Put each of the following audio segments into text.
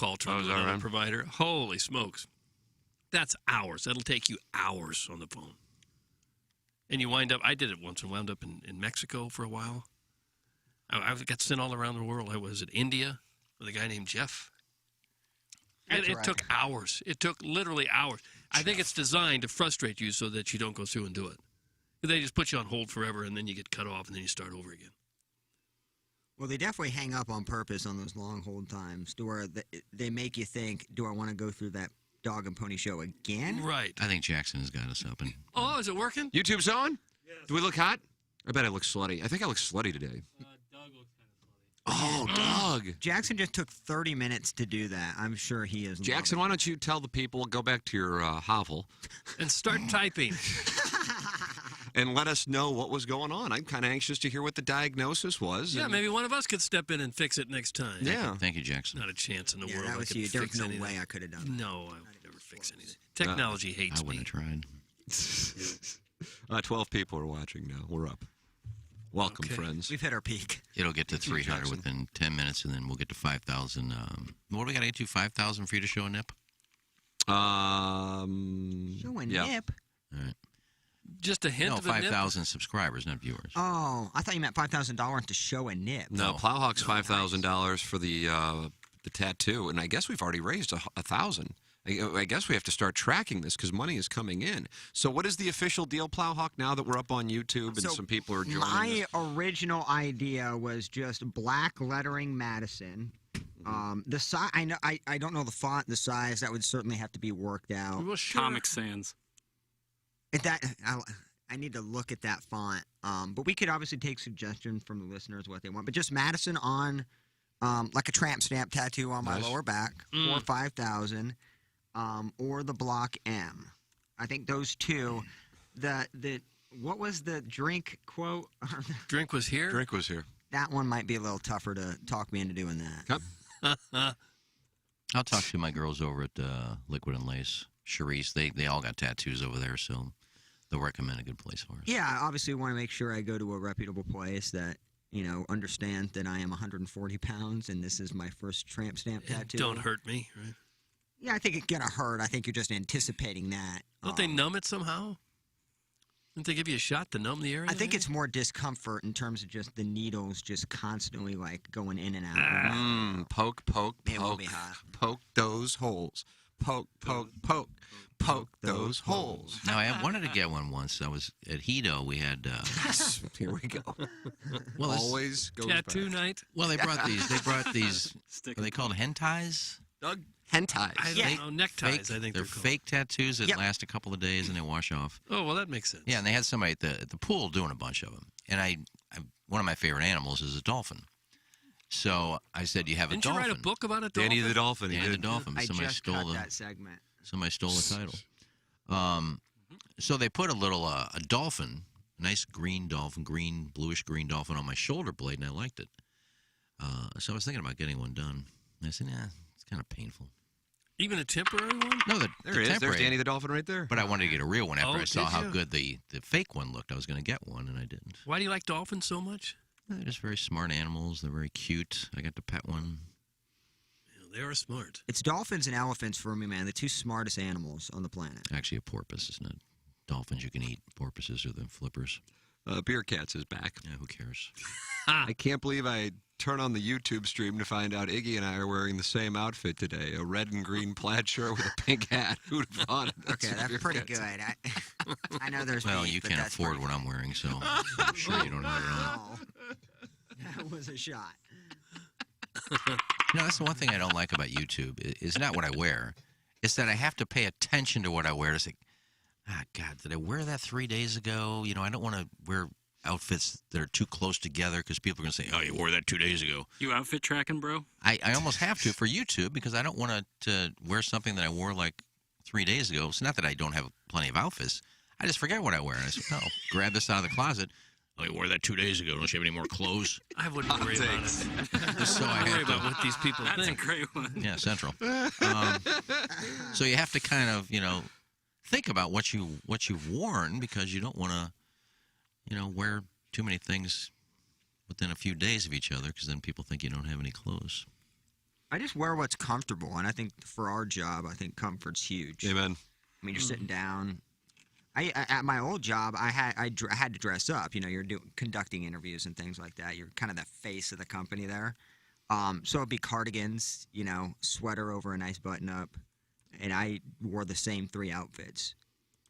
call to another provider. Holy smokes. That's hours. That'll take you hours on the phone. And you wind up, I did it once and wound up in Mexico for a while. I got sent all around the world. I was in India with a guy named Jeff. And it took hours. It took literally hours. I think it's designed to frustrate you so that you don't go through and do it. They just put you on hold forever, and then you get cut off, and then you start over again. Well, they definitely hang up on purpose on those long hold times to where they make you think, do I want to go through that dog and pony show again? Right. I think Jackson has got us up. Oh, is it working? YouTube's on? Yes. Do we look hot? I bet I look slutty. I think I look slutty today. Doug looks kind of slutty. Oh, Doug. Jackson just took 30 minutes to do that. I'm sure he is. Jackson, why don't you tell the people, go back to your hovel. And start typing. And let us know what was going on. I'm kind of anxious to hear what the diagnosis was. Yeah, maybe one of us could step in and fix it next time. Yeah. Thank you, Jackson. Not a chance in the world. Yeah, that was you. There's no way I could have done it. No, I would never fix anything. Technology hates me. I wouldn't have tried. 12 people are watching now. We're up. Welcome, friends. We've hit our peak. It'll get to 300 within 10 minutes, and then we'll get to 5,000. What do we got to get to? 5,000 for you to show a nip? Show a nip? All right. Just a hint of a nip? 5,000 subscribers, not viewers. Oh, I thought you meant $5,000 to show a nip. No, Plowhawk's $5,000 for the tattoo, and I guess we've already raised $1,000. I guess we have to start tracking this because money is coming in. So what is the official deal, Plowhawk, now that we're up on YouTube and some people are joining us? My original idea was just black lettering Madison. The size, I don't know the font, the size. That would certainly have to be worked out. Well, sure. Comic Sans. I need to look at that font. But we could obviously take suggestions from the listeners what they want. But just Madison on, like a tramp stamp tattoo on my lower back, 4,000 or 5,000, or the block M. I think those two. What was the drink quote? Drink was here. Drink was here. That one might be a little tougher to talk me into doing that. I'll talk to my girls over at Liquid and Lace. Charisse, they all got tattoos over there, so they'll recommend a good place for us. Yeah, obviously want to make sure I go to a reputable place that, understands that I am 140 pounds and this is my first tramp stamp tattoo. Don't hurt me, right? Yeah, I think it's going to hurt. I think you're just anticipating that. Don't they numb it somehow? Didn't they give you a shot to numb the area? I think it's more discomfort in terms of just the needles just constantly like going in and out. Poke, poke, It will poke. be hot. Poke those holes. Poke, poke, poke. Poke those holes. Now, I wanted to get one once. I was at Hito. We had... Here we go. Well, always goes tattoo back. night. Well, they brought these... Are they called hentais? Doug, hentais. I don't know. Neckties, I think they're fake tattoos that last a couple of days and they wash off. Oh, well, that makes sense. Yeah, and they had somebody at the pool doing a bunch of them. And one of my favorite animals is a dolphin. So I said, "You have a dolphin." Didn't you write a book about a dolphin? Danny the Dolphin. Danny the Dolphin. I just cut that segment. Somebody stole the title. So they put a little a dolphin, nice green dolphin, bluish green dolphin on my shoulder blade, and I liked it. So I was thinking about getting one done. And I said, "Yeah, it's kind of painful." Even a temporary one? No, there it is. There's Danny the Dolphin right there. But I wanted to get a real one after I saw did how you? good the fake one looked. I was going to get one, and I didn't. Why do you like dolphins so much? They're just very smart animals. They're very cute. I got to pet one. Yeah, they are smart. It's dolphins and elephants for me, man. The two smartest animals on the planet. Actually, a porpoise, isn't it? Dolphins you can eat. Porpoises are the flippers. Beer Cats is back. Yeah, who cares? I can't believe I turn on the YouTube stream to find out Iggy and I are wearing the same outfit today. A red and green plaid shirt with a pink hat. Who'd have thought it? Okay, that's pretty good. I know there's Well, beef, you but can't that's afford pretty what I'm wearing, so I'm sure you don't have it on. That was a shot. No, that's the one thing I don't like about YouTube. Is not what I wear. It's that I have to pay attention to what I wear. It's like, God, did I wear that 3 days ago? I don't want to wear outfits that are too close together because people are going to say, "Oh, you wore that 2 days ago." You outfit tracking, bro? I almost have to for YouTube because I don't want to wear something that I wore like 3 days ago. It's not that I don't have plenty of outfits. I just forget what I wear. And I say, "No, grab this out of the closet." "Oh, you wore that 2 days ago. Don't you have any more clothes?" I wouldn't worry about it. Just so I worry have about what these people That's think. a great one. Yeah, Central. So you have to kind of, think about what you've worn because you don't want to, wear too many things within a few days of each other because then people think you don't have any clothes. I just wear what's comfortable, and I think for our job, I think comfort's huge. Amen. I mean, you're sitting down. At my old job, I had to dress up. You're conducting interviews and things like that. You're kind of the face of the company there. So it'd be cardigans, sweater over a nice button-up, and I wore the same 3 outfits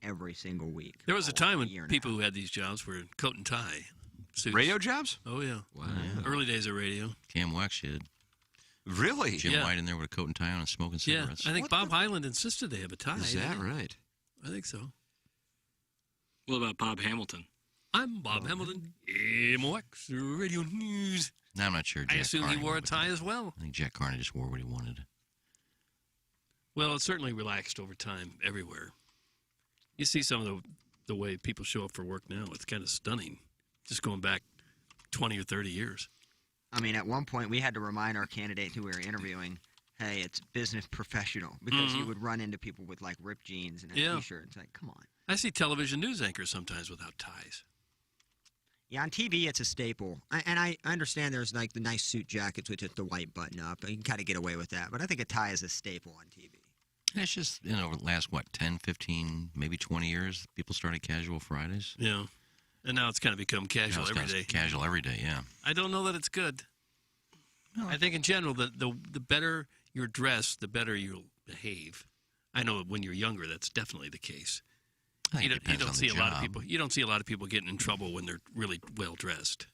every single week. There was a time when year and people who had these jobs were coat and tie suits. Radio jobs? Oh, yeah. Wow. Early days of radio. Cam Wax did. Really? Jim Yeah. White in there with a coat and tie on and smoking Yeah, cigarettes. I think Bob Hyland insisted they have a tie. Is that right? I think so. What about Bob Hamilton? I'm Bob Hamilton, MOX Radio News. No, I'm not sure. I Jack assume Carney he wore a went with tie that. as well. I think Jack Carney just wore what he wanted. Well, it's certainly relaxed over time everywhere. You see some of the way people show up for work now. It's kind of stunning, just going back 20 or 30 years. I mean, at one point, we had to remind our candidate who we were interviewing, hey, it's business professional, because you would run into people with, like, ripped jeans and a T-shirt. It's like, come on. I see television news anchors sometimes without ties. Yeah, on TV, it's a staple. And I understand there's, like, the nice suit jackets with just the white button-up. You can kind of get away with that. But I think a tie is a staple on TV. And it's just, over the last, 10, 15, maybe 20 years, people started casual Fridays. Yeah. And now it's kind of become casual every day. Casual every day, yeah. I don't know that it's good. No. I think in general, the better you're dressed, the better you'll behave. I know when you're younger, that's definitely the case. I think You it depends don't on see the a lot of job. people. You don't see a lot of people getting in trouble when they're really well dressed.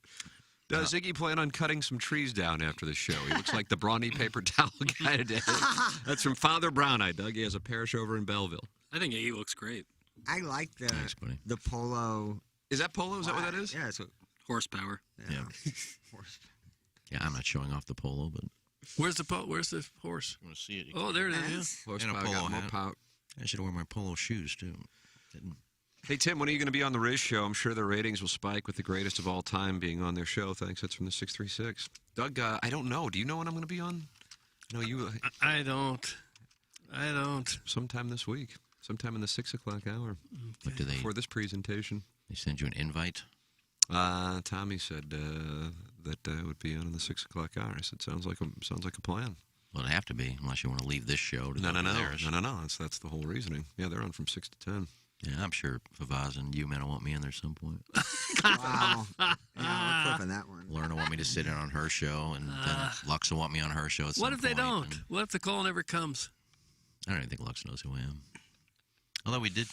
Does Iggy plan on cutting some trees down after the show? He looks like the brawny paper towel guy today. That's from Father Brown Eye, Doug. He has a parish over in Belleville. I think he looks great. I like Thanks, buddy. the polo. Is that polo? Is that what that is? Yeah, it's a Horsepower. Yeah. Yeah, I'm not showing off the polo, but Where's the horse? I want to see it. Oh, there it is. Yes. Horsepower, And a polo got more hat. power. I should wear my polo shoes, too. Didn't. Hey, Tim, when are you going to be on the Riz show? I'm sure their ratings will spike with the greatest of all time being on their show. Thanks. That's from the 636. Doug, I don't know. Do you know when I'm going to be on? No, you. I don't. Sometime this week. Sometime in the 6 o'clock hour. What do they? For this presentation. They send you an invite? Tommy said that it would be on in the 6 o'clock hour. I said, sounds like a plan. Well, it'd have to be, unless you want to leave this show to go to theirs. No. That's the whole reasoning. Yeah, they're on from 6 to 10. Yeah, I'm sure Favaz and you men will want me in there some point. wow. Yeah, we're clipping that one. Lauren will want me to sit in on her show, and then Lux will want me on her show at some What if they point, don't? and What if the call never comes? I don't even think Lux knows who I am. Although we did.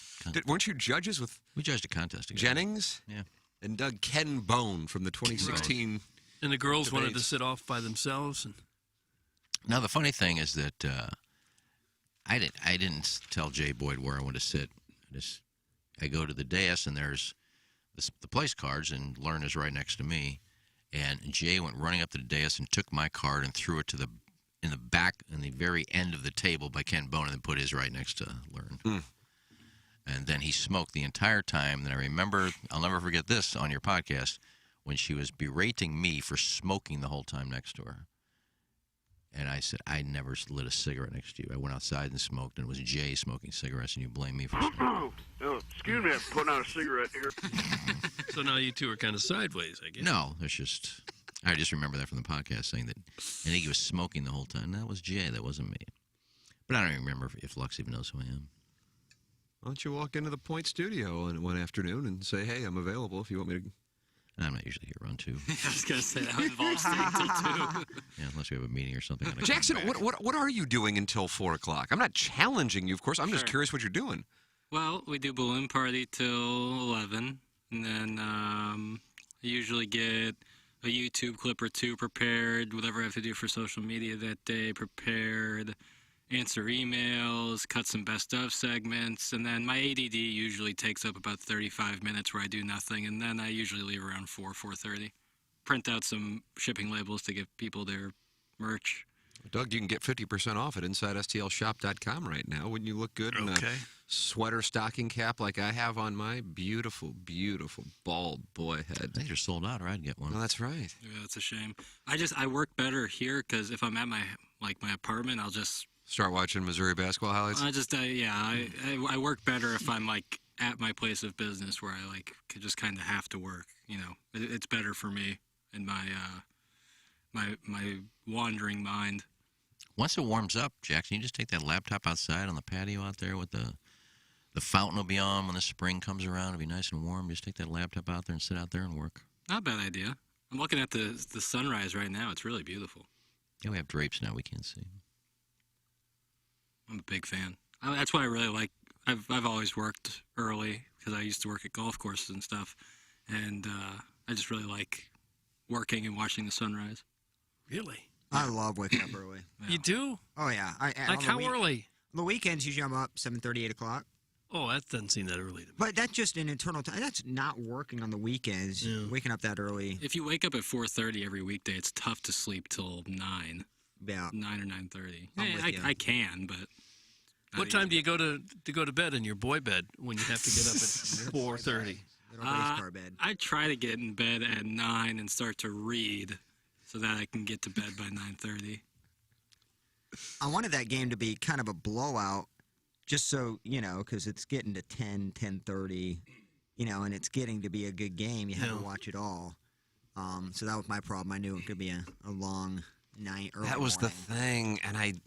Weren't you judges with We judged a contest together. Jennings? Yeah. And Doug Ken Bone from the 2016. And the girls wanted to Debates. sit off by themselves. And Now, the funny thing is that I didn't tell Jay Boyd where I wanted to sit. I go to the dais, and there's the place cards, and Learn is right next to me. And Jay went running up to the dais and took my card and threw it in the back, in the very end of the table by Ken Bone, and then put his right next to Learn. And then he smoked the entire time. Then I remember, I'll never forget this on your podcast, when she was berating me for smoking the whole time next to her. And I said, I never lit a cigarette next to you. I went outside and smoked, and it was Jay smoking cigarettes, and you blame me for smoking. Oh, excuse me, I'm putting out a cigarette here. so now you two are kind of sideways, I guess. No, I just remember that from the podcast saying that I think he was smoking the whole time. That was Jay, that wasn't me. But I don't even remember if Lux even knows who I am. Why don't you walk into the Point Studio one afternoon and say, hey, I'm available if you want me to. I'm not usually here around 2. I was going to say, that would involve staying till 2. Yeah, unless we have a meeting or something. and I come Jackson, back. what are you doing until 4 o'clock? I'm not challenging you, of course. I'm just Sure. curious what you're doing. Well, we do balloon party till 11, and then I usually get a YouTube clip or 2 prepared, whatever I have to do for social media that day prepared, answer emails, cut some best of segments, and then my ADD usually takes up about 35 minutes where I do nothing, and then I usually leave around 4:30. Print out some shipping labels to give people their merch. Doug, you can get 50% off at InsideSTLShop.com right now. Wouldn't you look good in a Okay. sweater stocking cap like I have on my beautiful, beautiful bald boy head? I think you're sold out, or I'd get one. No, that's right. Yeah, that's a shame. I work better here because if I'm at my apartment, I'll just Start watching Missouri basketball highlights. I work better if I'm like at my place of business where I like could just kind of have to work. You know, it's better for me and my my wandering mind. Once it warms up, Jackson, you just take that laptop outside on the patio out there with the fountain will be on when the spring comes around. It'll be nice and warm. Just take that laptop out there and sit out there and work. Not a bad idea. I'm looking at the sunrise right now. It's really beautiful. Yeah, we have drapes now. We can't see. I'm a big fan. That's why I really like. I've always worked early because I used to work at golf courses and stuff, and I just really like working and watching the sunrise. Really? I love waking up early. Yeah. You do? Oh yeah. Like how early? On the weekends, usually I'm up 7:30, 8 o'clock. Oh, that doesn't seem that early to me. But that's just an internal time. That's not working on the weekends. Yeah. Waking up that early. If you wake up at 4:30 every weekday, it's tough to sleep till 9 Yeah. or 9:30. I'm with you. I can, but What time do you go to bed in your boy bed when you have to get up at 4:30? Little race car bed. I try to get in bed at 9 and start to read so that I can get to bed by 9:30. I wanted that game to be kind of a blowout, just so, because it's getting to 10, 10:30, and it's getting to be a good game. You have to watch it all. So that was my problem. I knew it could be a long night. That was the thing. And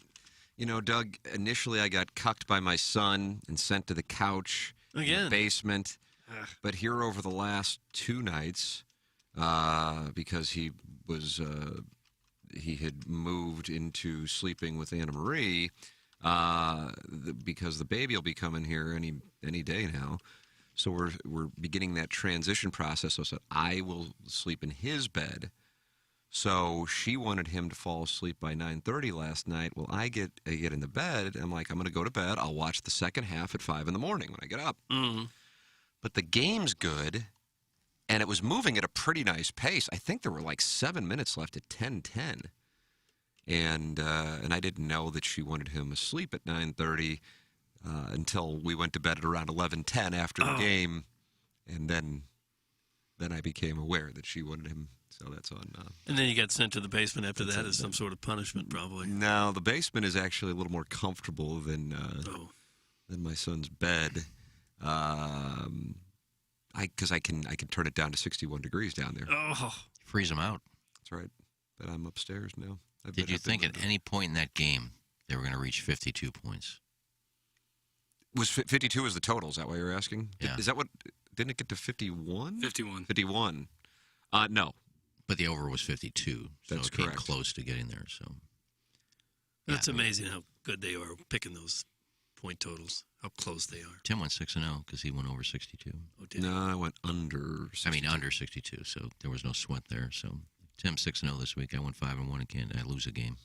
Doug, initially I got cucked by my son and sent to the couch in Again. the basement. Ugh. But here over the last 2 nights, because he had moved into sleeping with Anna Marie, because the baby will be coming here any day now. So we're beginning that transition process. So I will sleep in his bed. So she wanted him to fall asleep by 9:30 last night. Well, I get in the bed. I'm like, I'm going to go to bed. I'll watch the second half at 5 in the morning when I get up. Mm-hmm. But the game's good, and it was moving at a pretty nice pace. I think there were like 7 minutes left at 10:10. And I didn't know that she wanted him asleep at 9:30 until we went to bed at around 11:10 after the game, and then I became aware that she wanted him. So that's on. And then you got sent to the basement after that as some sort of punishment, probably. No, the basement is actually a little more comfortable than my son's bed, because I can turn it down to 61 degrees down there. Oh, Freeze them out. That's right. But I'm upstairs now. Did you think at any point in that game they were going to reach 52 points? Was 52 is the total? Is that why you're asking? Yeah. Is that what? Didn't it get to 51? 51. 51. No. But the over was 52, so That's it came correct. close to getting there. So that's Yeah, I mean- amazing how good they are picking those point totals, how close they are. Tim went 6-0 because he went over 62. Oh, did No, I went under. 62. I mean, under 62, so there was no sweat there. So Tim 6-0 this week. I went 5-1 again. I lose a game.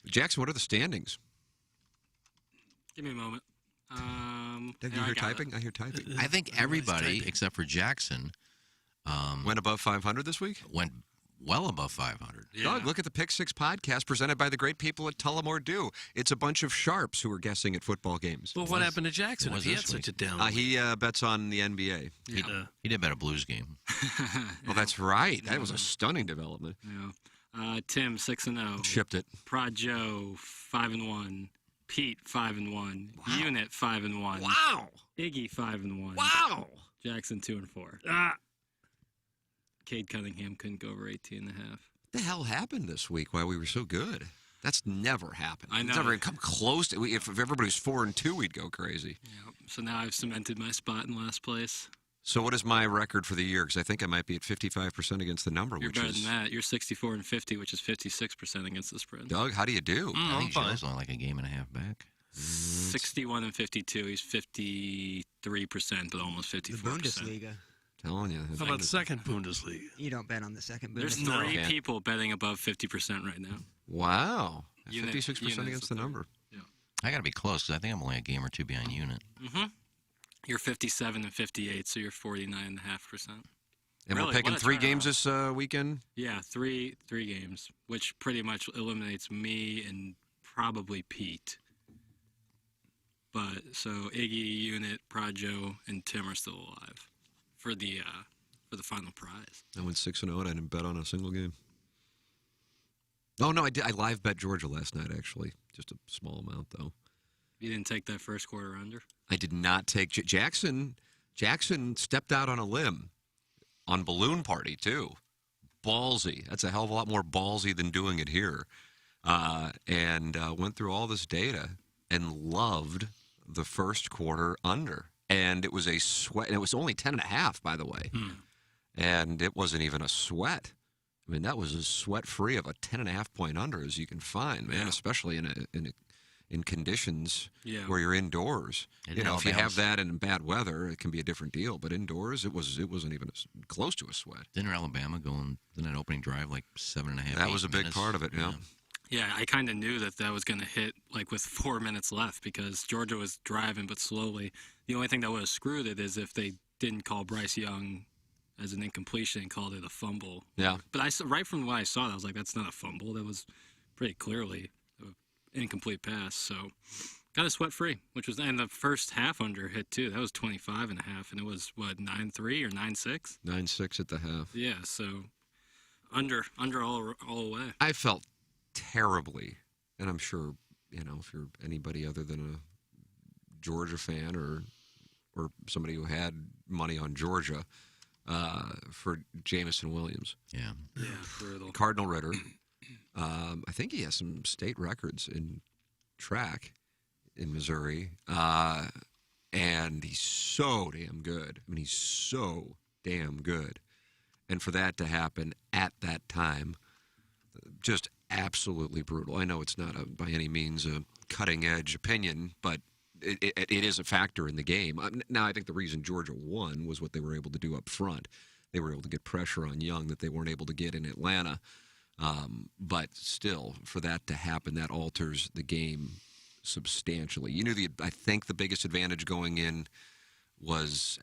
Jackson, what are the standings? Give me a moment. Did yeah, you I hear got it. typing? I hear typing. I think everybody except for Jackson Went above 500 this week? went well above 500. Yeah. Doug, look at the Pick Six podcast presented by the great people at Tullamore Dew. It's a bunch of sharps who are guessing at football games. Well, what happened to Jackson it if was he had this such a week. down? He bets on the NBA. He did bet a Blues game. Well, that's right. That was a stunning development. Yeah. Tim 6-0. Shipped it. Prod Joe 5-1. Pete 5-1. Unit 5-1. Wow! Iggy 5-1. Wow! Jackson 2-4. Ah, Cade Cunningham couldn't go over 18.5. What the hell happened this week while we were so good? That's never happened. I know. It's never come close to. If everybody's 4-2, we'd go crazy. Yep. So now I've cemented my spot in last place. So what is my record for the year? Because I think I might be at 55% against the number, You're which better is. than that. You're 64-50, which is 56% against the spread. Doug, how do you do? I I'm think fine. Joe's only like a game and a half back. 61-52. He's 53%, but almost The 54%. Bundesliga. Telling you. How about second Bundesliga? You don't bet on the second There's Bundesliga. three No. people betting above 50% right now. Wow. Unit- 56% unit's against the the third. number. I got to be close because I think I'm only a game or two behind Unit. Mm-hmm. You're 57-58, so you're 49.5%. And Really? we're picking What a 3 games turnaround. this weekend? Yeah, three games, which pretty much eliminates me and probably Pete. But so Iggy, Unit, Projo, and Tim are still alive for the final prize. I went 6-0 and I didn't bet on a single game. Oh, no, I did. I live bet Georgia last night, actually. Just a small amount, though. You didn't take that first quarter under? I did not take Jackson. Jackson stepped out on a limb on Balloon Party, too. Ballsy. That's a hell of a lot more ballsy than doing it here. and went through all this data and loved the first quarter under. And it was a sweat. And it was only 10.5, by the way. And it wasn't even a sweat. I mean, that was as sweat-free of a 10.5-point under as you can find, man, especially in conditions where you're indoors. You know, if you have that in bad weather, it can be a different deal. But indoors, it wasn't even close to a sweat. Didn't Alabama go in that opening drive like 7.5? That was a big part of it, yeah. Yeah, I kind of knew that was going to hit like with 4 minutes left because Georgia was driving but slowly. The only thing that would have screwed it is if they didn't call Bryce Young as an incompletion and called it a fumble. Yeah. But right from when I saw it, I was like, that's not a fumble. That was pretty clearly an incomplete pass. So got it sweat free, which was, and the first half under hit too. That was 25.5, and it was what, 9.3 or 9.6? 9.6 at the half. Yeah, so under all the way. I felt terribly, and I'm sure, you know, if you're anybody other than a Georgia fan or somebody who had money on Georgia, for Jamison Williams. Yeah, brutal. Cardinal Ritter. I think he has some state records in track in Missouri. And he's so damn good. I mean, he's so damn good. And for that to happen at that time, just absolutely brutal. I know it's not by any means a cutting-edge opinion, but it is a factor in the game. Now, I think the reason Georgia won was what they were able to do up front. They were able to get pressure on Young that they weren't able to get in Atlanta. But still, for that to happen, that alters the game substantially. You knew I think the biggest advantage going in was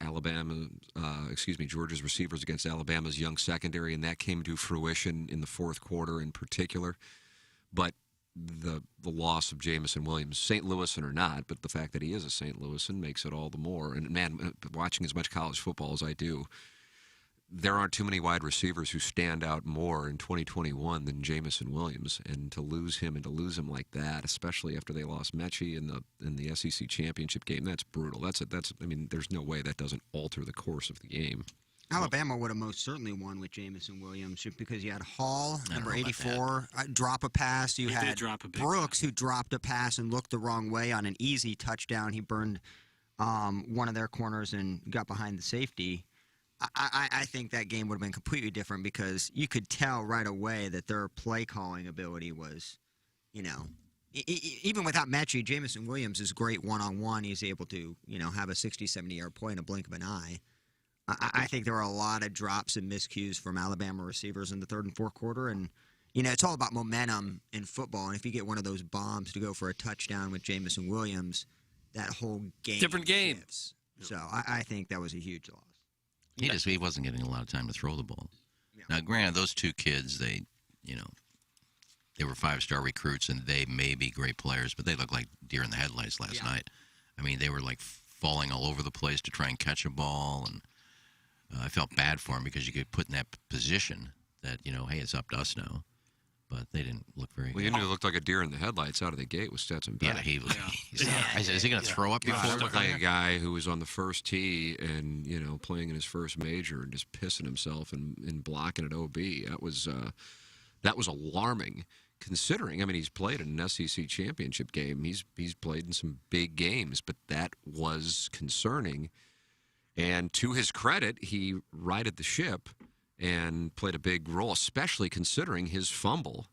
Georgia's receivers against Alabama's young secondary, and that came to fruition in the fourth quarter in particular. But the loss of Jamison Williams, St. Louisan or not, but the fact that he is a St. Louisan makes it all the more. And, man, watching as much college football as I do, there aren't too many wide receivers who stand out more in 2021 than Jamison Williams. And to lose him like that, especially after they lost Mechie in the SEC championship game, that's brutal. I mean, there's no way that doesn't alter the course of the game. Alabama would have most certainly won with Jamison Williams because you had Hall, number 84, drop a pass. You had Brooks, who dropped a pass and looked the wrong way on an easy touchdown. He burned one of their corners and got behind the safety. I think that game would have been completely different because you could tell right away that their play calling ability was, you know, even without Mechie, Jamison Williams is great one-on-one. He's able to, you know, have a 60, 70-yard play in a blink of an eye. I think there were a lot of drops and miscues from Alabama receivers in the third and fourth quarter. And, you know, it's all about momentum in football. And if you get one of those bombs to go for a touchdown with Jamison Williams, that whole game different game. shifts. So I think that was a huge loss. He wasn't getting a lot of time to throw the ball. Yeah. Now, granted, those two kids, they were 5-star recruits, and they may be great players, but they looked like deer in the headlights last night. I mean, they were like falling all over the place to try and catch a ball, and I felt bad for him because you get put in that position that, you know, hey, it's up to us now. But they didn't look very good. You knew it looked like a deer in the headlights out of the gate with Stetson Bennett. Yeah, he was. Is he going to throw up before? It looked like a guy who was on the first tee and, you know, playing in his first major and just pissing himself and blocking at OB. That was alarming, considering. I mean, he's played in an SEC championship game. He's played in some big games, but that was concerning. And to his credit, he righted the ship and played a big role, especially considering his fumble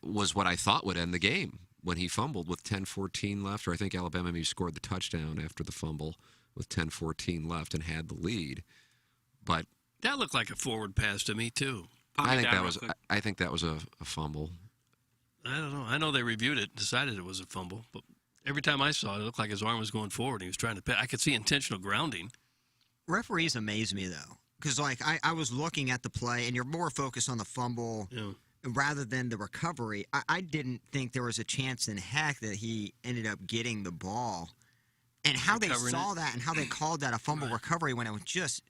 was what I thought would end the game when he fumbled with 10:14 left, or I think Alabama maybe scored the touchdown after the fumble with 10:14 left and had the lead. But that looked like a forward pass to me too. I think that was a fumble. I don't know. I know they reviewed it and decided it was a fumble, but every time I saw it, it looked like his arm was going forward. He was trying to. I could see intentional grounding. Referees amaze me though. Because, like, I was looking at the play, and you're more focused on the fumble rather than the recovery. I didn't think there was a chance in heck that he ended up getting the ball. And how they saw that and how they called that a fumble recovery when it was just,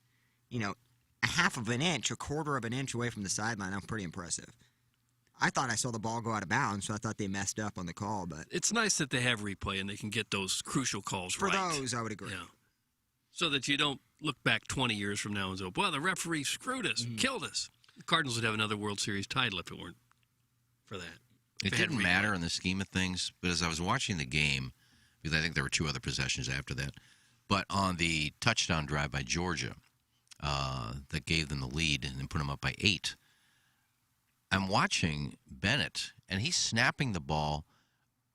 you know, a half of an inch, a quarter of an inch away from the sideline, that was pretty impressive. I thought I saw the ball go out of bounds, so I thought they messed up on the call. But it's nice that they have replay and they can get those crucial calls right. For those, I would agree. Yeah. So that you don't look back 20 years from now and say, well, the referee screwed us, killed us. The Cardinals would have another World Series title if it weren't for that. It didn't matter in the scheme of things, but as I was watching the game, because I think there were 2 other possessions after that, but on the touchdown drive by Georgia that gave them the lead and then put them up by 8, I'm watching Bennett, and he's snapping the ball.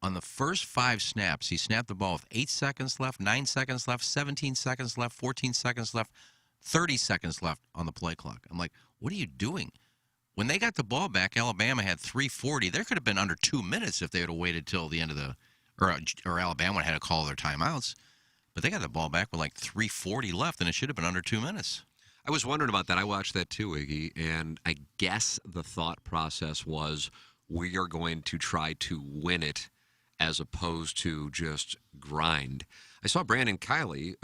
On the first 5 snaps, he snapped the ball with 8 seconds left, 9 seconds left, 17 seconds left, 14 seconds left, 30 seconds left on the play clock. I'm like, what are you doing? When they got the ball back, Alabama had 3:40. There could have been under 2 minutes if they would have waited till the end of the or Alabama had to call their timeouts. But they got the ball back with like 3:40 left, and it should have been under 2 minutes. I was wondering about that. I watched that too, Iggy, and I guess the thought process was we are going to try to win it as opposed to just grind. I saw Brandon Kiley,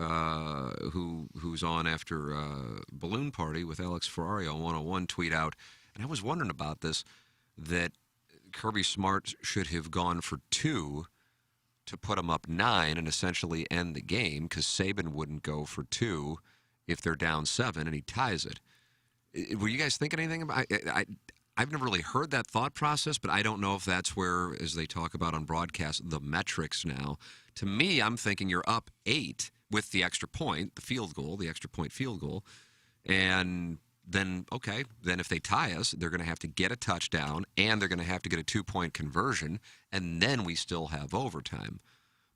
who's on after Balloon Party with Alex Ferrario on 101, tweet out, and I was wondering about this, that Kirby Smart should have gone for 2 to put them up 9 and essentially end the game, because Saban wouldn't go for 2 if they're down 7 and he ties it. Were you guys thinking anything about I've never really heard that thought process, but I don't know if that's where, as they talk about on broadcast, the metrics now. To me, I'm thinking you're up 8 with the extra point, the field goal, the extra point field goal. And then, okay, then if they tie us, they're going to have to get a touchdown and they're going to have to get a 2-point conversion, and then we still have overtime.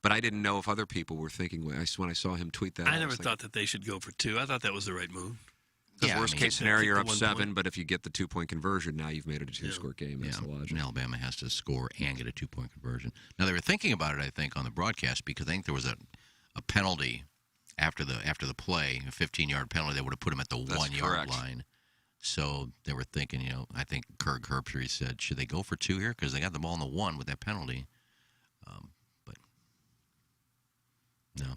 But I didn't know if other people were thinking, when I saw him tweet that. I never thought that they should go for 2. I thought that was the right move. Because worst case scenario, you're up 1 7, point. but if you get the 2-point conversion, now you've made it a 2-score game. That's the logic. And Alabama has to score and get a 2-point conversion. Now, they were thinking about it, I think, on the broadcast, because I think there was a penalty after the play, a 15-yard penalty that would have put him at the 1-yard line. So they were thinking, I think Kirk Herbstreit said, should they go for 2 here? Because they got the ball on the 1 with that penalty. But no.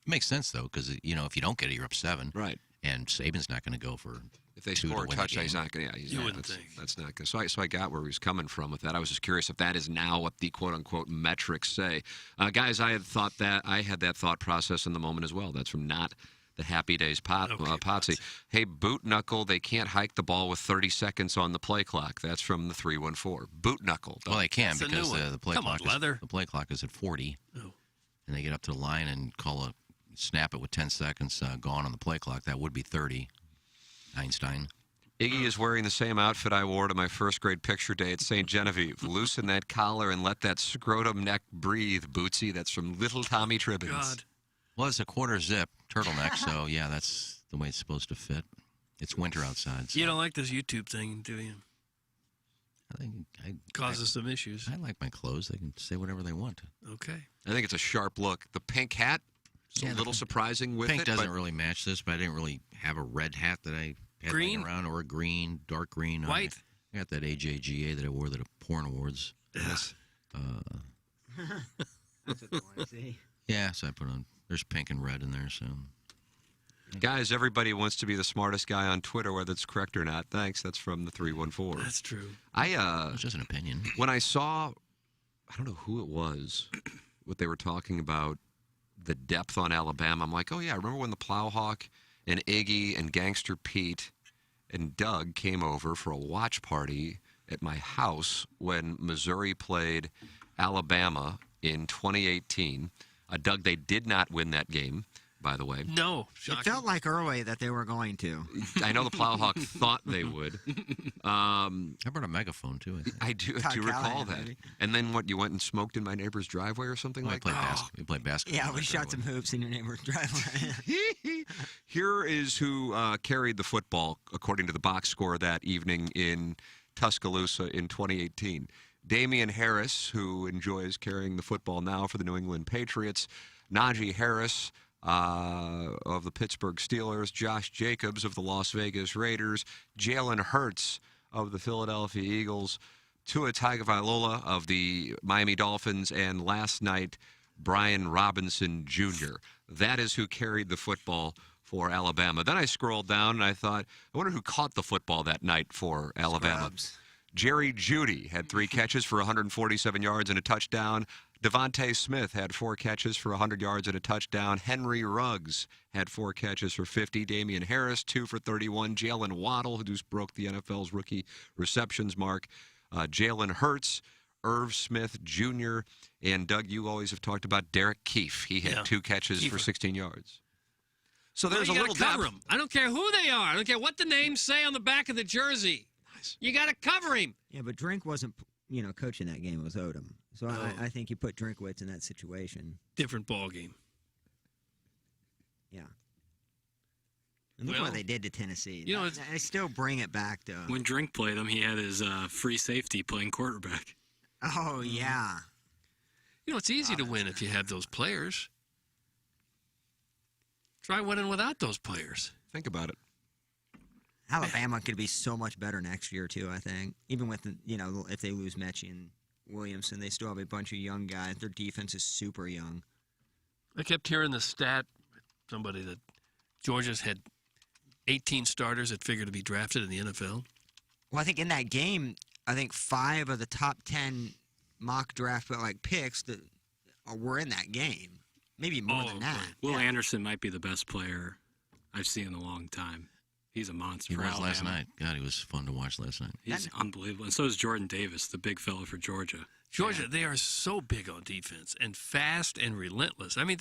It makes sense, though, because, if you don't get it, you're up 7. Right. And Saban's not going to go for if they 2 score a to win touchdown, the he's game. not going to. You wouldn't think. That's not good. So I got where he was coming from with that. I was just curious if that is now what the quote unquote metrics say. Guys, I had that thought process in the moment as well. That's from Not the Happy Days Potsy. Hey, boot knuckle, they can't hike the ball with 30 seconds on the play clock. That's from the 314. Boot knuckle. Well, they can That's a because new one. the play Come on, clock Leather. the play clock is at 40. Oh. And they get up to the line and snap it with 10 seconds gone on the play clock. That would be 30. Einstein. Iggy is wearing the same outfit I wore to my first grade picture day at St. Genevieve. Loosen that collar and let that scrotum neck breathe, Bootsy. That's from Little Tommy Tribbins. God. Well, it's a quarter zip turtleneck, so yeah, that's the way it's supposed to fit. It's winter outside. So You don't like this YouTube thing, do you? I think Causes some issues. I like my clothes. They can say whatever they want. Okay. I think it's a sharp look. The pink hat, it's a little surprising with Pink it. doesn't but really match this, but I didn't really have a red hat that I had laying around, or a green, dark green. White. I got that AJGA that I wore to the porn awards. Yes. That's what they want to see. Yeah, so I put on. There's pink and red in there, so. Guys, everybody wants to be the smartest guy on Twitter, whether it's correct or not. Thanks. That's from the 314. That's true. It's just an opinion. When I saw, I don't know who it was, what they were talking about, the depth on Alabama, I'm like, oh, yeah, I remember when the Plowhawk and Iggy and Gangster Pete and Doug came over for a watch party at my house when Missouri played Alabama in 2018. Doug, they did not win that game, by the way. No. It Shocking. felt like early that they were going to. I know the Plowhawk thought they would. I brought a megaphone, too, I think. I do Todd recall Callahan, that. maybe. And then what, you went and smoked in my neighbor's driveway or something like that? We played basketball. Yeah, in we my shot some driveway. hoops in your neighbor's driveway. Here is who carried the football, according to the box score that evening in Tuscaloosa in 2018. Damian Harris, who enjoys carrying the football now for the New England Patriots. Najee Harris of the Pittsburgh Steelers. Josh Jacobs of the Las Vegas Raiders. Jalen Hurts of the Philadelphia Eagles. Tua Tagovailoa of the Miami Dolphins. And last night, Brian Robinson Jr. That is who carried the football for Alabama. Then I scrolled down and I thought, I wonder who caught the football that night for Alabama. Scrubs. Jerry Jeudy had 3 catches for 147 yards and a touchdown. Devontae Smith had 4 catches for 100 yards and a touchdown. Henry Ruggs had 4 catches for 50. Damian Harris, 2 for 31. Jalen Waddle, who just broke the NFL's rookie receptions mark, Jalen Hurts, Irv Smith Jr., and Doug, you always have talked about Derek Keefe. He had 2 catches for 16 yards. So there's a little cover depth. him. I don't care who they are. I don't care what the names say on the back of the jersey. Nice. You got to cover him. Yeah, but Drink wasn't, coaching that game. It was Odom. So I think you put Drinkwitz in that situation. Different ball game. Yeah. And look what they did to Tennessee. I still bring it back to. When Drink played him, he had his free safety playing quarterback. Oh, yeah. It's easy to win if you have those players. Try winning without those players. Think about it. Alabama could be so much better next year, too, I think. Even with, if they lose Mechie and Williamson, they still have a bunch of young guys. Their defense is super young. I kept hearing the stat, somebody that Georgia's had 18 starters that figure to be drafted in the NFL. Well, I think in that game, 5 of the top 10 mock draft picks that were in that game. Maybe more than that. Will Anderson might be the best player I've seen in a long time. He's a monster. He for was Alabama. last night. God, he was fun to watch last night. He's unbelievable. And so is Jordan Davis, the big fella for Georgia. Georgia, they are so big on defense and fast and relentless. I mean,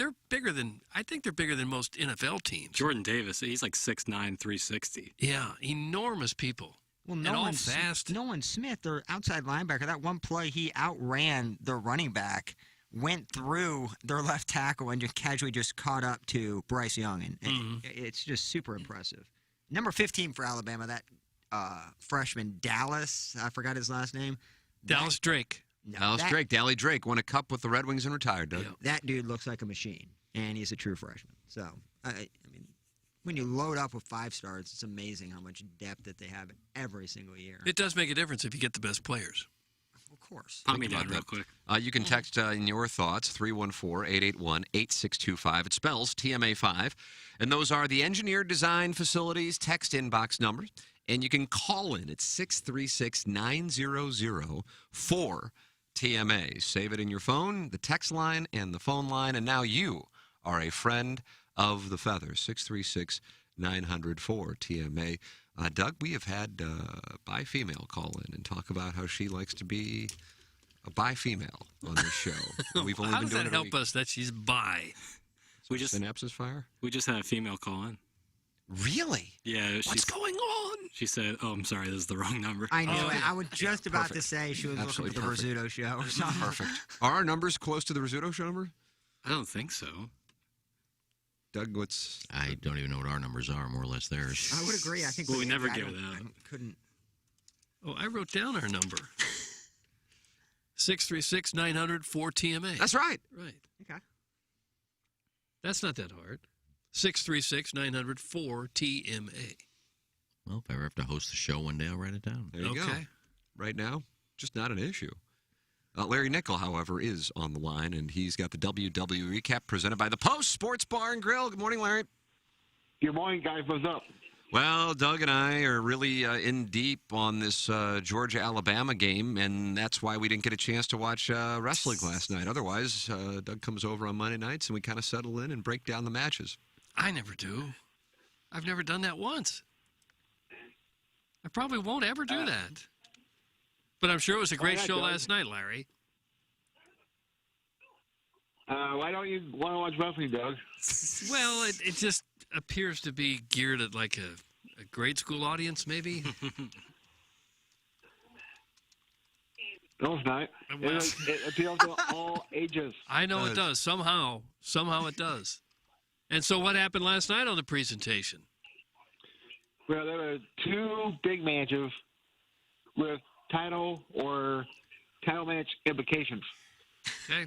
I think they're bigger than most NFL teams. Jordan Davis, he's like 6'9", 360. Yeah, enormous people. Well, and all fast. Nolan Smith, their outside linebacker, that one play he outran their running back, went through their left tackle and just casually caught up to Bryce Young. And it's just super impressive. Number 15 for Alabama, that freshman, Dallas, I forgot his last name. Dallas Drake. Dally Drake won a cup with the Red Wings and retired, Doug. Yeah. That dude looks like a machine, and he's a true freshman. So, I mean, when you load up with 5 stars, it's amazing how much depth that they have every single year. It does make a difference if you get the best players. Of course. Pop me down real quick. You can text in your thoughts, 314-881-8625. It spells TMA5. And those are the Engineered Design Facilities text inbox numbers. And you can call in at 636-900-4TMA. Save it in your phone, the text line, and the phone line. And now you are a friend of the feather. 636-900-4TMA. Doug, we have had bi-female call in and talk about how she likes to be a bi-female on this show. We've only How been does doing that help us that she's bi? We just Synapses fire? We just had a female call in. Really? Yeah. What's going on? She said, "Oh, I'm sorry, this is the wrong number." I knew it. I was just about to perfect. say she was Absolutely looking for the Rizzuto show or something. Perfect. Are our numbers close to the Rizzuto show number? I don't think so. Doug, what's... I don't even know what our numbers are, more or less theirs. I would agree. I think Well, we never I give don't- it out. I couldn't. Oh, I wrote down our number. 636-900-4TMA. That's right. Right. Okay. That's not that hard. 636-900-4TMA. Well, if I ever have to host the show one day, I'll write it down. There you go. Okay. Right now, just not an issue. Larry Nickel, however, is on the line, and he's got the WW recap presented by the Post Sports Bar and Grill. Good morning, Larry. Good morning, guys. What's up? Well, Doug and I are really in deep on this Georgia-Alabama game, and that's why we didn't get a chance to watch wrestling last night. Otherwise, Doug comes over on Monday nights, and we kind of settle in and break down the matches. I never do. I've never done that once. I probably won't ever do that. But I'm sure it was a great not, show Doug? last night, Larry. Why don't you want to watch wrestling, Doug? Well, it just appears to be geared at like a grade school audience, maybe. No, it's not. Well- It appeals to all ages. I know it does. Somehow it does. And so what happened last night on the presentation? Well, there were 2 big matches with title or title match implications. Okay.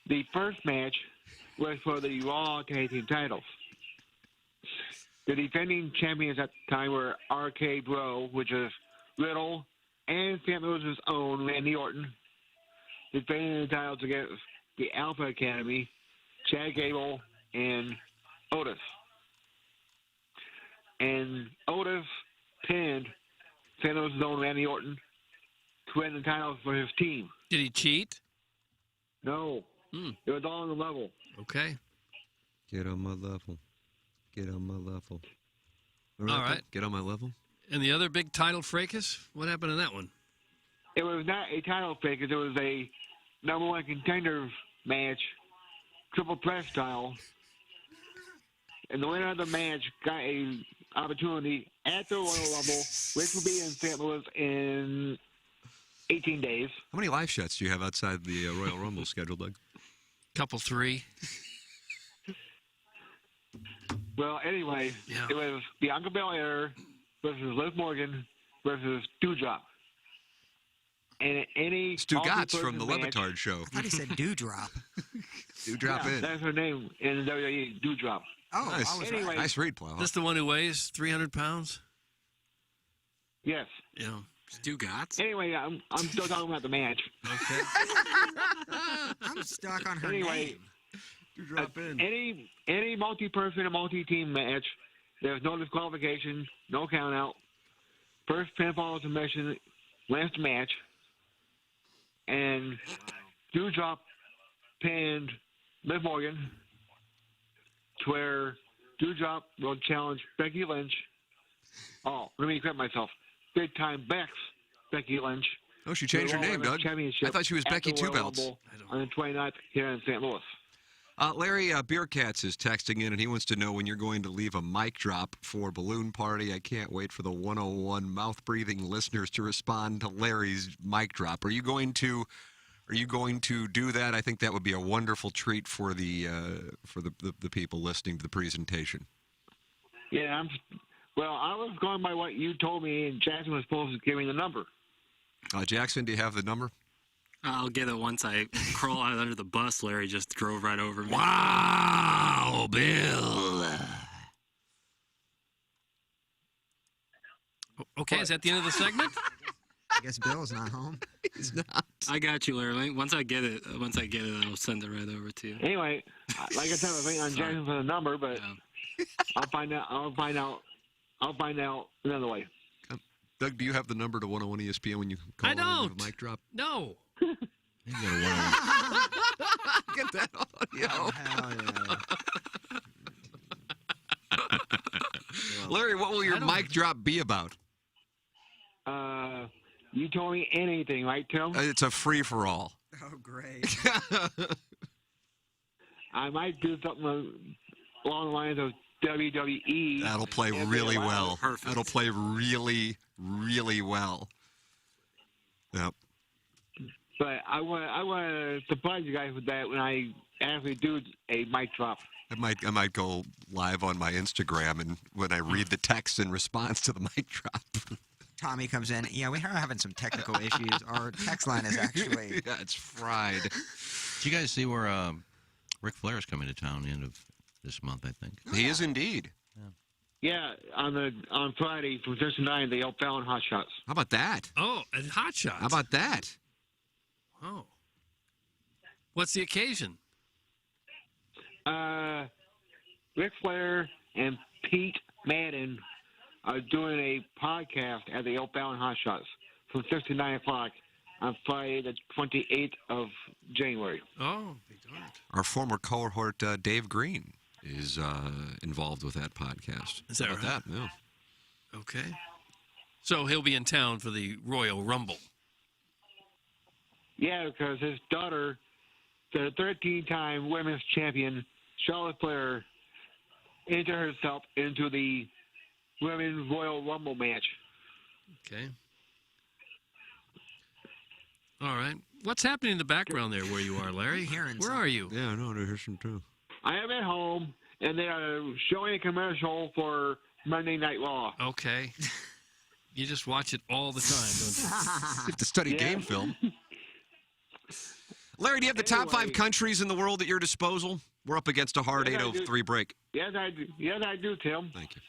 The first match was for the Raw Tag Team titles. The defending champions at the time were RK Bro, which is Riddle, and St. Louis's own Randy Orton, defending the titles against the Alpha Academy, Chad Gable, and Otis. And Otis pinned St. Louis's own Randy Orton to win the titles for his team. Did he cheat? No. It was all on the level. Okay. Get on my level. Get on my level. All right. Get on my level. And the other big title fracas? What happened to that one? it was not a title pick, it was a number one contender match, triple threat style. And the winner of the match got a opportunity at the Royal Rumble, which will be in St. Louis in 18 days. How many live shots do you have outside the Royal Rumble scheduled, Doug? Couple 3. Well, anyway, Yeah. it was Bianca Belair versus Liv Morgan versus Doudrop. And any Stu Gotts from the multi-person match- Levitard show. I thought he said dewdrop. Do drop Yeah, in. that's her name in WWE, Doudrop. Oh, Nice. I was Anyway. right. Nice read, Plowhawk. This the one who weighs 300 pounds? Yes. Yeah. Stu Gotts? Anyway, I'm still talking about the match. Okay. I'm stuck on her Anyway, name. Do drop in. Any multi-person or multi-team match, there's no disqualification, no count-out. First pinfall submission wins the match. And Doudrop pinned Liv Morgan to where Doudrop will challenge Becky Lynch. Oh, let me correct myself. Big time Becky Lynch. Oh, she changed her to the Raw name, Women's Doug. Championship I thought she was at Becky the Two Royal Belts. Rumble on the 29th here in St. Louis. Larry Beercats is texting in, and he wants to know when you're going to leave a mic drop for Balloon Party. I can't wait for the 101 mouth-breathing listeners to respond to Larry's mic drop. Are you going to do that? I think that would be a wonderful treat for the people listening to the presentation. Yeah, I was going by what you told me, and Jackson was supposed to give me the number. Jackson, do you have the number? I'll get it once I crawl out under the bus. Larry just drove right over me. Wow, Bill. Okay, is that the end of the segment? I guess Bill's not home. He's not. I got you, Larry. Once I get it, I'll send it right over to you. Anyway, like I said, I was waiting on Jackson for the number, but Yeah. I'll find out another way. Doug, do you have the number to 101 ESPN when you call I in and leave don't. a mic drop? No. You got a Get that audio. Oh, hell yeah. Larry, what will your mic drop be about? You told me anything, right, Tim? It's a free-for-all. Oh, great. I might do something along the lines of WWE. That'll play if they really allow well. it. Perfect. That'll play really, really well. Yep. But I want to surprise you guys with that when I actually do a mic drop. I might go live on my Instagram and when I read the text in response to the mic drop. Tommy comes in. Yeah, we are having some technical issues. Our text line is actually. Yeah, it's fried. Did you guys see where Ric Flair is coming to town the end of this month, I think? He is indeed. Yeah, on Friday from 6 to 9, the El Fallon Hot Shots. How about that? Oh, and Hot Shots. How about that? Oh. What's the occasion? Ric Flair and Pete Madden are doing a podcast at the El Fallon Hot Shots from 6 to 9 o'clock on Friday, the 28th of January. Oh, they don't. Our former cohort, Dave Green, is involved with that podcast. Is that How about right? that? Yeah. Okay. So he'll be in town for the Royal Rumble. Yeah, because his daughter, the 13-time women's champion, Charlotte Flair, entered herself into the Women's Royal Rumble match. Okay. All right. What's happening in the background there where you are, Larry? Hearing Where something. are you? Yeah, no, here's some too. I am at home, and they are showing a commercial for Monday Night Raw. Okay. You just watch it all the time, don't you? You have to study Yeah. game film. Larry, do you have the top 5 Anyway. countries in the world at your disposal? We're up against a hard Yes, I do. 8:03 break. Yes, I do. Yes, I do, Tim. Thank you.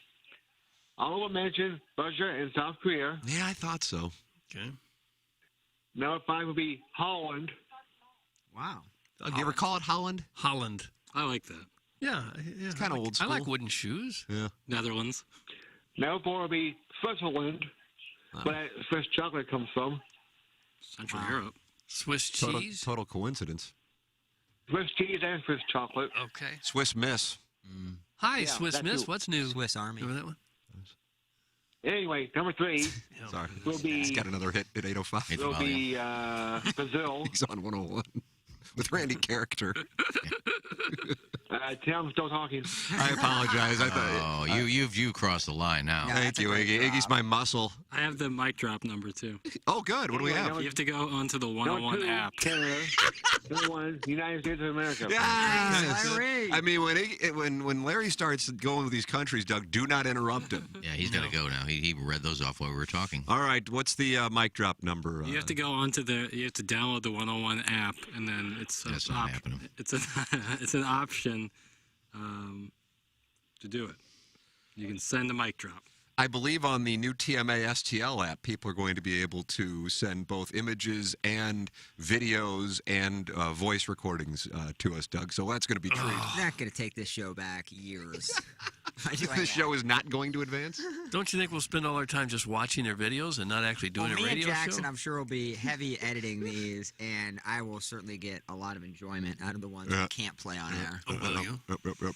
Honorable mention, Russia and South Korea. Yeah, I thought so. Okay. Number 5 would be Holland. Wow. Do you ever call it Holland? Holland. I like that. Yeah. It's kinda old I like school. wooden shoes. Yeah. Netherlands. Number 4 would be Switzerland, where Swiss chocolate comes from. Central Europe. Swiss Total, cheese. total coincidence. Swiss cheese and Swiss chocolate. Okay. Swiss Miss. Hi, Yeah, Swiss that Miss. too. What's new? Swiss Army. Remember that one? Anyway, number 3 Sorry. will be He's got another hit at 8:05. will be Brazil. He's on 101 with Randy Character. Tim, I'm still talking. I apologize. I thought. Oh, you crossed the line now. Yeah. Thank That's a you, great Iggy. drop. Iggy's my muscle. I have the mic drop number 2. Oh, good. What do we Anyway, have? You have to go onto the Number 101 2, app. Canada. Number 1, United States of America. Yes. Larry. I mean, when Larry starts going with these countries, Doug, do not interrupt him. Yeah, he's got to go now. He read those off while we were talking. All right. What's the mic drop number? You have to go onto you have to download the 101 app, and then it's That's not happening. It's it's an option to do it. You can send a mic drop. I believe on the new TMA STL app, people are going to be able to send both images and videos and voice recordings to us, Doug. So that's going to be treated. Not going to take this show back years. By doing This that. show is not going to advance? Don't you think we'll spend all our time just watching their videos and not actually doing Well, a me and radio Jackson, show? I'm sure, will be heavy editing these, and I will certainly get a lot of enjoyment out of the ones Yeah. that can't play on air. Oh, will you? Yep.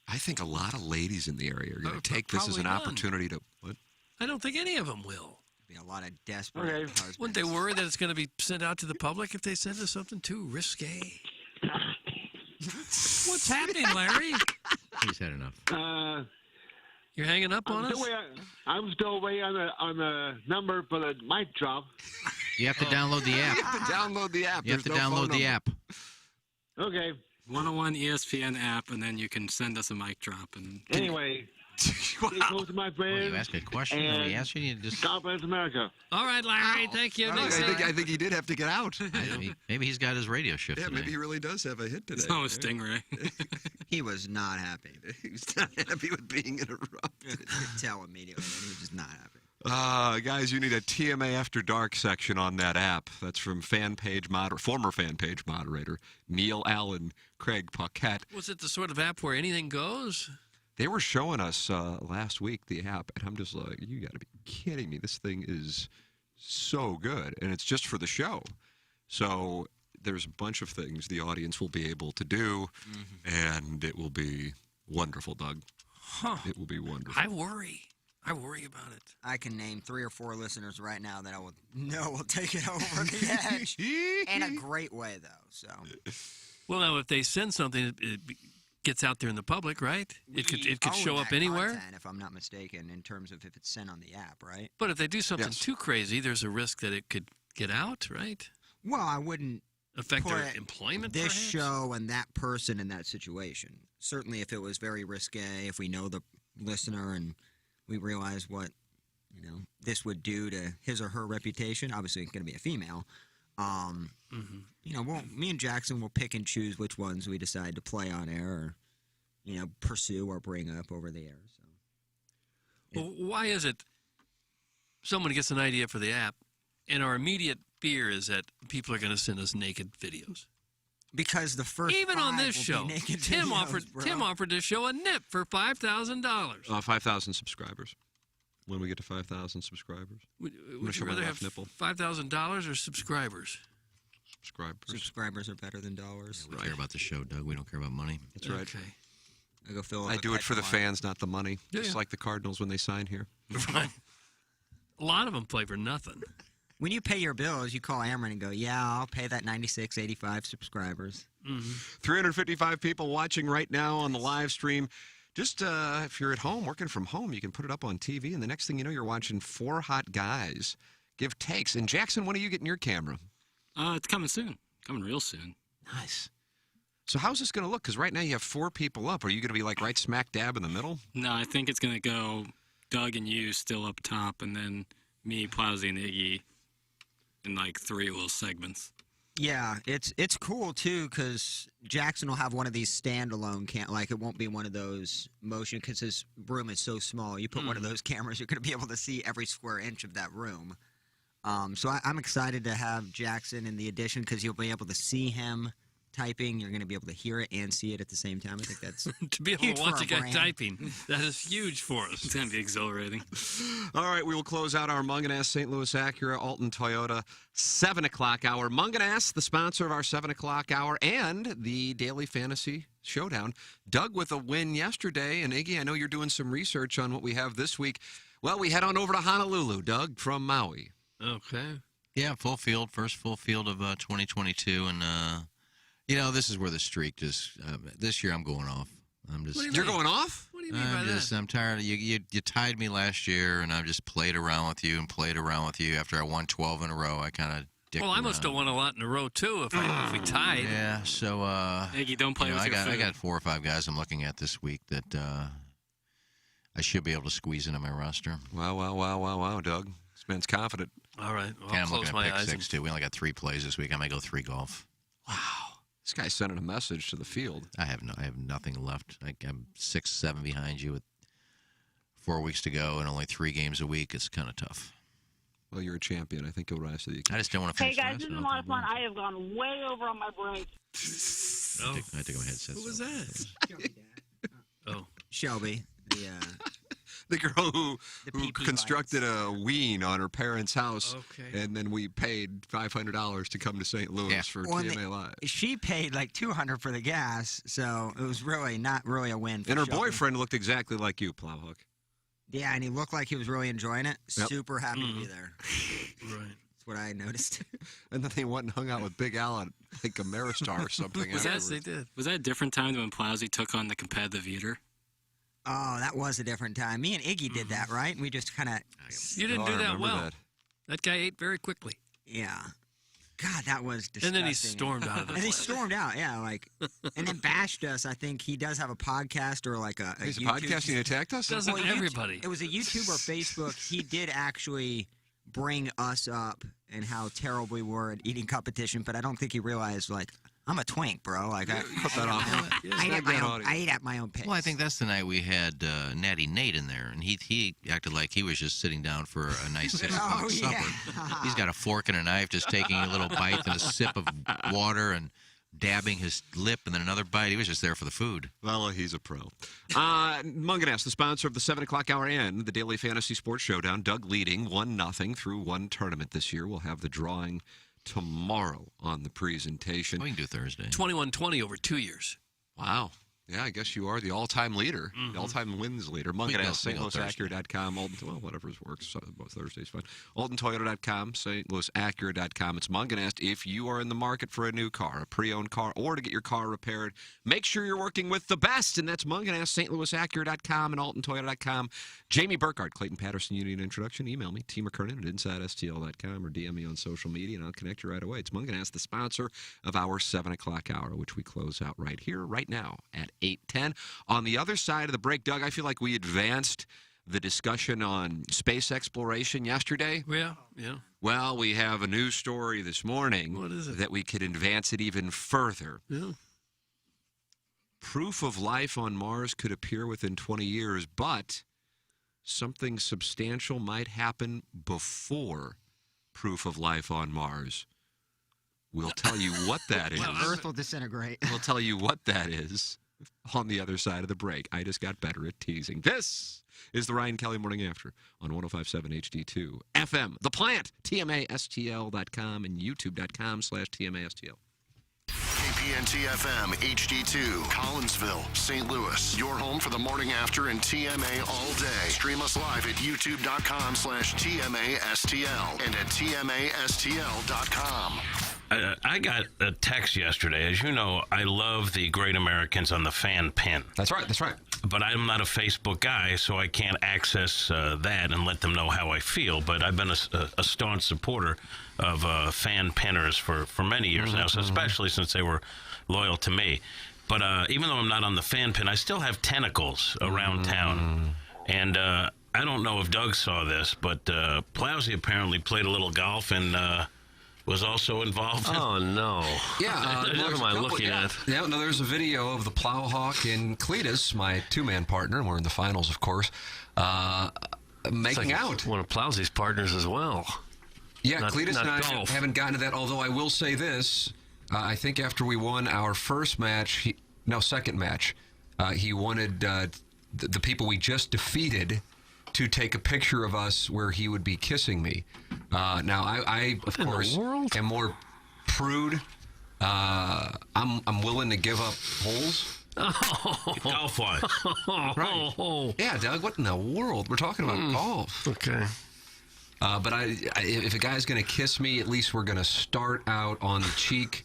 I think a lot of ladies in the area are going Oh, to take this as an probably none. opportunity to. What? I don't think any of them will. Be a lot of desperate Okay. husbands. Wouldn't they worry that it's going to be sent out to the public if they send us something too risque? What's happening, Larry? He's had enough. You're hanging up on us? I'm still waiting on the number for the mic drop. You have to download the app. Download the app. You have to There's no phone download the number. app. Okay. 101 ESPN app, and then you can send us a mic drop. And Anyway, stay close to my Well, you friends. ask a question, and we answer, you just... God bless America. All right, Larry. Thank you. I Next think he did have to get out. Maybe he's got his radio shift Yeah, today. maybe he really does have a hit today. it's not with Stingray. He was not happy. He's not happy with being interrupted. You could tell immediately that he was just not happy. Guys, you need a TMA After Dark section on that app. That's from former fan page moderator Neil Allen, Craig Paquette. Was it the sort of app where anything goes? They were showing us last week the app, and I'm just like, you got to be kidding me. This thing is so good, and it's just for the show. So there's a bunch of things the audience will be able to do, and it will be wonderful, Doug. Huh. It will be wonderful. I worry about it. I can name 3 or 4 listeners right now that I will know will take it over the edge. In a great way, though. So Well, now, if they send something, it gets out there in the public, right? It could own show up that anywhere. content, if I'm not mistaken, in terms of if it's sent on the app, right? But if they do something Yes. too crazy, there's a risk that it could get out, right? Well, I wouldn't Affect their put employment, this perhaps? show and that person in that situation. Certainly, if it was very risque, if we know the listener and we realize what this would do to his or her reputation. Obviously, it's going to be a female. Me and Jackson will pick and choose which ones we decide to play on air, or pursue or bring up over the air. So. Well, why is it someone gets an idea for the app, and our immediate fear is that people are going to send us naked videos? Because the first Even on 5 this will show, be naked Tim videos, offered to show a nip for $5,000. 5,000 subscribers. When we get to 5,000 subscribers. Would show you my rather left have nipple. $5,000 or subscribers? Subscribers are better than dollars. We care about the show, Doug. We don't care about money. That's right. Okay. I go fill up I a do it for the pipeline. fans, not the money. Yeah, Just yeah. like the Cardinals when they sign here. Right. A lot of them play for nothing. When you pay your bills, you call Ameren and go, "Yeah, I'll pay that 96.85 subscribers." 355 people watching right now on the live stream. Just if you're at home, working from home, you can put it up on TV, and the next thing you know, you're watching 4 hot guys give takes. And Jackson, when are you getting your camera? It's coming soon. Coming real soon. Nice. So how's this going to look? Because right now you have 4 people up. Are you going to be like right smack dab in the middle? No, I think it's going to go Doug and you still up top, and then me, Plowsy, and Iggy in like 3 little segments. Yeah, it's cool too because Jackson will have one of these standalone it won't be one of those motion because his room is so small. You put one of those cameras, you're going to be able to see every square inch of that room. So I'm excited to have Jackson in the addition because you'll be able to see him typing. You're going to be able to hear it and see it at the same time. I think that's To be able huge to for watch our a guy brand. typing, that is huge for us. It's going to be exhilarating. All right, we will close out our Munganass St. Louis Acura Alton Toyota 7 o'clock hour. Munganass, the sponsor of our 7 o'clock hour and the Daily Fantasy Showdown. Doug with a win yesterday, and Iggy, I know you're doing some research on what we have this week. Well, we head on over to Honolulu. Doug from Maui. Okay. Yeah, full field, first full field of 2022, and this is where the streak just. This year, I'm going off. I'm just. What do you You're mean? going off? What do you mean by that? I'm tired of you. You tied me last year, and I've just played around with you and played around with you. After I won 12 in a row, I kind of. Well, I must have won a lot in a row too. If we tied. Yeah. So. Iggy, don't play with I your got food. I got 4 or 5 guys I'm looking at this week that I should be able to squeeze into my roster. Wow, Doug. This man's confident. All right. Well, And I'll I'm looking close at my pick eyes. 6 too. We only got 3 plays this week. I might go 3 golf. Wow. This guy's sending a message to the field. I have nothing left. I'm 6, 7 behind you with 4 weeks to go and only 3 games a week. It's kind of tough. Well, you're a champion. I think you'll rise to the I occasion. just don't want to Hey finish. guys, this is a lot of fun. I have gone way over on my break. Oh, I had to go headset. who was that? Oh, Shelby. The girl who The PP constructed a ween on her parents' house, Okay. and then we paid $500 to come to St. Louis Yeah. for Well, TMA Live. She paid like $200 for the gas, so it was really not really a win. For And her Shelby. boyfriend looked exactly like you, Plowhook. Yeah, and he looked like he was really enjoying it. Yep. Super happy to be there. right. That's what I noticed. And then they went and hung out with Big Al at like Ameristar or something. Yes, afterwards. they did. Was that a different time when Plowsy took on the competitive eater? Oh, that was a different time. Me and Iggy did that, right? And we just kind of, You didn't Oh, do I that remember well. that. That guy ate very quickly, yeah. God, that was disgusting. and then he stormed out of the And he place. stormed out, yeah, like, and then bashed us. I think he does have a podcast or like a He's YouTube. podcasting and attacked us? Doesn't Well, everybody? It was a YouTube or Facebook. He did actually bring us up and how terrible we were at eating competition, but I don't think he realized, like, I'm a twink, bro. Like, Put that off. I ate at my own pace. Well, I think that's the night we had Natty Nate in there, and he acted like he was just sitting down for a nice 6 o'clock Oh, supper. yeah. He's got a fork and a knife, just taking a little bite and a sip of water and dabbing his lip, and then another bite. He was just there for the food. Well, he's a pro. Munganess, the sponsor of the 7 o'clock hour and the Daily Fantasy Sports Showdown. Doug leading 1-0 through one tournament this year. We'll have the drawing tomorrow on the presentation. We can do Thursday. 21-20 over 2 years. Wow. Yeah, I guess you are the all-time leader, the all-time wins leader. Munganess, We go Thursday. stlouisacura.com, well, whatever works. So, Thursday's fine. AltonToyota.com, stlouisacura.com. It's Munganess. If you are in the market for a new car, a pre-owned car, or to get your car repaired, make sure you're working with the best, and that's Munganess, stlouisacura.com, and AltonToyota.com. Jamie Burkhardt, Clayton Patterson Union Introduction. Email me, T. McKernan at InsideSTL.com, or DM me on social media, and I'll connect you right away. It's Munganess, the sponsor of our 7 o'clock hour, which we close out right here, right now, at 8:10. On the other side of the break, Doug, I feel like we advanced the discussion on space exploration yesterday. Yeah. Well, we have a news story this morning. What is it? That we could advance it even further. Yeah. Proof of life on Mars could appear within 20 years, but something substantial might happen before proof of life on Mars. We'll tell you what that is. Earth will disintegrate. We'll tell you what that is on the other side of the break. I just got better at teasing. This is the Ryan Kelly Morning After on 105.7 HD2 FM. The Plant, TMASTL.com and YouTube.com/TMASTL. KPNT FM HD2, Collinsville, St. Louis. Your home for the Morning After and TMA all day. Stream us live at youtube.com/TMASTL and at TMASTL.com. I got a text yesterday. As you know, I love the Great Americans on the fan pin. That's right. But I'm not a Facebook guy, so I can't access that and let them know how I feel. But I've been a staunch supporter of fan pinners for many years now, so especially since they were loyal to me. But even though I'm not on the fan pin, I still have tentacles around town. And I don't know if Doug saw this, but Plowsy apparently played a little golf and was also involved. Oh, no. Yeah. What am I looking at? Yeah, no, there's a video of the Plowhawk and Cletus, my two-man partner, and we're in the finals, of course, making out. One of Plowsy's partners as well. Yeah, Not- Cletus not and I golf. haven't gotten to that, although I will say this. I think after we won our first match, second match, he wanted the people we just defeated to take a picture of us where he would be kissing me. Now, I of in the course, world? am more prude. I'm willing to give up holes Golf-wise. Right. Yeah, Doug, what in the world? We're talking about golf. Okay. But if a guy's going to kiss me, at least we're going to start out on the cheek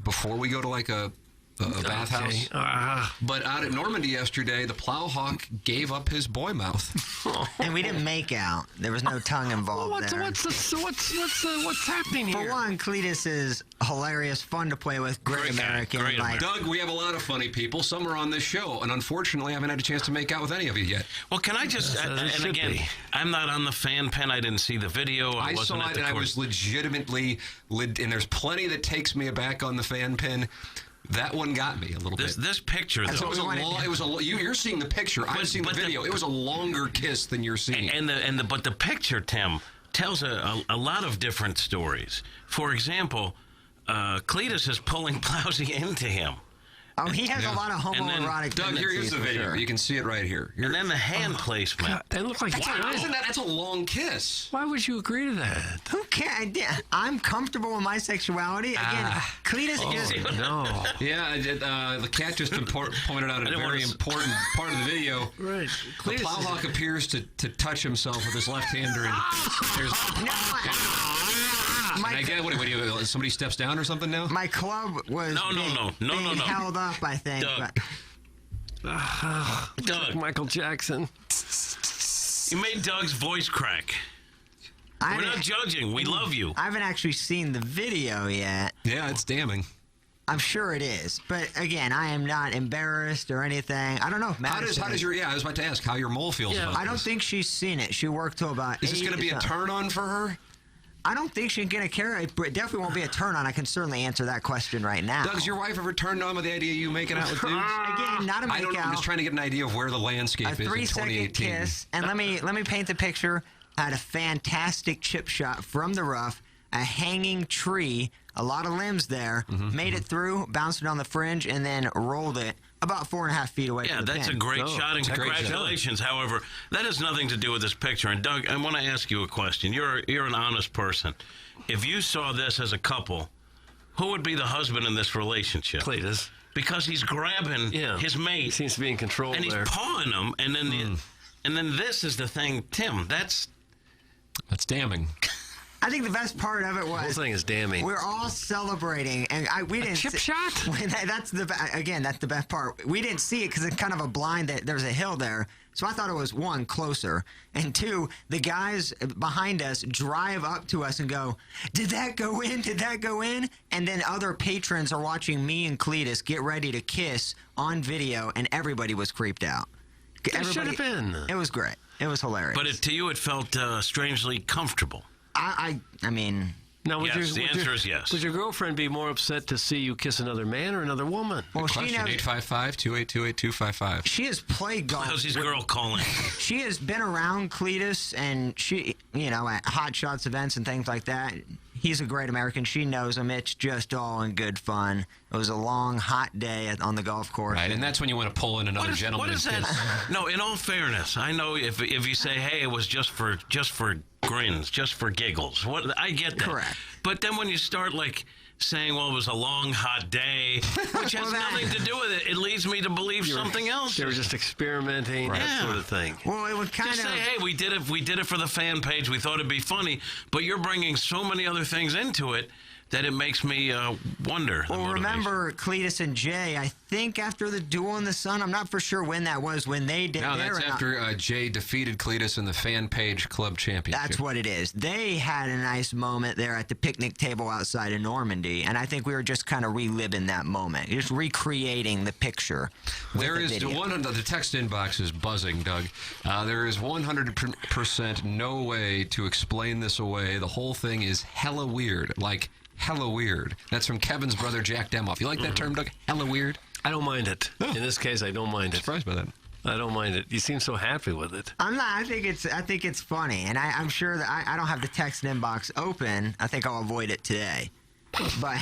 before we go to like a bathhouse. But out at Normandy yesterday, the Plowhawk gave up his boy mouth. And we didn't make out. There was no tongue involved there. What's happening here? For one, Cletus is hilarious, fun to play with, great American. Doug, we have a lot of funny people. Some are on this show, and unfortunately, I haven't had a chance to make out with any of you yet. Well, can I just, and again, I'm not on the fan pen. I didn't see the video. I wasn't saw at it, the and I court. was legitimately, and there's plenty that takes me aback on the fan pen. That one got me a little bit. This picture, though. You're seeing the picture. I've seen the video. It was a longer kiss than you're seeing. But the picture, Tim, tells a lot of different stories. For example, Cletus is pulling Plowsy into him. Oh, he has a lot of homoerotic Doug, here's the video. Sure. You can see it right here. And then the hand placement. God, they look like That's a long kiss. Why would you agree to that? Who cares? I'm comfortable with my sexuality. Again, Cletus is... No. Yeah, the cat just pointed out a very important part of the video. Right. The Plowhawk appears to touch himself with his left hander. And there's... somebody steps down or something now? My club was being held up, I think. Doug. Michael Jackson. You made Doug's voice crack. We're not judging. We love you. I haven't actually seen the video yet. Yeah, it's damning. I'm sure it is. But again, I am not embarrassed or anything. I don't know. How does your, I was about to ask how your mole feels about I don't think she's seen it. She worked till about Is this going to be a turn on for her? I don't think she's going to care. It definitely won't be a turn on. I can certainly answer that question right now. Doug, has your wife ever turned on with the idea of you making out with dudes? Again, not a make I don't know. I'm just trying to get an idea of where the landscape is in 2018. A 3-second kiss. And let me paint the picture. I had a fantastic chip shot from the rough, a hanging tree, a lot of limbs there, made it through, bounced it on the fringe, and then rolled it about 4.5 feet away from the that's pin. a great shot, and congratulations. However, that has nothing to do with this picture. And Doug, I want to ask you a question. You're an honest person. If you saw this as a couple, who would be the husband in this relationship? Cletus. Because he's grabbing his mate. He seems to be in control and there. he's pawing him, and then this is the thing, Tim. That's damning. I think the best part of it was the whole thing is damning. We're all celebrating, and we didn't chip shot. That's the best part. We didn't see it because it's kind of a blind. That there's a hill there, so I thought it was one closer, and two, the guys behind us drive up to us and go, "Did that go in? Did that go in?" And then other patrons are watching me and Cletus get ready to kiss on video, and everybody was creeped out. It should have been. It was great. It was hilarious. But to you, it felt strangely comfortable. I mean... Now, the answer is yes. Would your girlfriend be more upset to see you kiss another man or another woman? Well, she knows 855-282-8255. She has played golf. How's his girl calling? She has been around Cletus, and she, at Hot Shots events and things like that. He's a great American. She knows him. It's just all in good fun. It was a long, hot day on the golf course. Right, and that's when you want to pull in another gentleman. What is that? No, in all fairness, I know if you say, hey, it was just for grins, just for giggles. I get that. Correct. But then when you start saying, well, it was a long, hot day, which has nothing to do with it, it leads me to believe something else. They were just experimenting, that sort of thing. Well, it would kind of say, hey, we did it for the fan page. We thought it'd be funny, but you're bringing so many other things into it that it makes me wonder. Well, remember Cletus and Jay, I think after the Duel in the Sun, I'm not for sure when that was, when they did No, that's after Jay defeated Cletus in the Fan Page Club Championship. That's what it is. They had a nice moment there at the picnic table outside of Normandy, and I think we were just kind of reliving that moment, just recreating the picture. There is the text inbox is buzzing, Doug. There is 100% no way to explain this away. The whole thing is hella weird, hella weird. That's from Kevin's brother, Jack Demoff. You like that term, Doug? Hella weird? I don't mind it. Oh. In this case, I don't mind it. Surprised by that. I don't mind it. You seem so happy with it. I'm not. I think it's funny, and I'm sure that I don't have the text inbox open. I think I'll avoid it today. But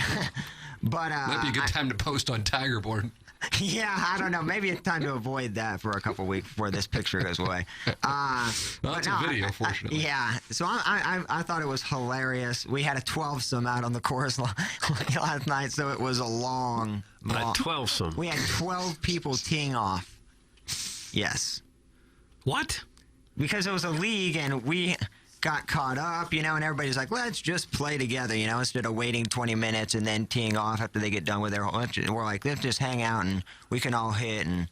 might be a good time to post on Tigerboard. Yeah, I don't know. Maybe it's time to avoid that for a couple weeks before this picture goes away. Well, it's a video, fortunately. Yeah, so I thought it was hilarious. We had a 12-some out on the course last night, so it was a long. A 12-some. We had 12 people teeing off. Yes. What? Because it was a league, and we got caught up, and everybody's like, let's just play together, instead of waiting 20 minutes and then teeing off after they get done with their whole. We're like, let's just hang out and we can all hit, and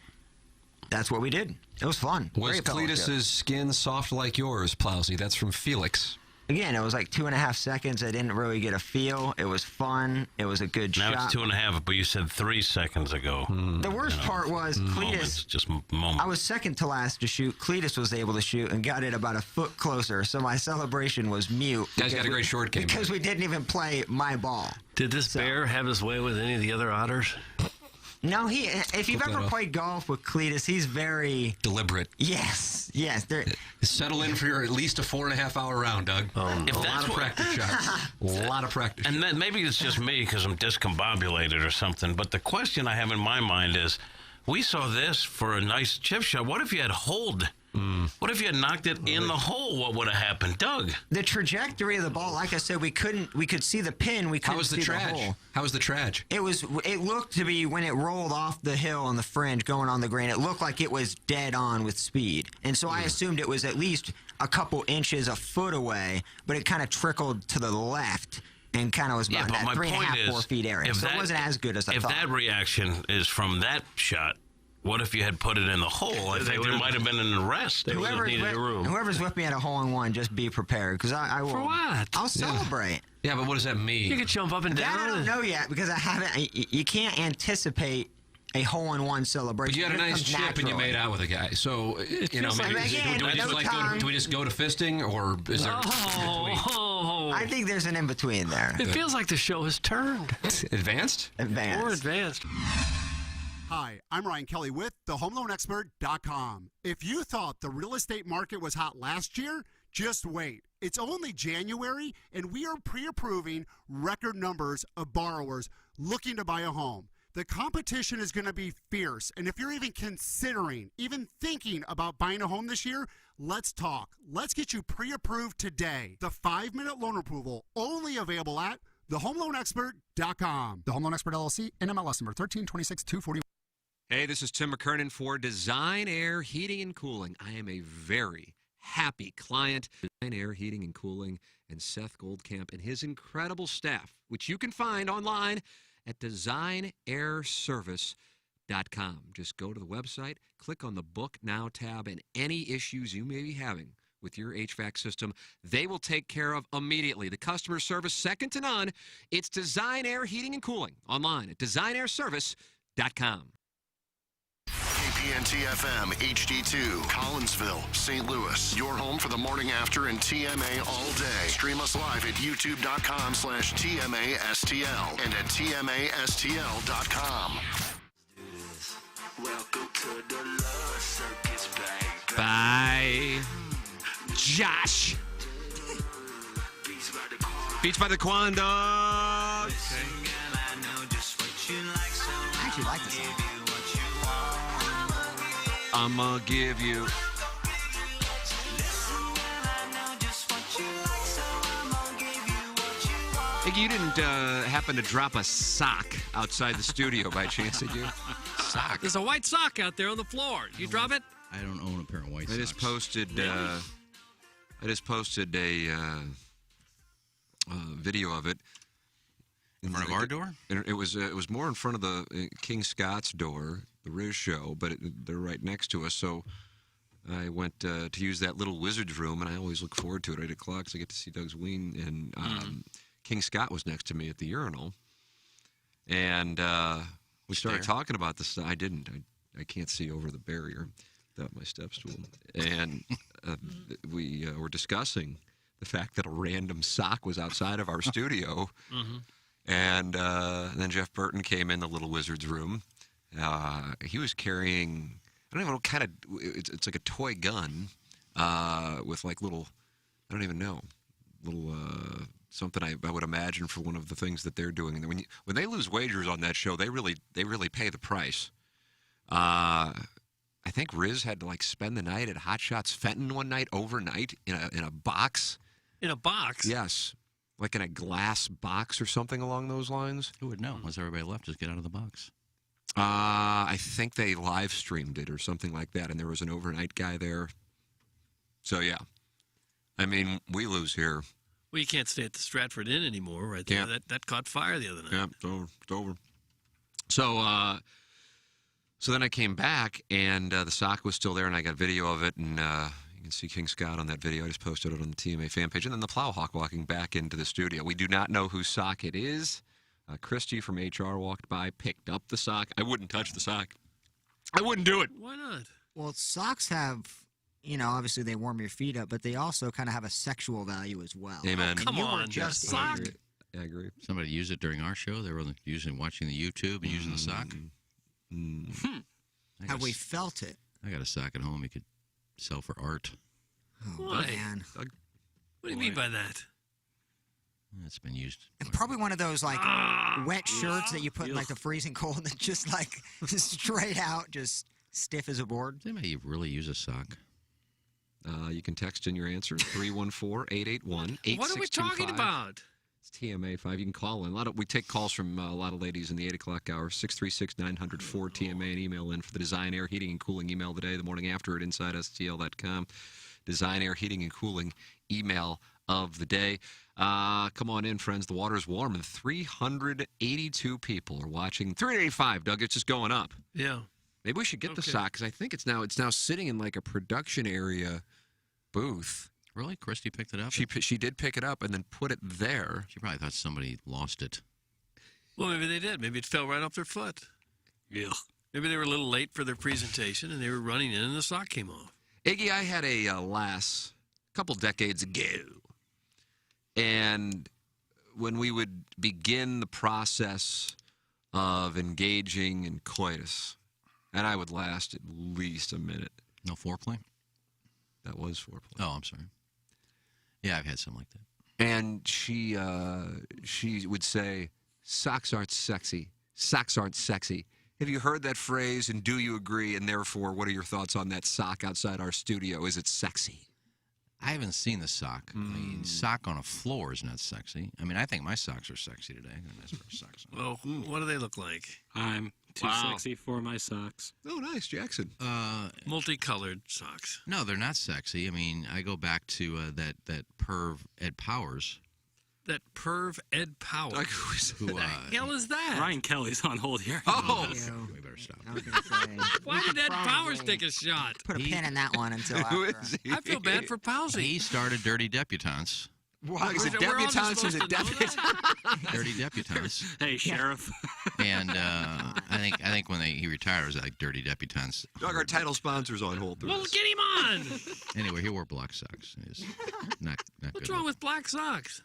that's what we did. It was fun. Was Cletus's skin soft like yours, Plowsy? That's from Felix. Again, it was like 2.5 seconds. I didn't really get a feel. It was fun. It was a good shot. Now it's 2.5, but you said 3 seconds ago. The worst part was Cletus. Just moments. I was second to last to shoot. Cletus was able to shoot and got it about a foot closer, so my celebration was mute. Guys got a great short game. Because we didn't even play my ball. Did this bear have his way with any of the other otters? No, if you've ever played golf with Cletus, he's very deliberate. Yes. Settle in for at least a 4.5-hour round, Doug. If a that's lot of practice shots. A lot of practice. And then maybe it's just me because I'm discombobulated or something. But the question I have in my mind is, we saw this for a nice chip shot. What if you had holed? What if you had knocked it in the hole? What would have happened, Doug? The trajectory of the ball, like I said, we could see the pin. We couldn't see the hole. How was the traj? It looked to be when it rolled off the hill on the fringe going on the green. It looked like it was dead on with speed, and so I assumed it was at least a couple inches, a foot away, but it kind of trickled to the left. And kind of was about that 3.5, 4 feet area. So it wasn't as good as I thought. If that reaction is from that shot, what if you had put it in the hole? I think there might have been an arrest. They would have needed a room. Whoever's with me at a hole-in-one, just be prepared, because I will. For what? I'll celebrate. Yeah, but what does that mean? You could jump up and down. That I don't know yet, because I haven't. You can't anticipate a hole-in-one celebration. But you had a nice chip and you made out with a guy. So, do we just go to fisting, or is there I think there's an in-between there. It feels like the show has turned. Advanced? Advanced. More advanced. Hi, I'm Ryan Kelly with thehomeloanexpert.com. If you thought the real estate market was hot last year, just wait. It's only January, and we are pre-approving record numbers of borrowers looking to buy a home. The competition is going to be fierce, and if you're even considering, even thinking about buying a home this year, let's talk. Let's get you pre-approved today. The 5-minute loan approval, only available at thehomeloanexpert.com. The Home Loan Expert LLC, NMLS number 1326241. Hey, this is Tim McKernan for Design Air Heating and Cooling. I am a very happy client. Design Air Heating and Cooling and Seth Goldcamp and his incredible staff, which you can find online at designairservice.com. Just go to the website, click on the Book Now tab, and any issues you may be having with your HVAC system, they will take care of immediately. The customer service, second to none. It's Design Air Heating and Cooling online at designairservice.com. KPNT-FM HD2, Collinsville, St. Louis. Your home for the morning after and TMA all day. Stream us live at youtube.com/TMASTL and at TMASTL.com. Welcome to the love circus, baby. Bye, Josh. Beats by the Quan Dogs. I actually like this song. I'ma give you. Hey, you didn't happen to drop a sock outside the studio by chance, did you? Sock. There's a white sock out there on the floor. You drop it? I don't own a pair of white I socks. just posted. I just posted a video of it. In front of our door? It was more in front of the King Scott's door, the Riz show, but they're right next to us. So I went to use that little wizard's room, and I always look forward to it at 8 o'clock because I get to see Doug's ween. And King Scott was next to me at the urinal, and we started talking about this. I didn't. I can't see over the barrier without my step stool. And we were discussing the fact that a random sock was outside of our studio. Mm-hmm. And then Jeff Burton came in the little wizard's room. He was carrying, I don't even know what kind of, it's like a toy gun with like little, I don't even know, little something I would imagine for one of the things that they're doing. And when they lose wagers on that show, they really pay the price. I think Riz had to like spend the night at Hot Shots Fenton one night overnight in a box. In a box? Yes. Like in a glass box or something along those lines. Who would know? Once everybody left, just get out of the box. I think they live streamed it or something like that, and there was an overnight guy there. So, yeah. I mean, we lose here. Well, you can't stay at the Stratford Inn anymore, right there. That caught fire the other night. Yeah, it's over. So then I came back, and the sock was still there, and I got video of it, and you can see King Scott on that video. I just posted it on the TMA fan page. And then the Plowhawk walking back into the studio. We do not know whose sock it is. Christy from HR walked by, picked up the sock. I wouldn't touch the sock. I wouldn't do it. Why not? Well, socks have, obviously they warm your feet up, but they also kind of have a sexual value as well. Amen. Come on, just sock. I agree. Somebody used it during our show. They were watching the YouTube and using the sock. Have we felt it? I got a sock at home you could sell for art. Oh, Why? man. What do you mean by that? It's been used. And probably one of those wet shirts that you put in the freezing cold that just straight out, just stiff as a board. Does anybody really use a sock? You can text in your answer 314-881-8625. What are we talking about? It's TMA5. You can call in. We take calls from a lot of ladies in the 8 o'clock hour. 636-900-4TMA and email in for the Design Air Heating and Cooling email today, the morning after at InsideSTL.com. Design Air Heating and Cooling email of the day. Come on in, friends. The water's warm, and 382 people are watching. 385, Doug. It's just going up. Yeah. Maybe we should get the sock, because I think it's now sitting in like a production area booth. Really? Christy picked it up? She did pick it up and then put it there. She probably thought somebody lost it. Well, maybe they did. Maybe it fell right off their foot. Yeah. Maybe they were a little late for their presentation, and they were running in, and the sock came off. Iggy, I had a lass a couple decades ago, and when we would begin the process of engaging in coitus, and I would last at least a minute. No foreplay? That was foreplay. Oh, I'm sorry. Yeah, I've had something like that. And she would say, socks aren't sexy. Socks aren't sexy. Have you heard that phrase, and do you agree? And therefore, what are your thoughts on that sock outside our studio? Is it sexy? I haven't seen the sock. I mean, sock on a floor is not sexy. I mean, I think my socks are sexy today. I got nice pair of socks on. Well, what do they look like? I'm too sexy for my socks. Oh, nice, Jackson. Multicolored socks. No, they're not sexy. I mean, I go back to that perv Ed Powers. That perv Ed Powers. Who the hell is that? Ryan Kelly's on hold here. Oh! We better stop. Why did Ed Powers take a shot? Put a pin in that one until after. I feel bad for Powsy. He started Dirty Debutantes. What? Is it debutantes or is it debutantes? Dirty Debutantes. Hey, Sheriff. And I think when he retired, it was like Dirty Debutantes. Doug, our title sponsor's on hold. Well, get him on. Anyway, he wore black socks. He's not What's good wrong with black socks?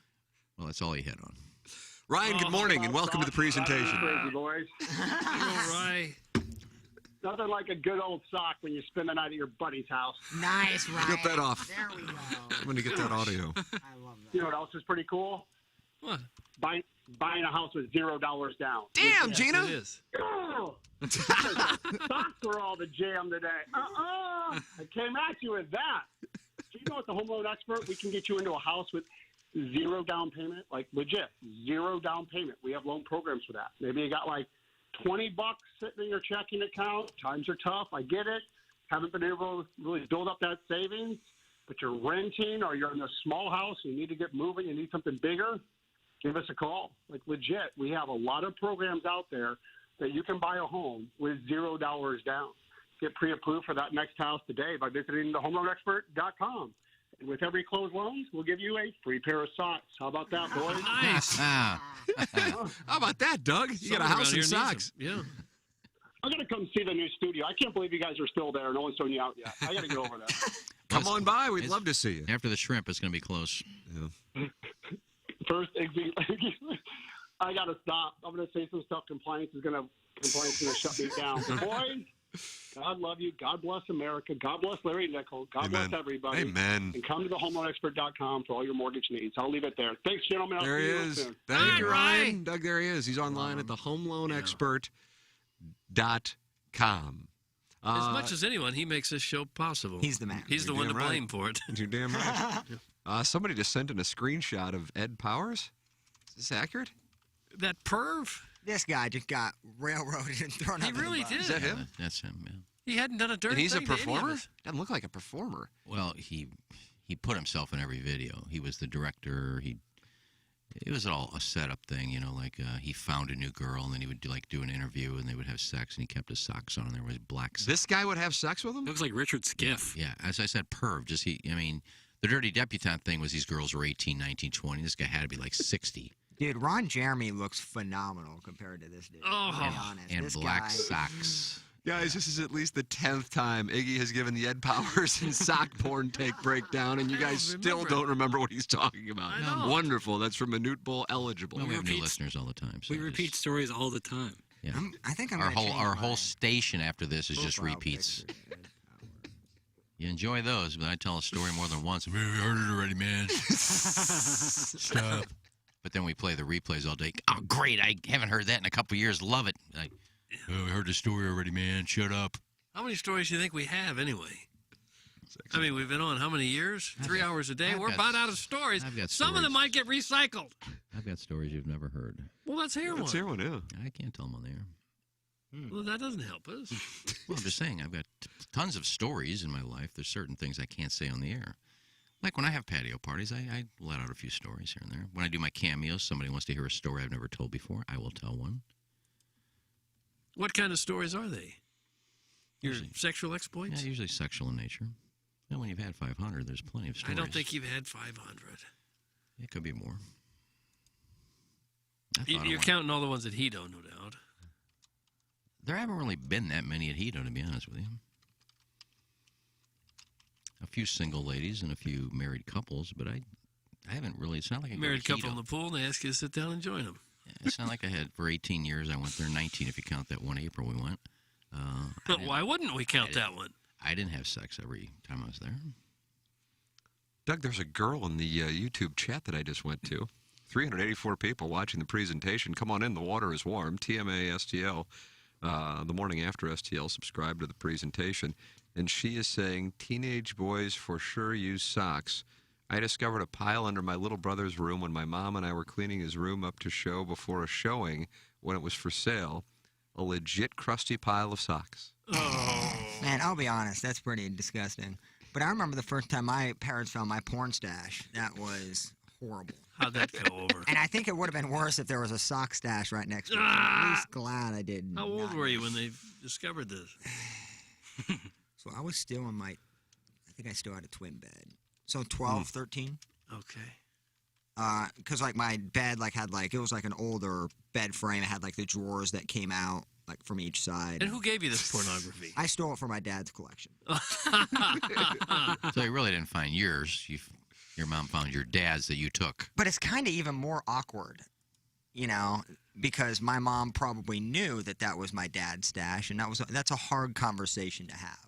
Well, that's all he had on. Ryan, good morning, and welcome to the presentation. Crazy boys. All right. Nothing like a good old sock when you spend the night at your buddy's house. Nice, Ryan. Get that off. There we go. I'm going to get that audio. I love that. You know what else is pretty cool? What? Buying a house with $0 down. Damn, Gina. It is. Oh, socks were all the jam today. I came at you with that. Do you know, at the Home Loan Expert, we can get you into a house with $0 down payment, like legit, $0 down payment. We have loan programs for that. Maybe you got like $20 sitting in your checking account. Times are tough. I get it. Haven't been able to really build up that savings, but you're renting or you're in a small house. You need to get moving. You need something bigger. Give us a call. Like legit, we have a lot of programs out there that you can buy a home with $0 down. Get pre-approved for that next house today by visiting thehomeloanexpert.com. And with every closed loan, we'll give you a free pair of socks. How about that, boys? Nice. How about that, Doug? You got a house and socks. Yeah. I'm going to come see the new studio. I can't believe you guys are still there. No one's thrown you out yet. I got to go over there. Come on by. We'd love to see you. After the shrimp, it's going to be close. Yeah. First, I got to stop. I'm going to say some stuff. Compliance is going to shut me down. Boys, God love you. God bless America. God bless Larry Nickel. God bless everybody. Amen. And come to thehomeloanexpert.com for all your mortgage needs. I'll leave it there. Thanks, gentlemen. I'll There see he you is. soon. Thank you, Ryan. Doug, there he is. He's online at thehomeloanexpert.com. As much as anyone, he makes this show possible. He's the man. He's the You're one to damn right. blame for it. You're damn right. Somebody just sent in a screenshot of Ed Powers. Is this accurate? That perv? This guy just got railroaded and thrown He under the really bus. did. Is that him? That's him, man. He hadn't done a dirty And he's a thing to any of performer? us. Doesn't look like a performer. Well, he put himself in every video. He was the director. It was all a setup thing, you know. Like he found a new girl, and then he would do an interview, and they would have sex, and he kept his socks on, and there was black. This guy would have sex with him? Looks like Richard Skiff. Yeah, as I said, perv. The dirty debutante thing was these girls were 18, 19, 20. This guy had to be like 60. Dude, Ron Jeremy looks phenomenal compared to this dude. Oh, to be honest. And This black guy, socks. Guys, this is at least the 10th time Iggy has given the Ed Powers and sock porn take breakdown, and you guys still don't remember what he's talking about. I know. Wonderful. That's from Minute Bowl eligible. Well, we have new listeners all the time. So We repeat stories all the time. Yeah. I think I'm our gonna whole change my station after this is just profile repeats. picture. You enjoy those, but I tell a story more than once. We heard it already, man. Stop. But then we play the replays all day. Oh, great! I haven't heard that in a couple of years. Love it. We heard the story already, man. Shut up. How many stories do you think we have anyway? I mean, we've been on how many years? 3 hours a day? We're about out of stories. I've got Some of them might get recycled. I've got stories you've never heard. Well, let's hear one. Let's hear one, yeah. I can't tell them on the air. Well, that doesn't help us. Well, I'm just saying, I've got tons of stories in my life. There's certain things I can't say on the air. Like when I have patio parties, I let out a few stories here and there. When I do my cameos, somebody wants to hear a story I've never told before, I will tell one. What kind of stories are they? Your Usually- sexual exploits? Yeah, usually sexual in nature. And when you've had 500, there's plenty of I stories. don't think you've had 500. It could be more. You're counting all the ones at Hito, no doubt. There haven't really been that many at Hito, to be honest with you. A few single ladies and a few married couples, but I haven't really. It's not like I go Married to couple Hito. in the pool, and they ask you to sit down and join them. It's not like I had for 18 years. I went there 19 if you count that one April we went. Why wouldn't we count that one? I didn't have sex every time I was there. Doug, there's a girl in the YouTube chat that I just went to. 384 people watching the presentation. Come on in. The water is warm. TMA STL. The morning after STL. Subscribe to the presentation. And she is saying, teenage boys for sure use socks. I discovered a pile under my little brother's room when my mom and I were cleaning his room up to show before a showing when it was for sale. A legit crusty pile of socks. Oh. Man, I'll be honest, that's pretty disgusting. But I remember the first time my parents found my porn stash. That was horrible. How'd that go over? And I think it would have been worse if there was a sock stash right next to it. I'm at least glad I didn't. How old were you when they discovered this? So I was still in I think I still had a twin bed. So 12, 13. Okay. Because like my bed it was like an older bed frame. It had like the drawers that came out like from each side. And who gave you this pornography? I stole it from my dad's collection. So you really didn't find yours. Your mom found your dad's that you took. But it's kind of even more awkward, you know, because my mom probably knew that was my dad's stash, and that's a hard conversation to have.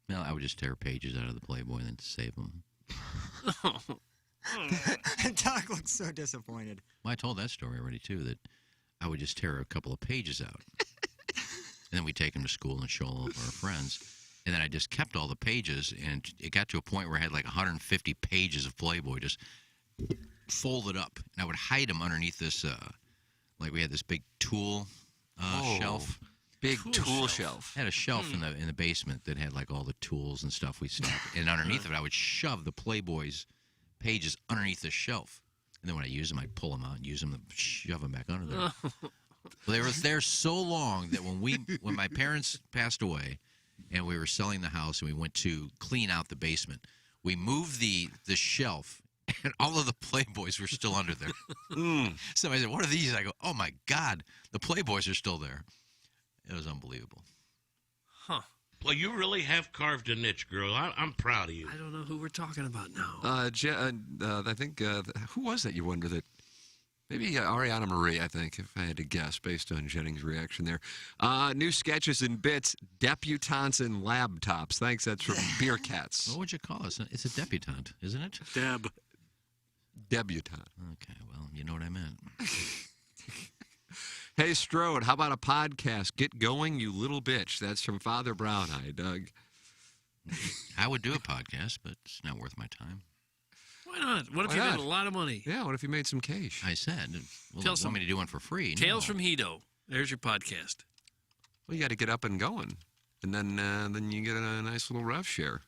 Well, I would just tear pages out of the Playboy and then save them. Doug looks so disappointed. Well, I told that story already, too, that I would just tear a couple of pages out. And then we'd take them to school and show all of our friends. And then I just kept all the pages, and it got to a point where I had like 150 pages of Playboy just folded up. And I would hide them underneath this, like we had this big tool shelf. Big tool shelf. I had a shelf in the basement that had like all the tools and stuff we stuck. And underneath of it, I would shove the Playboy's pages underneath the shelf. And then when I use them, I'd pull them out and use them to shove them back under there. Well, they were there so long that when my parents passed away and we were selling the house and we went to clean out the basement, we moved the shelf and all of the Playboys were still under there. Somebody said, "What are these?" I go, "Oh my God, the Playboys are still there." It was unbelievable. Huh. Well, you really have carved a niche, girl. I'm proud of you. I don't know who we're talking about now. I think, who was that you wonder that? Maybe Ariana Marie, I think, if I had to guess, based on Jennings' reaction there. New sketches and bits, debutantes and lab tops. Thanks, that's from Beer Cats. What would you call us? It's a debutante, isn't it? Debutante. Okay, well, you know what I meant. Hey, Strode, how about a podcast? Get going, you little bitch. That's from Father Brown Eye, Doug. I would do a podcast, but it's not worth my time. Why not? What if you made a lot of money? Yeah, what if you made some cash? I said, well, Tell you want me to do one for free? Tales from Hedo. There's your podcast. Well, you got to get up and going, and then you get a nice little rev share.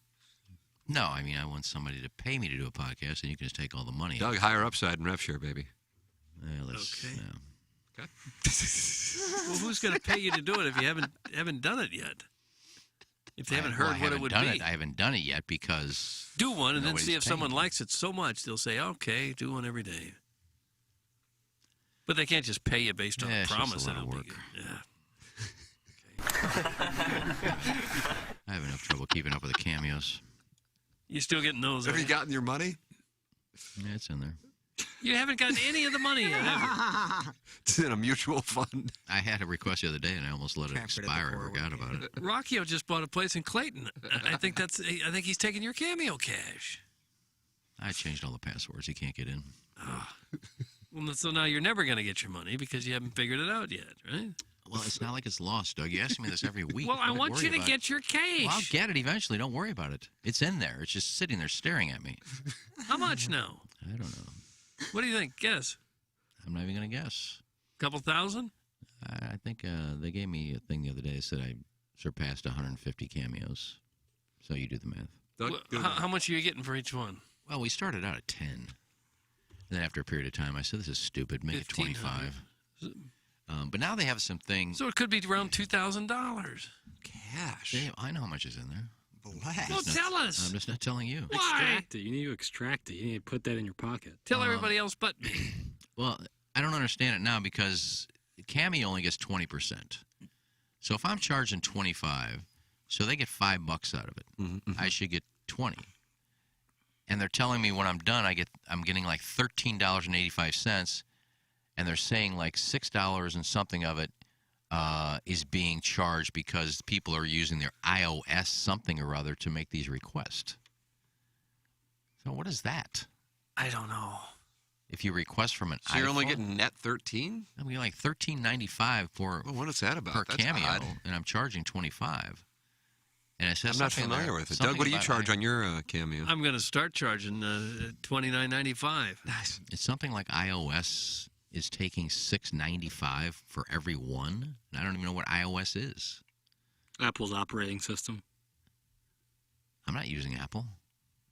No, I mean, I want somebody to pay me to do a podcast, and you can just take all the money. Doug, higher upside and rev share, baby. Okay. Okay. Well, who's going to pay you to do it if you haven't done it yet? If they haven't heard what it would be. I haven't done it yet because do one and then nobody's see if paying someone me. likes it so much they'll say, "Okay, do one every day." But they can't just pay you based on a it's just promise a that lot it'll of be work. good. Yeah. I have enough trouble keeping up with the cameos. You still getting those? Have you gotten your money? Yeah, it's in there. You haven't gotten any of the money yet, have you? It's in a mutual fund. I had a request the other day, and I almost let it expire. I forgot about it. Rockio just bought a place in Clayton. I think he's taking your Cameo cash. I changed all the passwords. He can't get in. Well, so now you're never going to get your money because you haven't figured it out yet, right? Well, it's not like it's lost, Doug. You ask me this every week. Well, I Don't want worry you to about get it. your cash. Well, I'll get it eventually. Don't worry about it. It's in there. It's just sitting there staring at me. How much now? I don't know. What do you think? Guess. I'm not even going to guess. Couple thousand? I think they gave me a thing the other day that said I surpassed 150 cameos. So you do the math. Well, how much are you getting for each one? Well, we started out at 10. And then after a period of time, I said, this is stupid. Make it 25. But now they have some things. So it could be around $2,000. Cash. I know how much is in there. Well, tell us. I'm just not telling you. Extract it. You need to extract it. You need to put that in your pocket. Tell everybody else but me. Well, I don't understand it now because Cameo only gets 20%. So if I'm charging 25, so they get $5 out of it. Mm-hmm. I should get 20. And they're telling me when I'm done, I'm getting like $13.85, and they're saying like $6 and something of it is being charged because people are using their iOS something or other to make these requests. So what is that? I don't know. If you request from an So you're only iPhone, getting net 13? I'm getting like $13.95 for Well, what is that about? per That's Cameo, odd. and I'm charging 25. And it says I'm not something familiar there- with it. something Doug, what do you about charge on your Cameo? I'm going to start charging $29.95. Nice. It's something like iOS is taking $6.95 for every one. And I don't even know what iOS is. Apple's operating system. I'm not using Apple.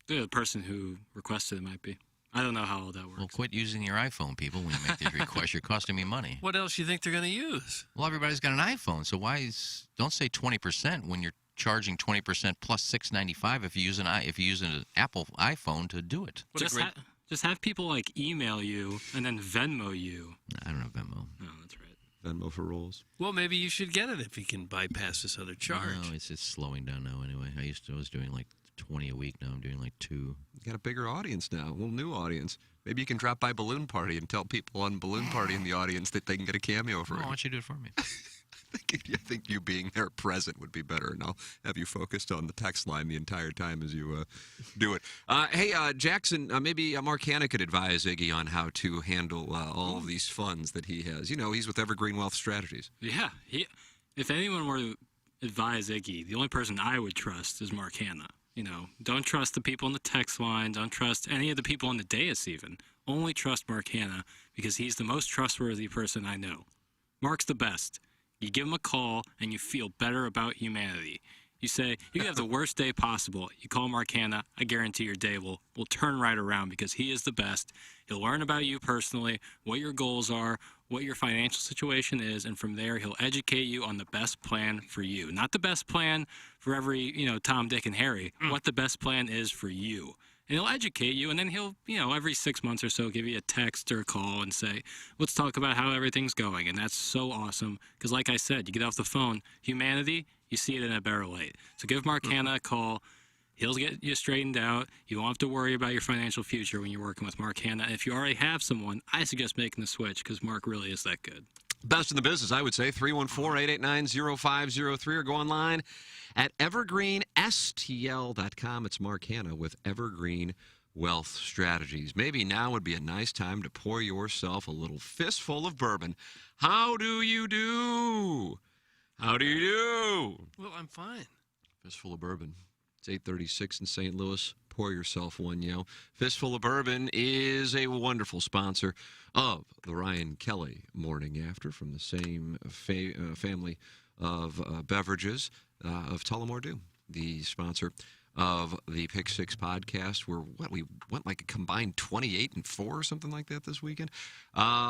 The person who requested it might be. I don't know how all that works. Well, quit using your iPhone, people. When you make these requests, you're costing me money. What else do you think they're going to use? Well, everybody's got an iPhone, so don't say 20% when you're charging 20% plus $6.95 if you use an Apple iPhone to do it. Just have people like email you and then Venmo you. I don't have Venmo. No, that's right. Venmo for rolls. Well, maybe you should get it if you can bypass this other charge. No, it's slowing down now anyway. I was doing like 20 a week. Now I'm doing like 2. You got a bigger audience now, a little new audience. Maybe you can drop by Balloon Party and tell people on Balloon Party in the audience that they can get a Cameo for Why it. don't you do it for me? I think you being there present would be better, and I'll have you focused on the text line the entire time as you do it. Hey, Jackson, maybe Mark Hanna could advise Iggy on how to handle all of these funds that he has. You know, he's with Evergreen Wealth Strategies. Yeah. If anyone were to advise Iggy, the only person I would trust is Mark Hanna. You know, don't trust the people on the text line. Don't trust any of the people on the dais even. Only trust Mark Hanna because he's the most trustworthy person I know. Mark's the best. You give him a call and you feel better about humanity. You say, you can have the worst day possible. You call Mark Hanna, I guarantee your day will turn right around because he is the best. He'll learn about you personally, what your goals are, what your financial situation is, and from there he'll educate you on the best plan for you. Not the best plan for every, Tom, Dick, and Harry. What the best plan is for you. And he'll educate you, and then he'll, every 6 months or so give you a text or a call and say, let's talk about how everything's going. And that's so awesome because, like I said, you get off the phone, humanity, you see it in a better light. So give Mark Hanna a call. He'll get you straightened out. You won't have to worry about your financial future when you're working with Mark Hanna. And if you already have someone, I suggest making the switch because Mark really is that good. Best in the business, I would say, 314-889-0503, or go online at evergreenstl.com. It's Mark Hanna with Evergreen wealth strategies. Maybe now would be a nice time to pour yourself a little fistful of bourbon. How do you do? How do you do? Well, I'm fine. Fistful of bourbon. It's 8:36 in St. Louis. Pour yourself one, Fistful of Bourbon is a wonderful sponsor of the Ryan Kelly Morning After from the same family of beverages of Tullamore Dew, the sponsor of the Pick Six podcast. We went like a combined 28-4 or something like that this weekend.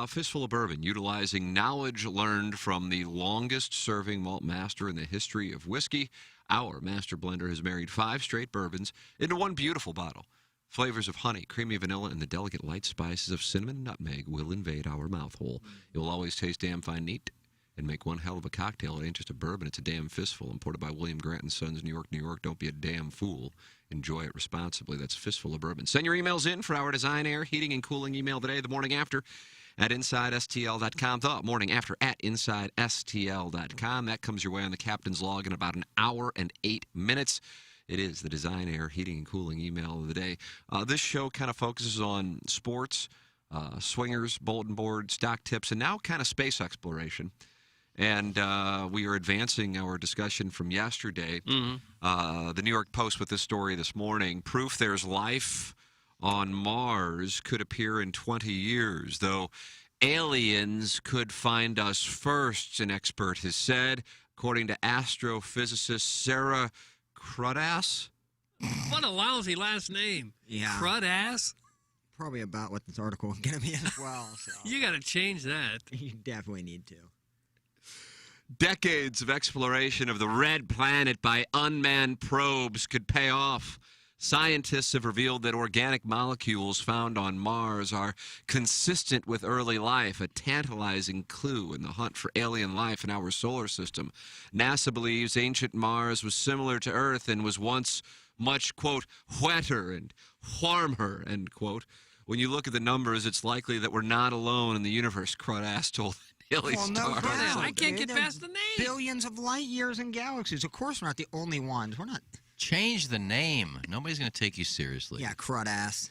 Fistful of Bourbon, utilizing knowledge learned from the longest-serving malt master in the history of whiskey. Our master blender has married 5 straight bourbons into one beautiful bottle. Flavors of honey, creamy vanilla, and the delicate light spices of cinnamon and nutmeg will invade our mouth hole. It will always taste damn fine neat and make one hell of a cocktail. It ain't just a bourbon, it's a damn fistful. Imported by William Grant & Sons, New York, New York. Don't be a damn fool. Enjoy it responsibly. That's Fistful of Bourbon. Send your emails in for our design, air, heating, and cooling email today, the morning after, at InsideSTL.com. The morning after at InsideSTL.com. That comes your way on the captain's log in about an hour and 8 minutes. It is the design, air, heating, and cooling email of the day. This show kind of focuses on sports, swingers, bulletin board, stock tips, and now kind of space exploration. And we are advancing our discussion from yesterday. The New York Post with this story this morning. Proof there's life on Mars could appear in 20 years, though aliens could find us first, an expert has said, according to astrophysicist Sarah Crudass. What a lousy last name. Yeah. Crudass? Probably about what this article is going to be as well. So. You got to change that. You definitely need to. Decades of exploration of the red planet by unmanned probes could pay off. Scientists have revealed that organic molecules found on Mars are consistent with early life, a tantalizing clue in the hunt for alien life in our solar system. NASA believes ancient Mars was similar to Earth and was once much, quote, wetter and warmer, end quote. When you look at the numbers, it's likely that we're not alone in the universe, Crudass told Daily Well, Star. no doubt. I can't get There are past the name. Billions of light years in galaxies. Of course, we're not the only ones. We're not. Change the name. Nobody's going to take you seriously. Yeah, crud ass.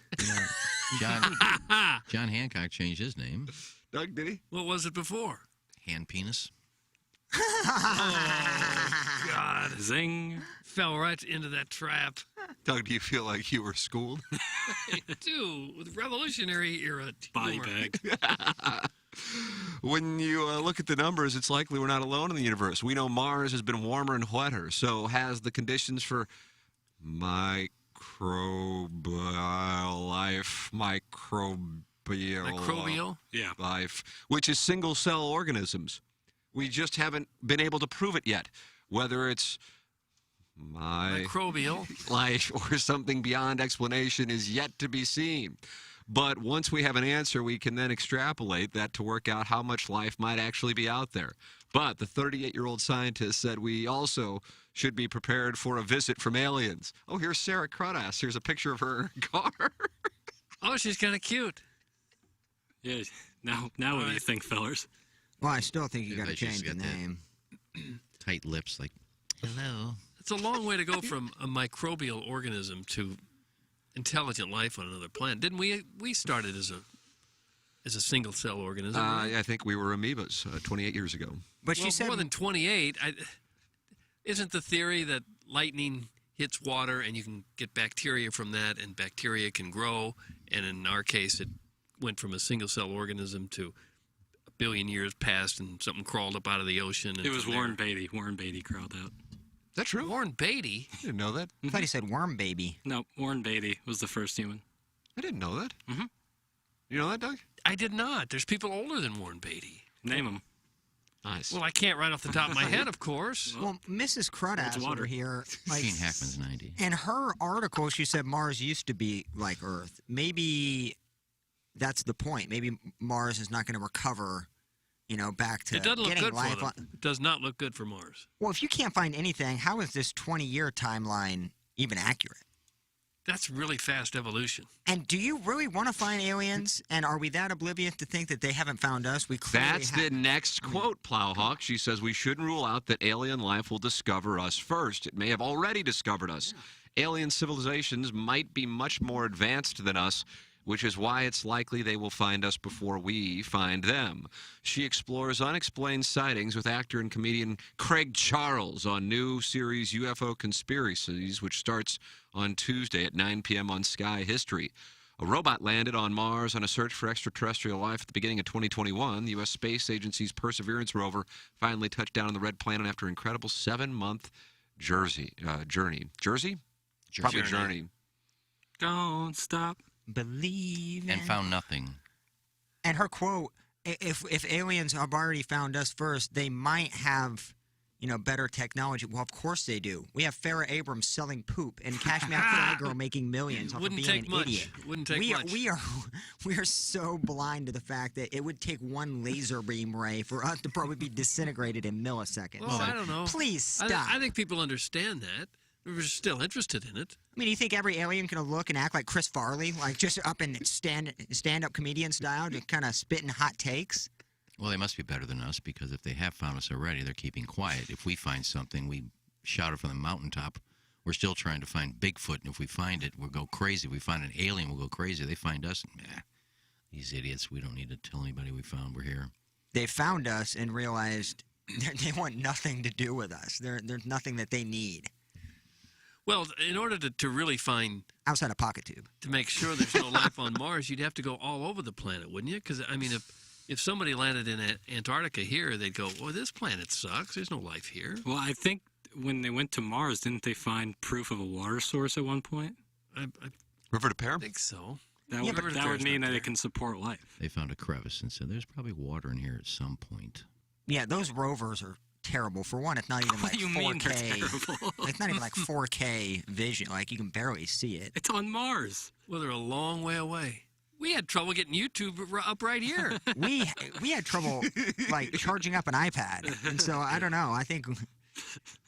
John Hancock changed his name. Doug, did he? What was it before? Hand penis. Oh, God. Zing. Fell right into that trap. Doug, do you feel like you were schooled? I do, with Revolutionary era Body humor. bag. When you look at the numbers, it's likely we're not alone in the universe. We know Mars has been warmer and wetter, so has the conditions for microbial life, Microbial? Yeah. life, which is single-cell organisms. We just haven't been able to prove it yet, whether it's Microbial. life or something beyond explanation is yet to be seen. But once we have an answer, we can then extrapolate that to work out how much life might actually be out there. But the 38-year-old scientist said we also should be prepared for a visit from aliens. Oh, here's Sarah Crudass. Here's a picture of her car. Oh, she's kind of cute. Yeah. Now what do you think, fellers? Well, I still think you got to She's change the got that name. Tight lips, like, hello. It's a long way to go from a microbial organism to intelligent life on another planet. Didn't we? We started as a single cell organism. Right? I think we were amoebas 28 years ago. But she said more than 28. Isn't the theory that lightning hits water and you can get bacteria from that, and bacteria can grow? And in our case, it went from a single cell organism to a billion years passed, and something crawled up out of the ocean. And It was Warren Beatty. Warren Beatty crawled out. Is that true? Warren Beatty? I didn't know that. I thought he said worm baby. No, Warren Beatty was the first human. I didn't know that. Mm-hmm. You know that, Doug? I did not. There's people older than Warren Beatty. Name them. Nice. Well, I can't right off the top of my head, of course. Well, Mrs. Crudass over here, like, Gene Hackman's 90. in her article, she said Mars used to be like Earth. Maybe that's the point. Maybe Mars is not going to recover, back to It doesn't look getting good life for them. It does not look good for Mars. Well, if you can't find anything, how is this 20-year timeline even accurate? That's really fast evolution. And do you really want to find aliens? And are we that oblivious to think that they haven't found us? We clearly That's the next quote, Plowhawk. She says we shouldn't rule out that alien life will discover us first. It may have already discovered us. alien civilizations might be much more advanced than us, which is why it's likely they will find us before we find them. She explores unexplained sightings with actor and comedian Craig Charles on new series UFO Conspiracies, which starts on Tuesday at 9 p.m. on Sky History. A robot landed on Mars on a search for extraterrestrial life at the beginning of 2021. The U.S. Space Agency's Perseverance rover finally touched down on the red planet after an incredible 7-month journey. Jersey? Probably journey. Don't stop believing. And found nothing. And her quote, if aliens have already found us first, they might have, better technology. Well, of course they do. We have Farrah Abrams selling poop and Kashmir Girl making millions off of being an idiot. Wouldn't take much. We are so blind to the fact that it would take one laser beam ray for us to probably be disintegrated in milliseconds. Well, I don't know. Please stop. I think people understand that. We're still interested in it. I mean, you think every alien can look and act like Chris Farley, like just up in stand-up comedian style, just kind of spitting hot takes? Well, they must be better than us, because if they have found us already, they're keeping quiet. If we find something, we shout it from the mountaintop. We're still trying to find Bigfoot, and if we find it, we'll go crazy. If we find an alien, we'll go crazy. They find us, and these idiots, we don't need to tell anybody we found we're here. They found us and realized they want nothing to do with us. There's nothing that they need. Well, in order to really find... outside a pocket tube. To make sure there's no life on Mars, you'd have to go all over the planet, wouldn't you? Because, I mean, if somebody landed in Antarctica here, they'd go, well, this planet sucks. There's no life here. Well, I think when they went to Mars, didn't they find proof of a water source at one point? River to Pear? I think so. That would mean that it can support life. They found a crevice and said, there's probably water in here at some point. Yeah, those rovers are terrible. For one, it's not even like 4K. It's not even like 4K vision. Like, you can barely see it. It's on Mars. Well, they're a long way away. We had trouble getting YouTube up right here. we had trouble, like, charging up an iPad. And so, I don't know. I think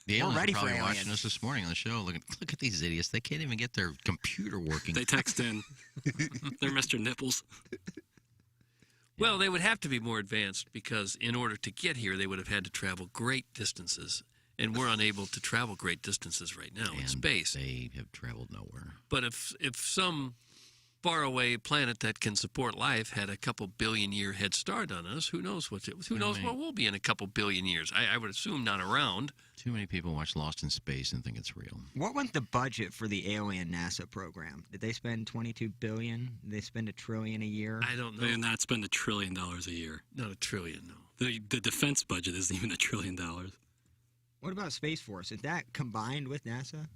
the we're ready are for probably aliens. watching us this morning on the show. Look at these idiots. They can't even get their computer working. They text in. They're Mr. Nipples. Well, they would have to be more advanced, because in order to get here, they would have had to travel great distances. And we're unable to travel great distances right now in space. They have traveled nowhere. But if some faraway planet that can support life had a couple billion-year head start on us, who knows what we'll be in a couple billion years. I would assume not around. Too many people watch Lost in Space and think it's real. What was the budget for the alien NASA program? Did they spend $22 billion? Did they spend $1 trillion a year? I don't know. They did not spend $1 trillion a year. Not $1 trillion, no. The defense budget isn't even $1 trillion. What about Space Force? Is that combined with NASA?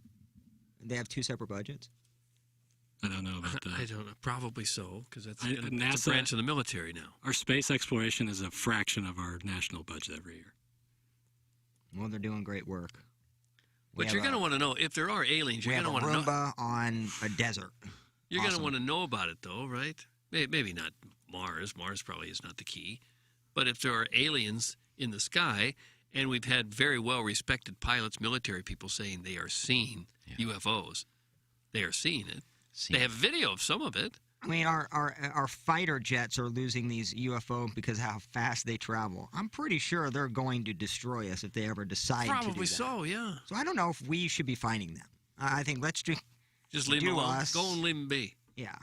They have two separate budgets? I don't know about that. I don't know. Probably so, because that's NASA, a branch of the military now. Our space exploration is a fraction of our national budget every year. Well, they're doing great work. But you're going to want to know, if there are aliens, you're going to want to know. Roomba on a desert. You're going to want to know about it, though, right? Maybe not Mars. Mars probably is not the key. But if there are aliens in the sky, and we've had very well-respected pilots, military people saying they are seeing UFOs. They are seeing it. They have video of some of it. I mean, our fighter jets are losing these UFO because of how fast they travel. I'm pretty sure they're going to destroy us if they ever decide to do that. Probably so, yeah. So I don't know if we should be finding them. I think let's just leave them alone. Go and leave them be. Yeah.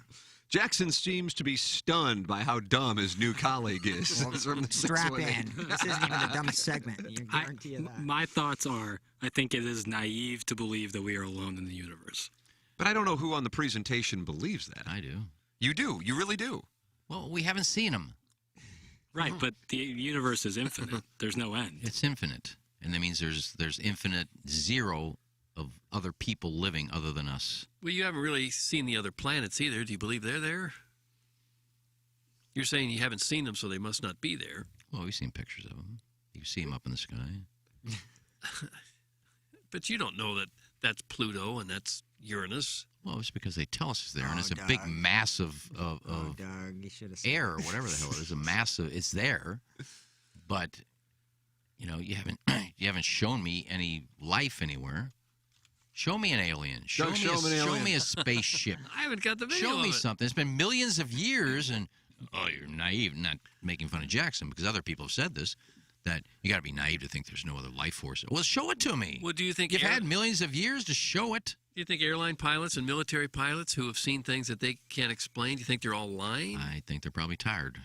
Jackson seems to be stunned by how dumb his new colleague is. Well, strap in. This isn't even the dumbest segment. You guarantee you that. My thoughts are, I think it is naive to believe that we are alone in the universe. But I don't know who on the presentation believes that. I do. You do. You really do. Well, we haven't seen them. Right, but the universe is infinite. There's no end. It's infinite. And that means there's infinite zero of other people living other than us. Well, you haven't really seen the other planets either. Do you believe they're there? You're saying you haven't seen them, so they must not be there. Well, we've seen pictures of them. You see them up in the sky. But you don't know that that's Pluto and that's Uranus. Well, it's because they tell us it's there, and it's a big mass of air or whatever the hell it is. A mass of it's there, but you haven't shown me any life anywhere. Show me an alien. Show me a spaceship. I haven't got the video. Show me of it. something. It's been millions of years, and you're naive. Not making fun of Jackson because other people have said this. That you got to be naive to think there's no other life force. Well, show it to me. Well, do you think you've had millions of years to show it? Do you think airline pilots and military pilots who have seen things that they can't explain, do you think they're all lying? I think they're probably tired.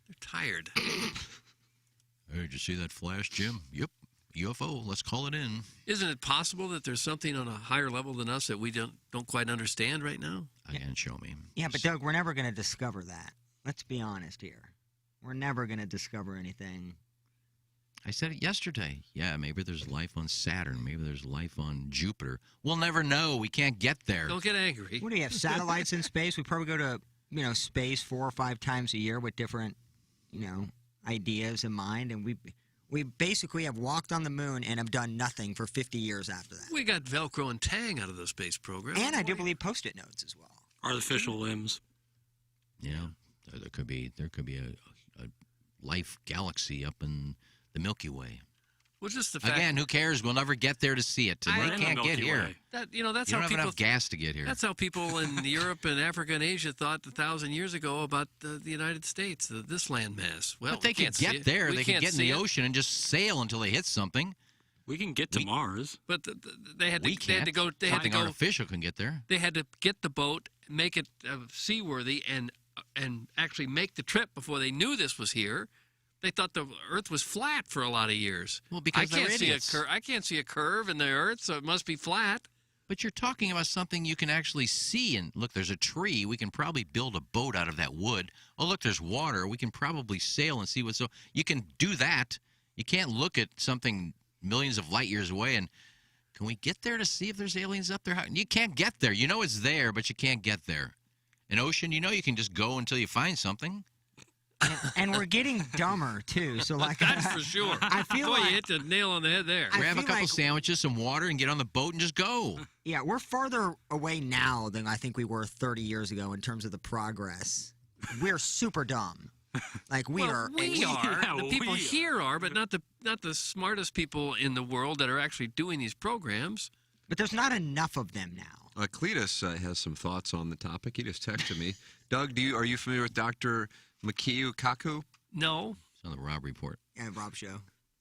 They're tired. Hey, did you see that flash, Jim? Yep. UFO. Let's call it in. Isn't it possible that there's something on a higher level than us that we don't quite understand right now? Again, show me. Yeah, but Doug, we're never going to discover that. Let's be honest here. We're never going to discover anything. I said it yesterday. Yeah, maybe there's life on Saturn. Maybe there's life on Jupiter. We'll never know. We can't get there. Don't get angry. What do you have, satellites in space? We probably go to, space 4 or 5 times a year with different, ideas in mind. And we basically have walked on the moon and have done nothing for 50 years after that. We got Velcro and Tang out of the space program. And I do believe Post-it notes as well. Artificial limbs. Yeah, there could be a life galaxy up in the Milky Way. Well, just the fact. Again, who cares? We'll never get there to see it. They can't get here. That's you how don't have people. enough gas to get here. That's how people in Europe and Africa and Asia thought 1,000 years ago about the United States, this landmass. Well, but they can't could get there. They could get in the it. ocean and just sail until they hit something. We can get to Mars, but they had to. We They had to go. They had to Something go. artificial can get there. They had to get the boat, make it seaworthy, and actually make the trip before they knew this was here. They thought the Earth was flat for a lot of years. Well, because I can't they're see idiots. I can't see a curve in the Earth, so it must be flat. But you're talking about something you can actually see. And look, there's a tree. We can probably build a boat out of that wood. Oh, look, there's water. We can probably sail and see what's so. You can do that. You can't look at something millions of light years away and can we get there to see if there's aliens up there? You can't get there. You know it's there, but you can't get there. An ocean, you can just go until you find something. And we're getting dumber too. So That's for sure. I feel Boy, like you hit the nail on the head there. Grab a couple sandwiches, some water, and get on the boat and just go. Yeah, we're farther away now than I think we were 30 years ago in terms of the progress. We're super dumb. Like we are. We are. The people here are, but not the smartest people in the world that are actually doing these programs. But there's not enough of them now. Cletus has some thoughts on the topic. He just texted me. Doug, are you familiar with Dr. Makiu Kaku? No. It's on the Rob Report. Yeah, Rob Show.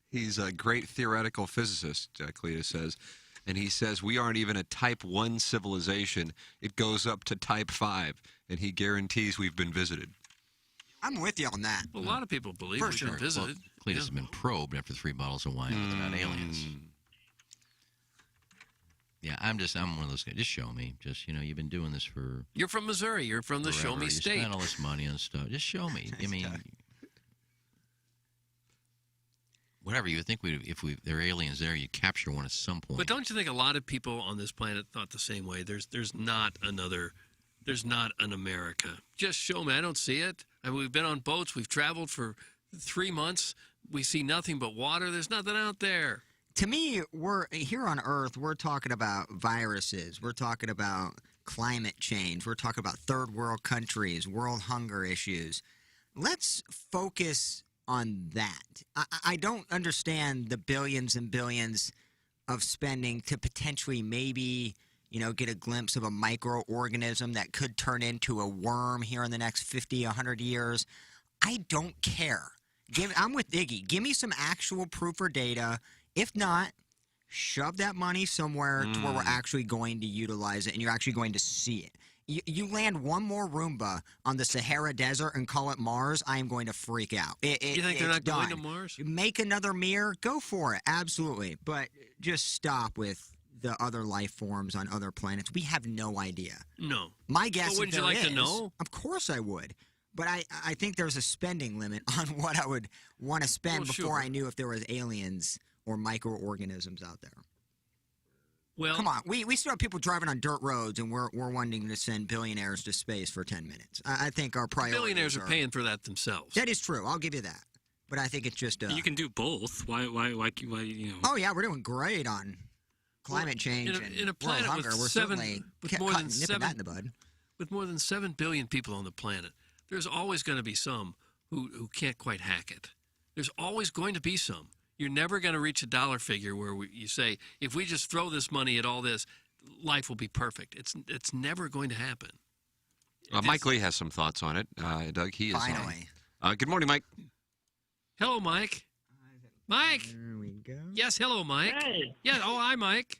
He's a great theoretical physicist, Cletus says. And he says, we aren't even a type 1 civilization. It goes up to type 5. And he guarantees we've been visited. I'm with you on that. Well, a lot of people believe For we've sure. been visited. Cletus has been probed after 3 bottles of wine, but they're not aliens. Yeah, I'm one of those guys. Just show me. Just, you've been doing this for... You're from Missouri. You're from the Show Me You State. spent all this money on stuff. Just show me. I mean... Whatever, you would think if there are aliens there, you'd capture one at some point. But don't you think a lot of people on this planet thought the same way? There's not an America. Just show me. I don't see it. I mean, we've been on boats. We've traveled for 3 months. We see nothing but water. There's nothing out there. To me, we're here on Earth, we're talking about viruses. We're talking about climate change. We're talking about third world countries, world hunger issues. Let's focus on that. I don't understand the billions and billions of spending to potentially maybe, get a glimpse of a microorganism that could turn into a worm here in the next 50, 100 years. I don't care. I'm with Iggy. Give me some actual proof or data. If not, shove that money somewhere to where we're actually going to utilize it and you're actually going to see it. You land one more Roomba on the Sahara Desert and call it Mars, I am going to freak out. You think they're not going done. to Mars? Make another mirror, go for it, absolutely. But just stop with the other life forms on other planets. We have no idea. No. My guess Well, wouldn't if you there like to is, know? Of course I would. But I think there's a spending limit on what I would want to spend before I knew if there was aliens or microorganisms out there. Well, come on, we still have people driving on dirt roads, and we're wanting to send billionaires to space for 10 minutes. I think our priorities billionaires are paying for that themselves. That is true. I'll give you that. But I think it's just you can do both. Why? Oh yeah, we're doing great on climate change in a planet world hunger. with We're certainly nipping that in the bud. With more than 7 billion people on the planet, there's always going to be some who can't quite hack it. There's always going to be some. You're never going to reach a dollar figure where you say, if we just throw this money at all this, life will be perfect. It's never going to happen. Mike Lee has some thoughts on it. Doug, he is finally. Good morning, Mike. Hello, Mike. Mike. There we go. Yes, hello, Mike. Hey. Yeah. Oh, hi, Mike.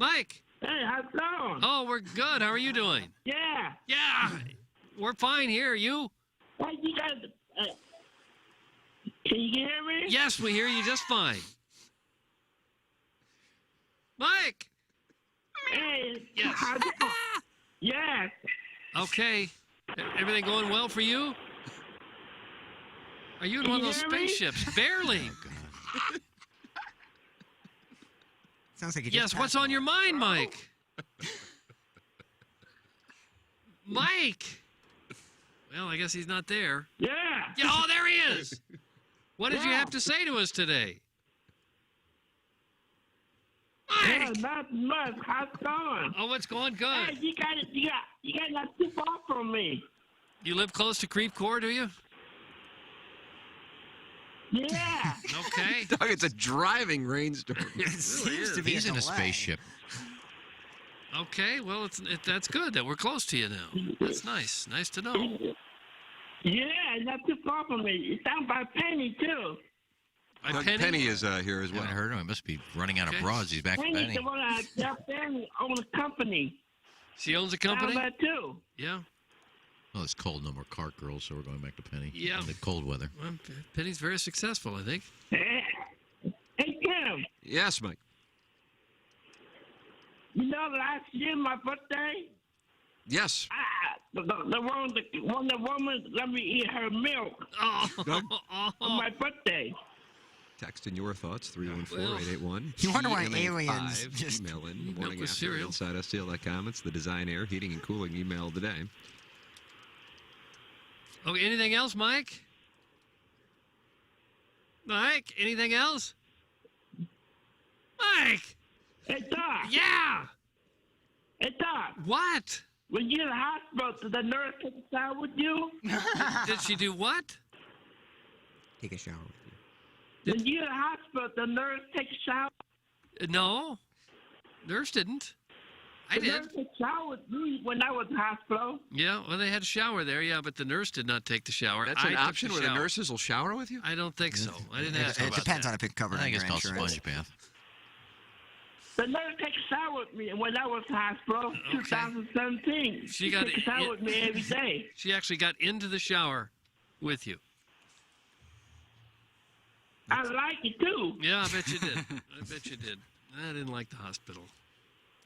Mike. Hey, how's it going? Oh, we're good. How are you doing? Yeah. Yeah. We're fine here. You? Hey, you guys. Can you hear me? Yes, we hear you just fine. Mike. Hey. Yes. How's it going? Yes. Okay. Everything going well for you? Are you in Can one of you those hear me? spaceships? Barely. Sounds like you Yes, what's on your mind, Mike? Mike! Well, I guess he's not there. Yeah. Yeah, oh, there he is! What did you have to say to us today? Yeah, not much. How's it going? Oh, it's going good. Hey, you guys not too far from me. You live close to Creve Coeur, do you? Yeah. Okay. Doug, it's a driving rainstorm. He's in a spaceship. Okay, well, that's good that we're close to you now. That's nice. Nice to know. Yeah, not too far from me. It's down by Penny, too. By Doug Penny? Penny is here as I well. haven't heard him. He must be running out of Okay. broads. He's back to Penny's Penny. the one that family owns a company. She owns a company? Down there, too. Yeah. Well, it's cold. No more cart girls, so we're going back to Penny. Yeah. In the cold weather. Well, Penny's very successful, I think. Hey, Tim. Yes, Mike. You know, last year, my birthday, Yes. the woman let me eat her milk Doug, on my birthday. text in your thoughts, 314-881. You wonder why TMA5. aliens just Email in milk morning with after cereal. inside STL.com. It's the Design Air Heating and Cooling email of the day. Okay, anything else, Mike? Mike, anything else? Mike! Hey, Doc. Yeah! Hey, Doc. What? When you're in the hospital, did the nurse take a shower with you? Did she do what? Take a shower with you. When you're in the hospital, the nurse take a shower? No. Nurse didn't. I The did. nurse took a shower with me when I was in the hospital. Yeah, well, they had a shower there, yeah, but the nurse did not take the shower. That's I an took option the where the shower. nurses will shower with you? I don't think so. I didn't ask her It about depends that. on if it's covered I think in it's your called insurance. sponge bath. The nurse took a shower with me when I was in the hospital, 2017. She got took a shower with me every day. She actually got into the shower with you. I like it, too. Yeah, I bet you did. I bet you did. I didn't like the hospital.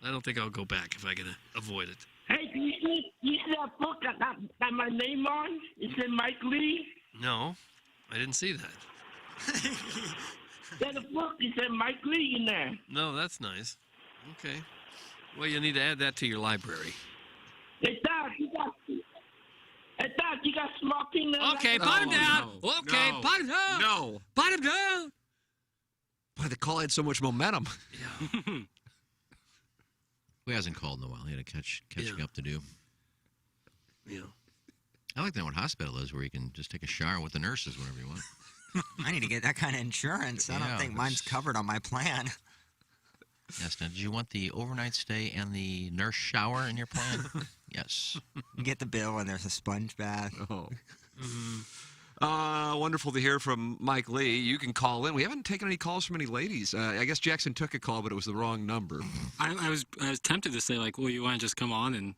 I don't think I'll go back if I can avoid it. Hey, you see that book I got my name on? It said Mike Lee. No, I didn't see that. There's a book. It said Mike Lee in there. No, that's nice. Okay. Well, you need to add that to your library. Hey, Doc, you got smoking there? Okay, put him down. Okay, put him down. No. Put him down. Boy, the call had so much momentum. Who hasn't called in a while? He had a catching up to do. Yeah. I like that one hospital is where you can just take a shower with the nurses whenever you want. I need to get that kind of insurance. I don't Yeah, think mine's covered on my plan. Yes. Now, did you want the overnight stay and the nurse shower in your plan? Yes. You get the bill and there's a sponge bath. Oh. Wonderful to hear from Mike Lee. You can call in. We haven't taken any calls from any ladies. I guess Jackson took a call, but it was the wrong number. I was tempted to say, like, well, you want to just come on and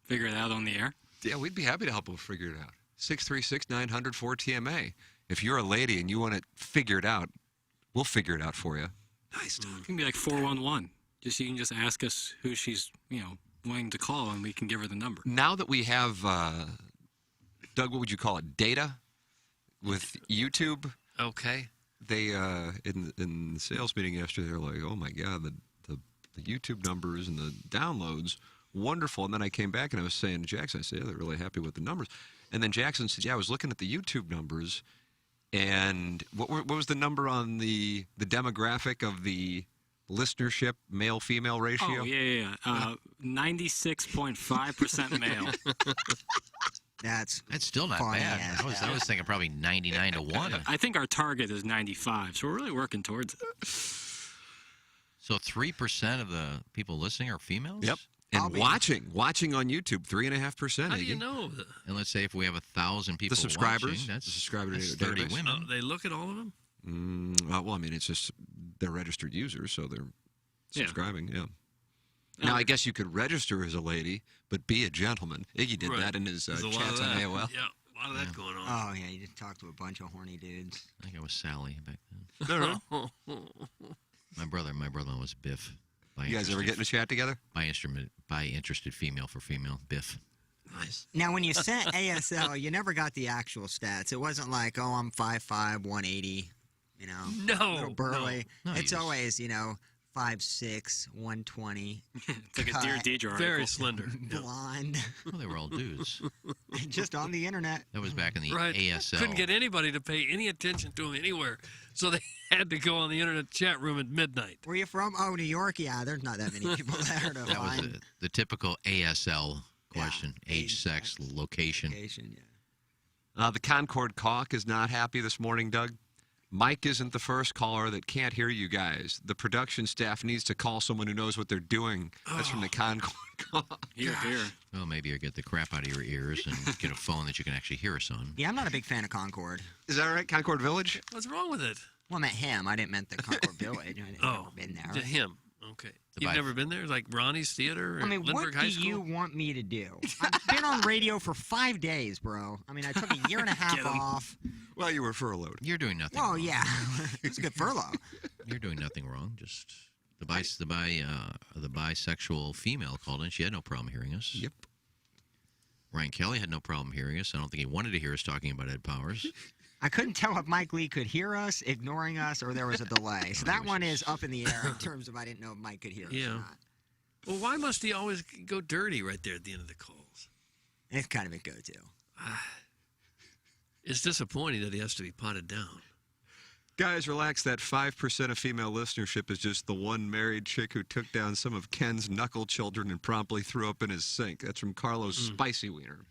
figure it out on the air? Yeah, we'd be happy to help them figure it out. 636-900-4TMA. If you're a lady and you want it figured out, we'll figure it out for you. Nice, Doug. It can be like 411. You can just ask us who she's, wanting to call, and we can give her the number. Now that we have, Doug, what would you call it? Data with YouTube. Okay. They in the sales meeting yesterday, they're like, "Oh my God, the YouTube numbers and the downloads, wonderful." And then I came back and I was saying to Jackson, I said, "Yeah, they're really happy with the numbers." And then Jackson said, "Yeah, I was looking at the YouTube numbers, and what was the number on the demographic of the listenership male-female ratio?" Oh, yeah. 96.5% male. That's still not funny bad. as I was thinking probably 99 to 1. I think our target is 95, so we're really working towards it. So 3% of the people listening are females? Yep. And watching on YouTube, 3.5%. How do you know? And let's say if we have 1,000 people The subscribers, watching, that's the subscriber that's database. 30 women. Oh, they look at all of them? Well, I mean, it's just they're registered users, so they're subscribing. Yeah. Now, I guess you could register as a lady, but be a gentleman. Iggy did that in his There's a lot chats of on that. AOL. Yeah, a lot of that going on. Oh yeah, you just talked to a bunch of horny dudes. I think I was Sally back then. No. My brother-in-law was Biff. You guys ever get in a chat together? By interested female for female, Biff. Nice. Now, when you sent ASL, you never got the actual stats. It wasn't like, oh, I'm 5'5", 180, you know, No, little burly. no, It's you just- always, 5'6", 120. It's like a Dear Deidre article. Very slender. Blonde. Well, they were all dudes. Just on the internet. That was back in the Right. ASL. Couldn't get anybody to pay any attention to him anywhere, so they had to go on the internet chat room at midnight. Where you from? Oh, New York. Yeah, there's not that many people there to That was find. the typical ASL question: age, sex, location. The Concord Caulk is not happy this morning, Doug. Mike isn't the first caller that can't hear you guys. The production staff needs to call someone who knows what they're doing. That's from the Concord Caulk. Here. Well, maybe you get the crap out of your ears and get a phone that you can actually hear us on. Yeah, I'm not a big fan of Concord. Is that right? Concord Village? What's wrong with it? Well, I meant him. I didn't meant the Concord Village. I've never been there. To him. Okay. You've Bye. never been there? Like Ronnie's Theater or I mean, Lindbergh what High do School? you want me to do? I've been on radio for 5 days, bro. I mean, I took a year and a half off. Well, you were furloughed. You're doing nothing. Oh, wrong. yeah. It's a good furlough. You're doing nothing wrong. Just the bisexual female called in. She had no problem hearing us. Yep. Ryan Kelly had no problem hearing us. I don't think he wanted to hear us talking about Ed Powers. I couldn't tell if Mike Lee could hear us, ignoring us, or there was a delay. So that one is up in the air in terms of I didn't know if Mike could hear us or Yeah. not. Well, why must he always go dirty right there at the end of the calls? It's kind of a go-to. It's disappointing that he has to be potted down. Guys, relax. That 5% of female listenership is just the one married chick who took down some of Ken's knuckle children and promptly threw up in his sink. That's from Carlos Spicy Wiener.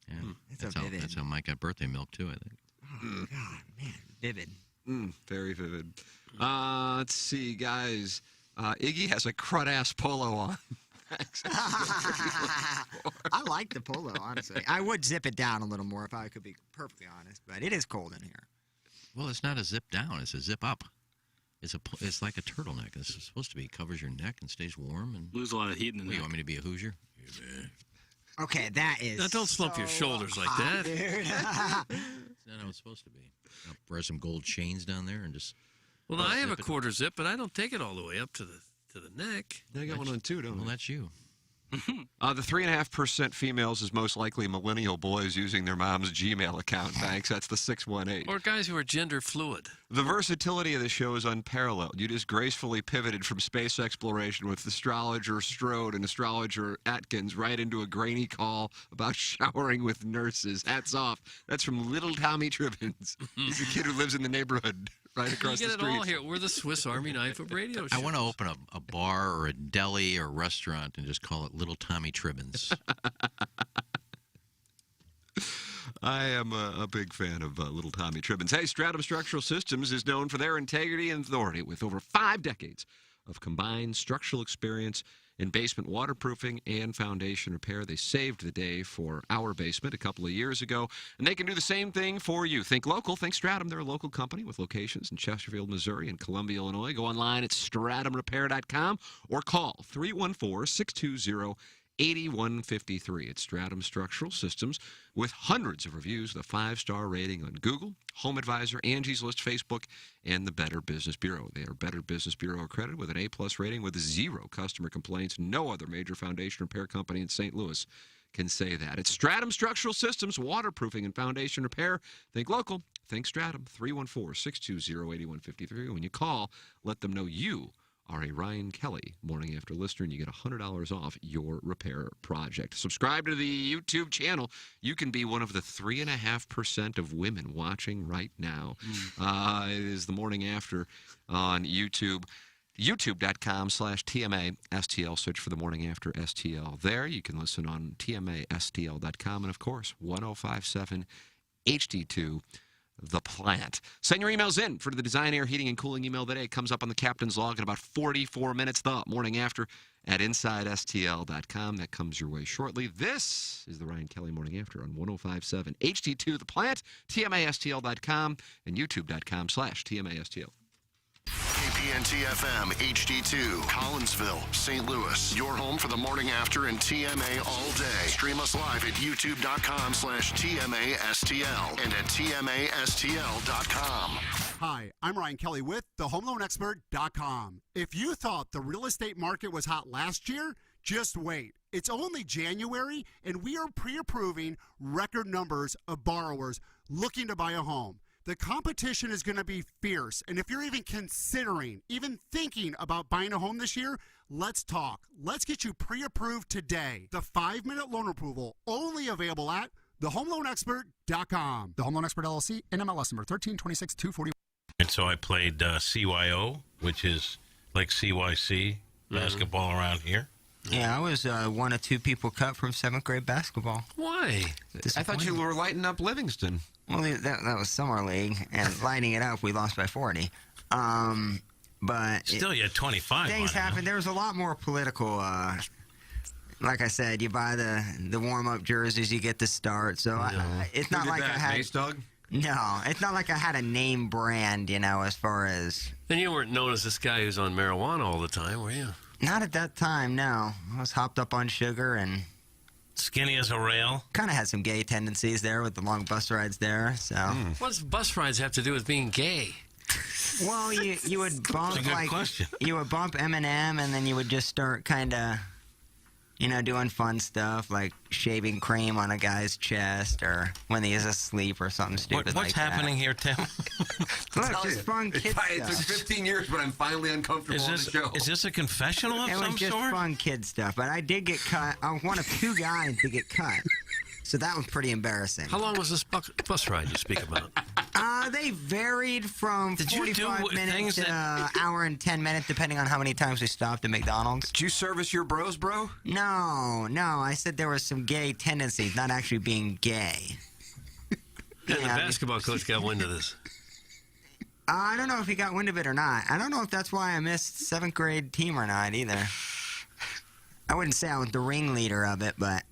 Yeah, It's so vivid. that's how Mike got birthday milk too. I think. Oh, God, man. Vivid. Very vivid. Let's see, guys. Iggy has a crud-ass polo on. I like the polo, honestly. I would zip it down a little more if I could be perfectly honest, but it is cold in here. Well, it's not a zip down; it's a zip up. It's like a turtleneck. It's supposed to be. It covers your neck and stays warm. And Lose a lot of heat in the What, neck. you want me to be a Hoosier? Okay, that is. Now, don't slump your shoulders like that. Dude. It's not how it's supposed to be. I'll wear some gold chains down there and just. Well, I have a quarter zip, but I don't take it all the way up to the neck. I got one on too, don't Well, I? that's you. The 3.5% females is most likely millennial boys using their mom's Gmail account. Thanks. That's the 618. Or guys who are gender fluid. The versatility of the show is unparalleled. You just gracefully pivoted from space exploration with astrologer Strode and astrologer Atkins right into a grainy call about showering with nurses. Hats off. That's from Little Tommy Tribbins. He's a kid who lives in the neighborhood right across You the get street. it all here. We're the Swiss Army knife of radio shows. I want to open a bar or a deli or a restaurant and just call it Little Tommy Tribbins. I am a big fan of Little Tommy Tribbins. Hey, Stratum Structural Systems is known for their integrity and authority with over 5 decades of combined structural experience in basement waterproofing and foundation repair. They saved the day for our basement a couple of years ago, and they can do the same thing for you. Think local, think Stratum. They're a local company with locations in Chesterfield, Missouri, and Columbia, Illinois. Go online at stratumrepair.com or call 314-620-8153. It's Stratum Structural Systems with hundreds of reviews with a 5-star rating on Google, Home Advisor, Angie's List, Facebook, and the Better Business Bureau. They are Better Business Bureau accredited with an A-plus rating with 0 customer complaints. No other major foundation repair company in St. Louis can say that. It's Stratum Structural Systems, waterproofing and foundation repair. Think local, think Stratum. 314-620-8153. When you call, let them know you are a Ryan Kelly Morning After listener, and you get $100 off your repair project. Subscribe to the YouTube channel. You can be one of the 3.5% of women watching right now. It is the Morning After on YouTube. YouTube.com/TMA STL. Search for the Morning After STL there. You can listen on TMASTL.com. And, of course, 1057 HD2. The Plant. Send your emails in for the Design, Air, Heating, and Cooling email today. It comes up on the Captain's Log in about 44 minutes. The Morning After at InsideSTL.com. That comes your way shortly. This is the Ryan Kelly Morning After on 1057 HD2 The Plant, TMASTL.com, and YouTube.com/TMASTL. KPNT FM HD2, Collinsville, St. Louis. Your home for the morning after and TMA all day. Stream us live at youtube.com/TMASTL and at TMASTL.com. Hi, I'm Ryan Kelly with thehomeloanexpert.com. If you thought the real estate market was hot last year, just wait. It's only January, and we are pre-approving record numbers of borrowers looking to buy a home. The competition is going to be fierce, and if you're even considering, even thinking about buying a home this year, let's talk. Let's get you pre-approved today. The 5-minute loan approval, only available at thehomeloanexpert.com. The Home Loan Expert LLC, NMLS number 1326240. And so I played CYO, which is like CYC basketball around here. Yeah, I was one of two people cut from 7th grade basketball. Why? I thought you were lighting up Livingston. Well, that was summer league, and lighting it up, we lost by 40. But Still, you had 25. things on it, happened. There was a lot more political. Like I said, you buy the warm-up jerseys, you get the start. So it's not like I had. Mace Dog? No, it's not like I had a name brand, as far as. And you weren't known as this guy who's on marijuana all the time, were you? Not at that time, no. I was hopped up on sugar and. Skinny as a rail. Kind of had some gay tendencies there with the long bus rides there. So. What does bus rides have to do with being gay? Well, you would bump That's a good question. You would bump Eminem, and then you would just start kind of. Doing fun stuff like shaving cream on a guy's chest or when he is asleep or something stupid What's happening here, Tim? Look, just fun kid stuff. It took 15 years, but I'm finally uncomfortable on the show. Is this a confessional of It some was just sort? fun kid stuff, but I did get cut. I was one of two guys to get cut. So that was pretty embarrassing. How long was this bus ride you speak about? They varied from Did you do 45 minutes things to an hour and 10 minutes, depending on how many times we stopped at McDonald's. Did you service your bros, bro? No. I said there was some gay tendencies, not actually being gay. And the basketball coach got wind of this. I don't know if he got wind of it or not. I don't know if that's why I missed 7th grade team or not either. I wouldn't say I was the ringleader of it, but...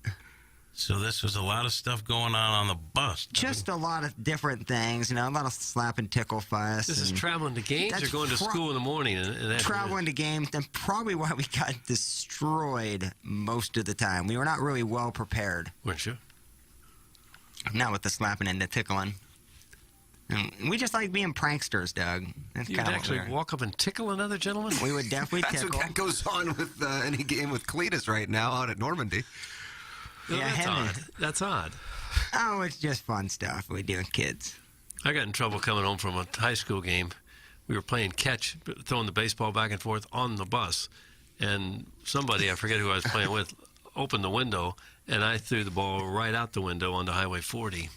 So this was a lot of stuff going on the bus. Just a lot of different things, a lot of slap and tickle fuss. This is traveling to games or going to school in the morning? And traveling to games, and probably why we got destroyed most of the time. We were not really well prepared. Weren't you? Not with the slapping and the tickling. And we just like being pranksters, Doug. That's You'd actually walk up and tickle another gentleman? We would definitely That's tickle. what goes on with any game with Cletus right now out at Normandy. No, Yeah, that's him odd. That's odd. Oh, it's just fun stuff we do with kids. I got in trouble coming home from a high school game. We were playing catch, throwing the baseball back and forth on the bus. And somebody, I forget who I was playing with, opened the window, and I threw the ball right out the window onto Highway 40.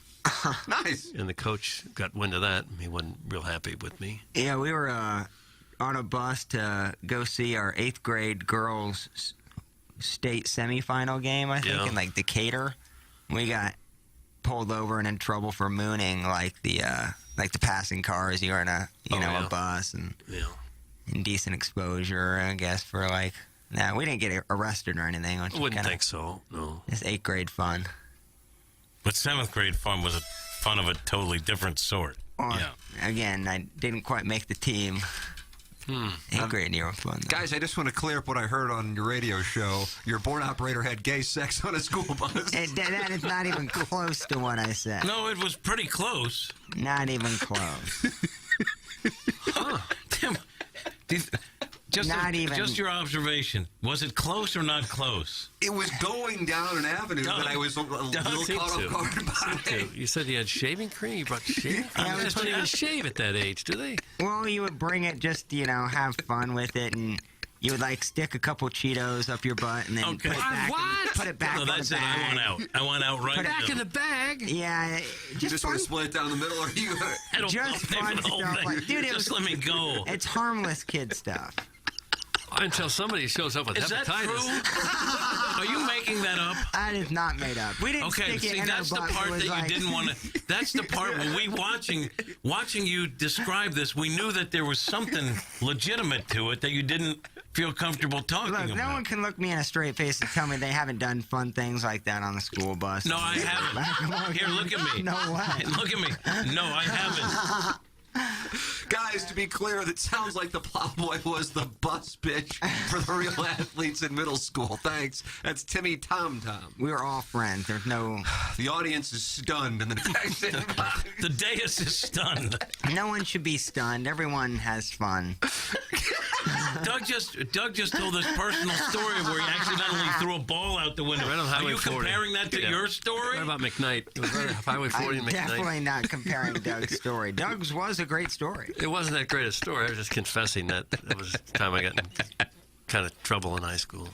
Nice. And the coach got wind of that. He wasn't real happy with me. Yeah, we were on a bus to go see our 8th grade girls' state semifinal game, I think, in like Decatur. We got pulled over and in trouble for mooning like the passing cars. You were in a a bus and indecent exposure, I guess, for like. Nah, we didn't get arrested or anything. I wouldn't think so. No. It's 8th grade fun. But 7th grade fun was fun of a totally different sort. Again, I didn't quite make the team. 8th grade year was fun, though. Guys, I just want to clear up what I heard on your radio show. Your board operator had gay sex on a school bus. That is not even close to what I said. No, it was pretty close. Not even close. Tim, just your observation. Was it close or not close? It was going down an avenue that I was a little caught off guard by. You said you had shaving cream? You brought shaving cream? Yeah, Guys don't even shave at that age, do they? Well, you would bring it just, have fun with it, and you would, stick a couple Cheetos up your butt and then put it back. Put it back No, in that's the it. bag. I want out. I want out right now. Back in the bag? Yeah. You just want to split it down the middle, or you? I don't Just know, fun the whole stuff. thing. Dude, Just let me go. It's harmless kid stuff. Until somebody shows up with Is that hepatitis. true? Are you making that up? That is not made up. We didn't Okay, stick it see, in that's our the butt. part It was that you like- didn't want to. That's the part when we watching you describe this, we knew that there was something legitimate to it that you didn't feel comfortable talking Look, about. no one can look me in a straight face and tell me they haven't done fun things like that on the school bus. No, I haven't. Here, look at me. No way. Look at me. No, I haven't. Guys, to be clear, that sounds like the plowboy was the bus bitch for the real athletes in middle school. Thanks. That's Timmy Tom Tom. We are all friends. There's no... The audience is stunned in the text inbox. The dais is stunned. No one should be stunned. Everyone has fun. Doug just told this personal story where he accidentally threw a ball out the window. Right on Are Highway you 40. comparing that to your story? What about McKnight? It was right on Highway 40 I'm and McKnight. definitely not comparing Doug's story. Doug's was a great story. It wasn't that great a story. I was just confessing that was the time I got in kind of trouble in high school.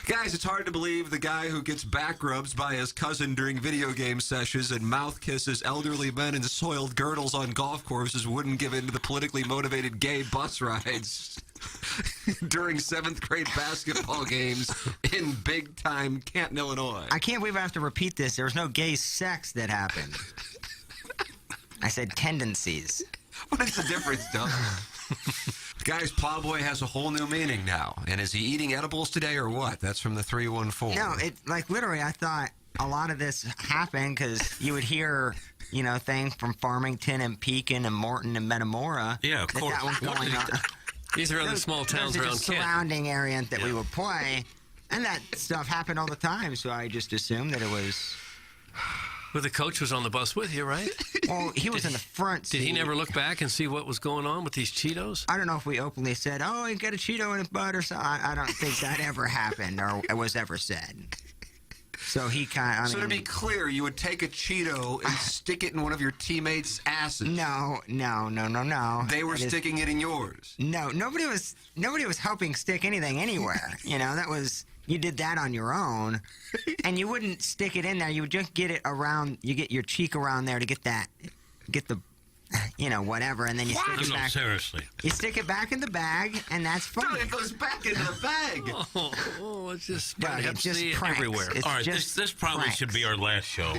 Guys, it's hard to believe the guy who gets back rubs by his cousin during video game sessions and mouth kisses elderly men in soiled girdles on golf courses wouldn't give in to the politically motivated gay bus rides during 7th grade basketball games in big-time Canton, Illinois. I can't believe I have to repeat this. There was no gay sex that happened. I said tendencies. What is the difference, Doug? Guys, plowboy has a whole new meaning now. And is he eating edibles today or what? That's from the 314. No, literally, I thought a lot of this happened because you would hear, things from Farmington and Pekin and Morton and Metamora. Yeah, of course. That was going on. These are other small towns around Kent. Surrounding area that we would play. And that stuff happened all the time, so I just assumed that it was... Well, the coach was on the bus with you, right? Well, he was in the front seat. Did he never look back and see what was going on with these Cheetos? I don't know if we openly said, oh, he got a Cheeto in his butt or something. I don't think that ever happened or it was ever said. So he kind of... So to be clear, you would take a Cheeto and stick it in one of your teammates' asses? No. They were sticking it in yours? No, nobody was helping stick anything anywhere. That was... You did that on your own, and you wouldn't stick it in there. You would just get it around. You get your cheek around there to get the, whatever, and then you stick it back. Seriously. You stick it back in the bag, and that's fun. Dude, it goes back into the bag. It's just it's just pranks. everywhere. All right, this probably should be our last show.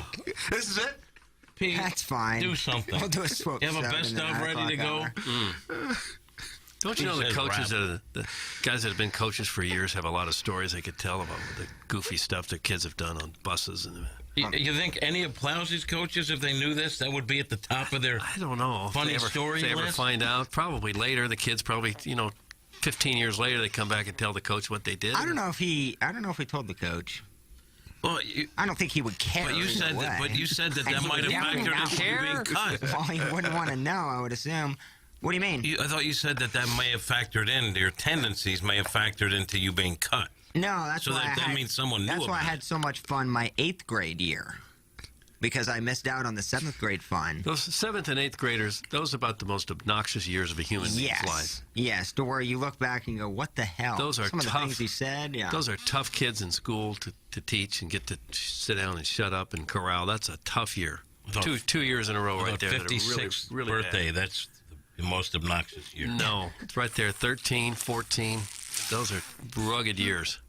This is it? Pete, that's fine. Do something. We'll do a swoop. You have a best of ready to go? Don't you know the coaches, the guys that have been coaches for years have a lot of stories they could tell about the goofy stuff their kids have done on buses? And You think any of Plowsy's coaches, if they knew this, that would be at the top of their I don't know. funny story If they ever list? find out, probably later. The kids probably, 15 years later, they come back and tell the coach what they did. I don't know if he told the coach. Well, I don't think he would care. But you said that might have factored into you being cut. Well, he wouldn't want to know, I would assume. What do you mean? I thought you said that may have factored in, your tendencies may have factored into you being cut. No, that's so why that means someone knew That's about why I it. had so much fun my 8th grade year. Because I missed out on the 7th grade fun. Those 7th and 8th graders, those are about the most obnoxious years of a human being's life. Yes, to where you look back and go, what the hell? Those are Some tough. of the things he said, yeah. Those are tough kids in school to teach and get to sit down and shut up and corral. That's a tough year. Two years in a row right there. 56th really birthday, bad. that's the most obnoxious year. No, it's right there. 13, 14. Those are rugged years.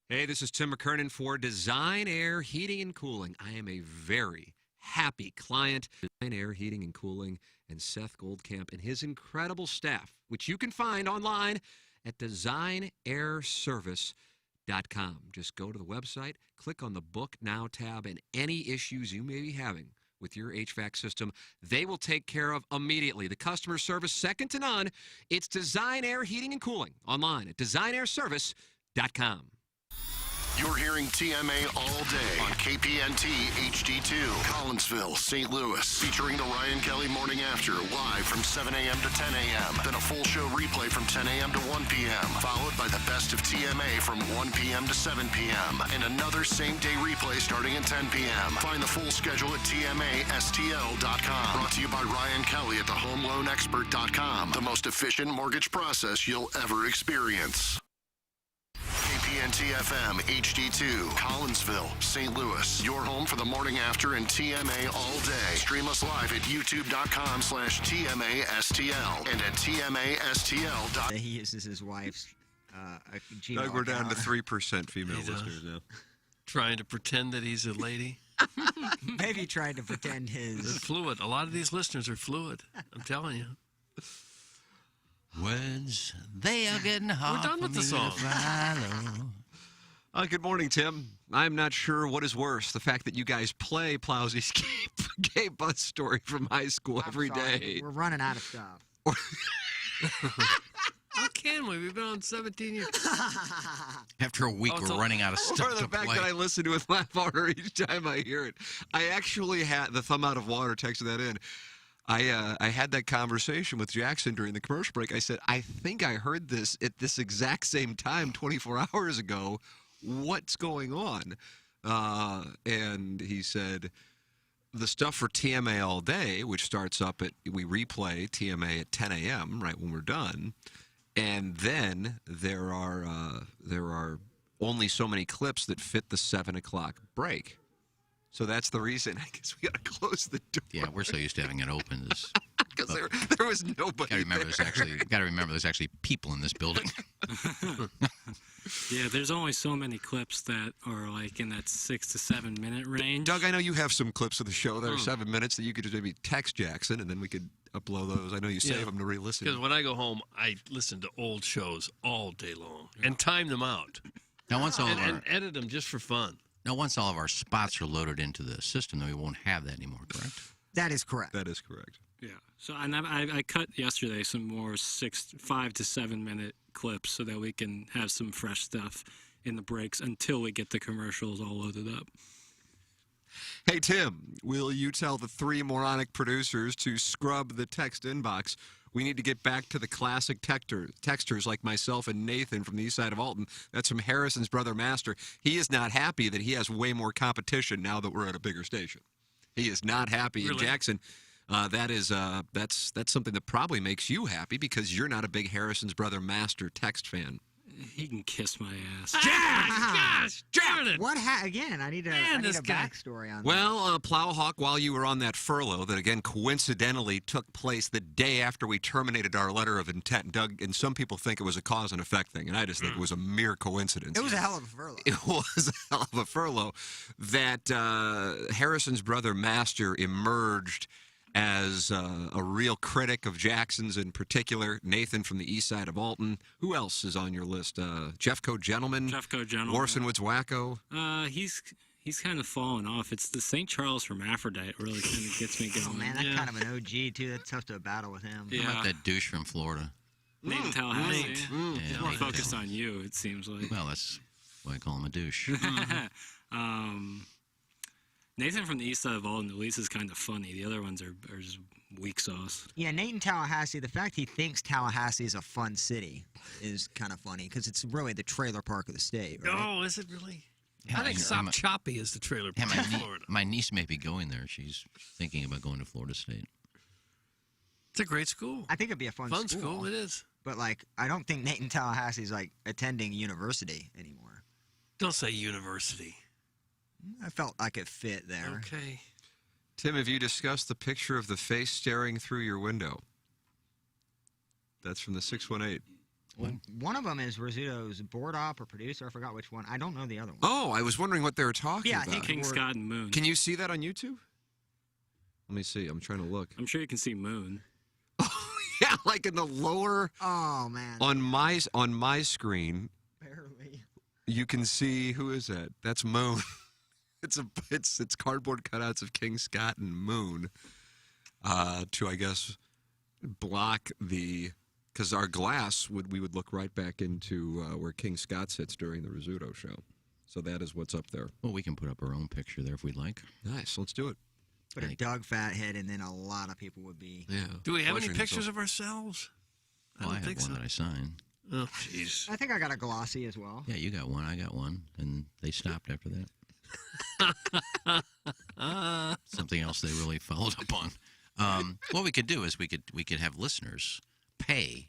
Hey, this is Tim McKernan for Design Air Heating and Cooling. I am a very happy client. Design Air Heating and Cooling and Seth Goldcamp and his incredible staff, which you can find online at designairservice.com. Just go to the website, click on the Book Now tab, and any issues you may be having with your HVAC system, they will take care of immediately. The customer service, second to none. It's Design Air Heating and Cooling online at designairservice.com. You're hearing TMA all day on KPNT HD2, Collinsville, St. Louis, featuring the Ryan Kelly Morning After, live from 7 a.m. to 10 a.m. Then a full show replay from 10 a.m. to 1 p.m., followed by the best of TMA from 1 p.m. to 7 p.m., and another same-day replay starting at 10 p.m. Find the full schedule at TMASTL.com. Brought to you by Ryan Kelly at thehomeloanexpert.com, the most efficient mortgage process you'll ever experience. KPNT FM HD2, Collinsville, St. Louis. Your home for the morning after and TMA all day. Stream us live at youtube.com/TMASTL and at TMASTL. He uses his wife's Gmail Doug, we're down to account. 3% female listeners now. Trying to pretend that he's a lady. Maybe trying to pretend his... They're fluid. A lot of these listeners are fluid. I'm telling you. Words, they are getting hard. We're done with the song. Good morning, Tim. I'm not sure what is worse, the fact that you guys play Plowsy's gay bus story from high school every day. We're running out of stuff. How can we? We've been on 17 years. After a week, we're running out of stuff Or the to fact play. that I listen to it laugh harder each time I hear it. I actually had the thumb out of water texted that in. I had that conversation with Jackson during the commercial break. I said, I think I heard this at this exact same time 24 hours ago. What's going on? And he said, the stuff for TMA all day, which starts up we replay TMA at 10 a.m. right when we're done. And then there are only so many clips that fit the 7 o'clock break. So that's the reason. I guess we got to close the door. Yeah, we're so used to having it open. Because there was nobody. Got to remember, there's actually people in this building. Yeah, there's only so many clips that are like in that 6 to 7 minute range. Doug, I know you have some clips of the show that are 7 minutes that you could just maybe text Jackson, and then we could upload those. I know you save them to re-listen. Because when I go home, I listen to old shows all day long and time them out. Now, and edit them just for fun. Now, once all of our spots are loaded into the system, then we won't have that anymore, correct? That is correct. That is correct. Yeah. So and I cut yesterday some more 5 to 7 minute clips so that we can have some fresh stuff in the breaks until we get the commercials all loaded up. Hey, Tim, will you tell the 3 moronic producers to scrub the text inbox? We need to get back to the classic texters like myself and Nathan from the east side of Alton. That's from Harrison's brother Master. He is not happy that he has way more competition now that we're at a bigger station. He is not happy. Really? And Jackson, that's something that probably makes you happy because you're not a big Harrison's brother Master text fan. He can kiss my ass. Gosh, darn it! What again? I need a backstory on that. Well, Plowhawk, while you were on that furlough that, again, coincidentally took place the day after we terminated our letter of intent, Doug, and some people think it was a cause and effect thing, and I just think it was a mere coincidence. It was a hell of a furlough. It was a hell of a furlough that Harrison's brother Master emerged as a real critic of Jackson's in particular. Nathan from the east side of Alton. Who else is on your list? Jeffco Gentleman? Jeffco Gentleman. Orson Woods Wacko? He's kind of fallen off. It's the St. Charles Hermaphrodite really kind of gets me going. Oh, man, that's kind of an OG, too. That's tough to battle with him. How about that douche from Florida? Nate in Tallahassee. Yeah, More Nate focused on you, it seems like. Well, that's why I call him a douche. Nathan from the east side of Alton, at least, is kind of funny. The other ones are just weak sauce. Yeah, Nate in Tallahassee, the fact he thinks Tallahassee is a fun city is kind of funny because it's really the trailer park of the state, right? Oh, is it really? Yeah, I think Sop Choppy is the trailer park in Florida. My niece may be going there. She's thinking about going to Florida State. It's a great school. I think it'd be a fun school. It is. But, like, I don't think Nate in Tallahassee's, like, attending university anymore. Don't say university. I felt like it fit there. Okay. Tim, have you discussed the picture of the face staring through your window? That's from the 618. One of them is Rizzuto's board op or producer. I forgot which one. I don't know the other one. Oh, I was wondering what they were talking Yeah, I about. think King Scott and Moon. Can you see that on YouTube? Let me see. I'm trying to look. I'm sure you can see Moon. Yeah, like in the lower. Oh man. On my screen, Barely. you can see who is that? That's Moon. It's cardboard cutouts of King Scott and Moon to, I guess, block because our glass we would look right back into where King Scott sits during the Rizzuto show. So that is what's up there. Well, we can put up our own picture there if we'd like. Nice, let's do it. But a Doug Fathead, and then a lot of people would be. Yeah. Do we have any pictures of ourselves? Well, I have one that I signed. Oh, jeez. I think I got a glossy as well. Yeah, you got one. I got one, and they stopped after that. Something else they really followed up on. What we could do is we could have listeners pay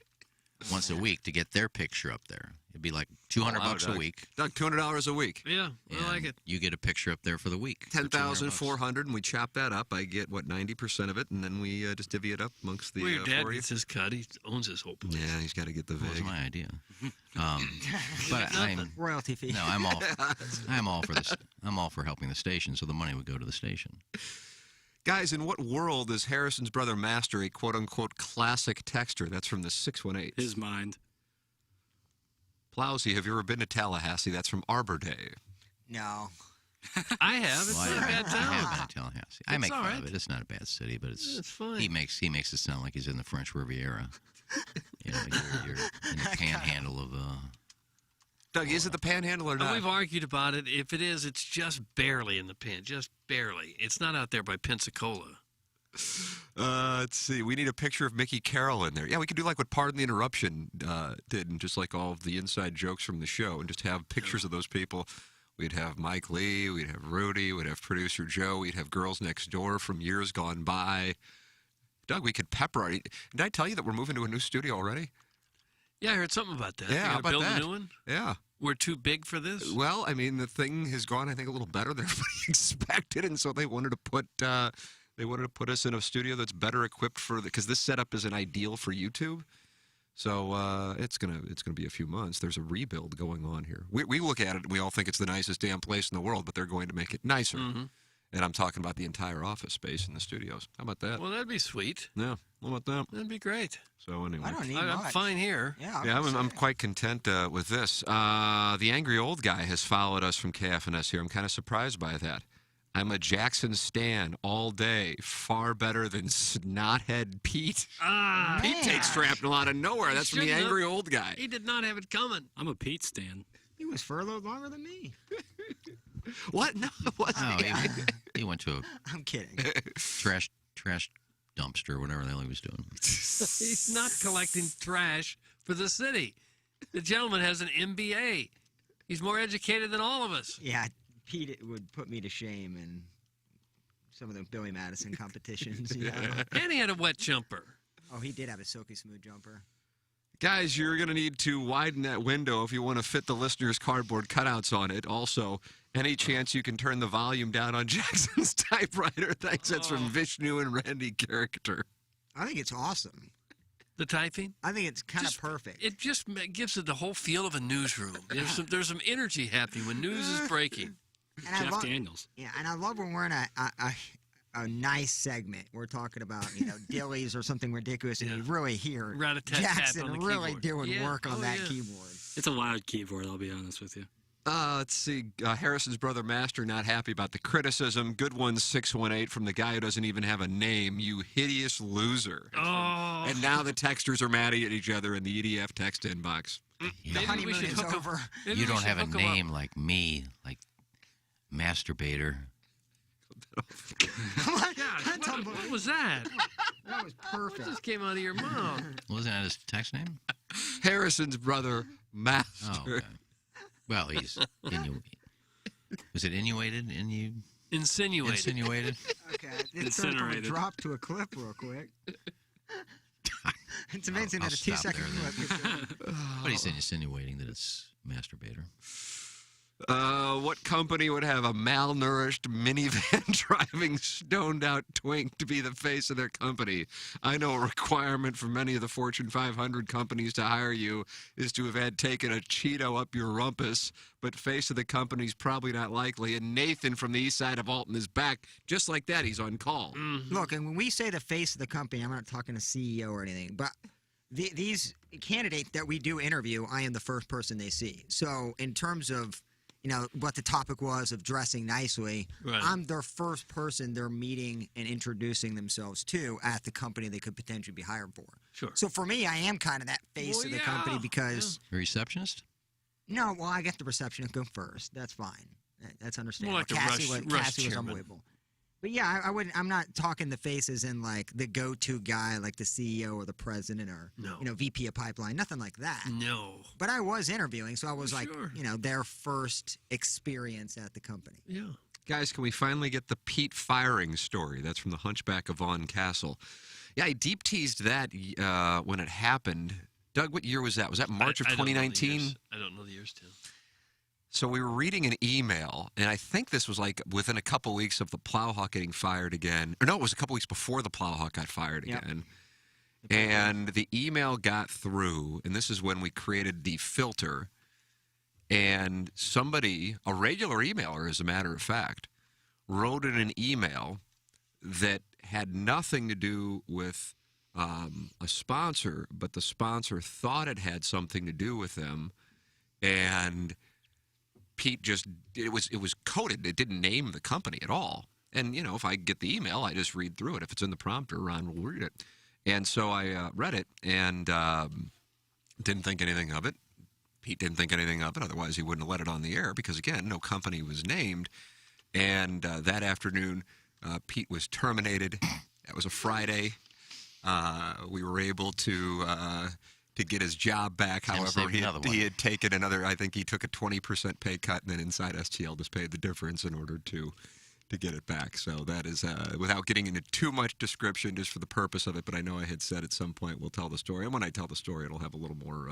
once a week to get their picture up there. It'd be like $200 a week. Doug, $200 a week. Yeah, I like it. You get a picture up there for the week. 10,400, and we chop that up. I get 90% of it, and then we just divvy it up amongst the. Well, your dad 40. gets his cut. He owns his whole place. Yeah, he's got to get the That was vig. my idea. But I'm royalty fee. No, I'm all for this. I'm all for helping the station, so the money would go to the station. Guys, in what world is Harrison's brother Master a quote-unquote classic texter? That's from the 618. His mind. Plowsy, have you ever been to Tallahassee? That's from Arbor Day. No. I have. It's Well, not a bad I town. have been in Tallahassee. I It's make all fun right. of it. It's not a bad city, but it's fine. He makes it sound like he's in the French Riviera. You're in the panhandle of. Doug, is it the Panhandle or not? We've argued about it. If it is, it's just barely in the pan. Just barely. It's not out there by Pensacola. Let's see. We need a picture of Mickey Carroll in there. Yeah, we could do like what Pardon the Interruption did, and just like all of the inside jokes from the show, and just have pictures of those people. We'd have Mike Lee, we'd have Rudy, we'd have producer Joe, we'd have Girls Next Door from years gone by. Doug, we could pepper it. Did I tell you that we're moving to a new studio already? Yeah, I heard something about that. Yeah, They're how gonna about build that? a new one? Yeah. We're too big for this? Well, I mean, the thing has gone, I think, a little better than everybody expected, and so they wanted to put us in a studio that's better equipped for because this setup isn't ideal for YouTube. So it's gonna be a few months. There's a rebuild going on here. We look at it and we all think it's the nicest damn place in the world, but they're going to make it nicer. Mm-hmm. And I'm talking about the entire office space in the studios. How about that? Well, that'd be sweet. Yeah, how about that? That'd be great. So anyway, I don't need I'm much. fine here. Yeah, I'm quite content with this. The angry old guy has followed us from KFNS here. I'm kind of surprised by that. I'm a Jackson stan all day. Far better than Snothead Pete. Pete takes shrapnel out of nowhere. That's from the shouldn't angry have. old guy. He did not have it coming. I'm a Pete stan. He was furloughed longer than me. What? No, it wasn't. He went to a I'm kidding. trash dumpster, whatever the hell he was doing. He's not collecting trash for the city. The gentleman has an MBA. He's more educated than all of us. Yeah, Pete would put me to shame in some of the Billy Madison competitions. You know? And he had a wet jumper. Oh, he did have a silky smooth jumper. Guys, you're going to need to widen that window if you want to fit the listeners' cardboard cutouts on it. Also, any chance you can turn the volume down on Jackson's typewriter? Thanks. That's from Vishnu and Randy Character. I think it's awesome. The typing? I think it's kind of perfect. It just gives it the whole feel of a newsroom. There's some energy happening when news is breaking. And Jeff Daniels. Yeah, and I love when we're in a nice segment. We're talking about, dillies or something ridiculous, and you really hear Rat-a-tat-tat Jackson on the really keyboard. doing work on that yeah. keyboard. It's a loud keyboard, I'll be honest with you. Let's see. Harrison's brother Master not happy about the criticism. Good one 618 from the guy who doesn't even have a name. You hideous loser. Oh. And now the texters are mad at each other in the EDF text inbox. The honeymoon is over. You don't have a name like me, like masturbator. What was that? That was perfect. Just came out of your mouth. Wasn't that his text name? Harrison's brother Master. Oh, okay. Well, he's was it insinuated? Insinuated. Insinuated? Okay, let's turn from a drop to a clip real quick. It's amazing I'll that a stop 2-second there clip. then. What he's insinuating that it's masturbator. What company would have a malnourished minivan driving stoned out twink to be the face of their company? I know a requirement for many of the Fortune 500 companies to hire you is to have had taken a Cheeto up your rumpus, but face of the company's probably not likely. And Nathan from the east side of Alton is back. Just like that, he's on call. Look, and when we say the face of the company, I'm not talking to CEO or anything, but these candidates that we do interview, I am the first person they see. So in terms of what the topic was of dressing nicely, Right. I'm their first person they're meeting and introducing themselves to at the company they could potentially be hired for. Sure. So for me, I am kind of that face of the company because... A receptionist? No, well, I get the receptionist go first. That's fine. That's understandable. More like a Cassie rush was chairman. unbelievable. But yeah, I wouldn't. I'm not talking the faces in like the go-to guy, like the CEO or the president or VP of pipeline. Nothing like that. No. But I was interviewing, so I was like, Sure. their first experience at the company. Yeah. Guys, can we finally get the Pete firing story? That's from the Hunchback of Vaughan Castle. Yeah, I deep teased that when it happened. Doug, what year was that? Was that March of 2019? I don't know the years, Tim. So we were reading an email, and I think this was like within a couple weeks of the Plowhawk getting fired again. Or no, it was a couple weeks before the Plowhawk got fired again. And the email got through, and this is when we created the filter. And somebody, a regular emailer as a matter of fact, wrote in an email that had nothing to do with a sponsor, but the sponsor thought it had something to do with them. And Pete just it was coded. It didn't name the company at all. And if I get the email, I just read through it. If it's in the prompter, Ron will read it. And so I read it and didn't think anything of it. Pete didn't think anything of it. Otherwise, he wouldn't have let it on the air because, again, no company was named. And that afternoon, Pete was terminated. That was a Friday. We were able to get his job back. However, he had taken another, I think he took a 20% pay cut, and then Inside STL just paid the difference in order to get it back. So that is, without getting into too much description, just for the purpose of it, but I know I had said at some point we'll tell the story. And when I tell the story, it'll have a little more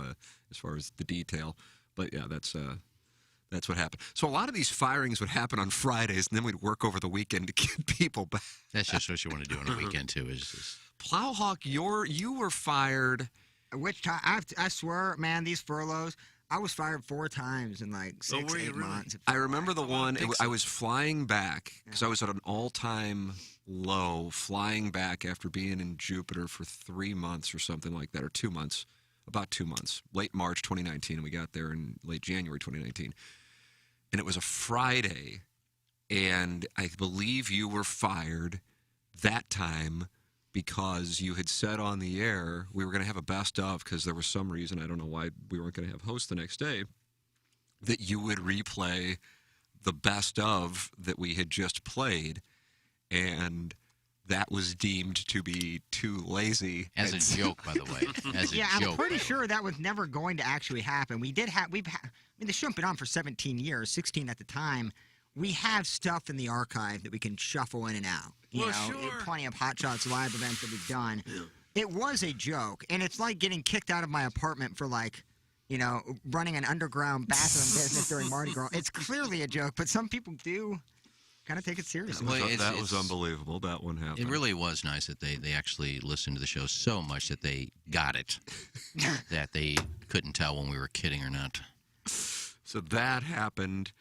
as far as the detail. But, yeah, that's what happened. So a lot of these firings would happen on Fridays, and then we'd work over the weekend to get people back. That's just what you want to do on a weekend, too. Plowhawk, you were fired. Which time? I swear, man, these furloughs, I was fired 4 times in like 6-8 months. I remember the one, I was flying back, because I was at an all-time low, flying back after being in Jupiter for 3 months or something like that, or 2 months, about 2 months, late March 2019, and we got there in late January 2019. And it was a Friday, and I believe you were fired that time because you had said on the air we were going to have a best of because there was some reason, I don't know why we weren't going to have hosts the next day, that you would replay the best of that we had just played, and that was deemed to be too lazy. As a joke, by the way. As a joke. I'm pretty sure that was never going to actually happen. The show's been on for 17 years, 16 at the time. We have stuff in the archive that we can shuffle in and out. Plenty of Hot Shots Live events that we've done. Yeah. It was a joke, and it's like getting kicked out of my apartment for running an underground bathroom business during Mardi Gras. It's clearly a joke, but some people do kind of take it seriously. That was unbelievable. That one happened. It really was nice that they actually listened to the show so much that they got it, that they couldn't tell when we were kidding or not. So that happened.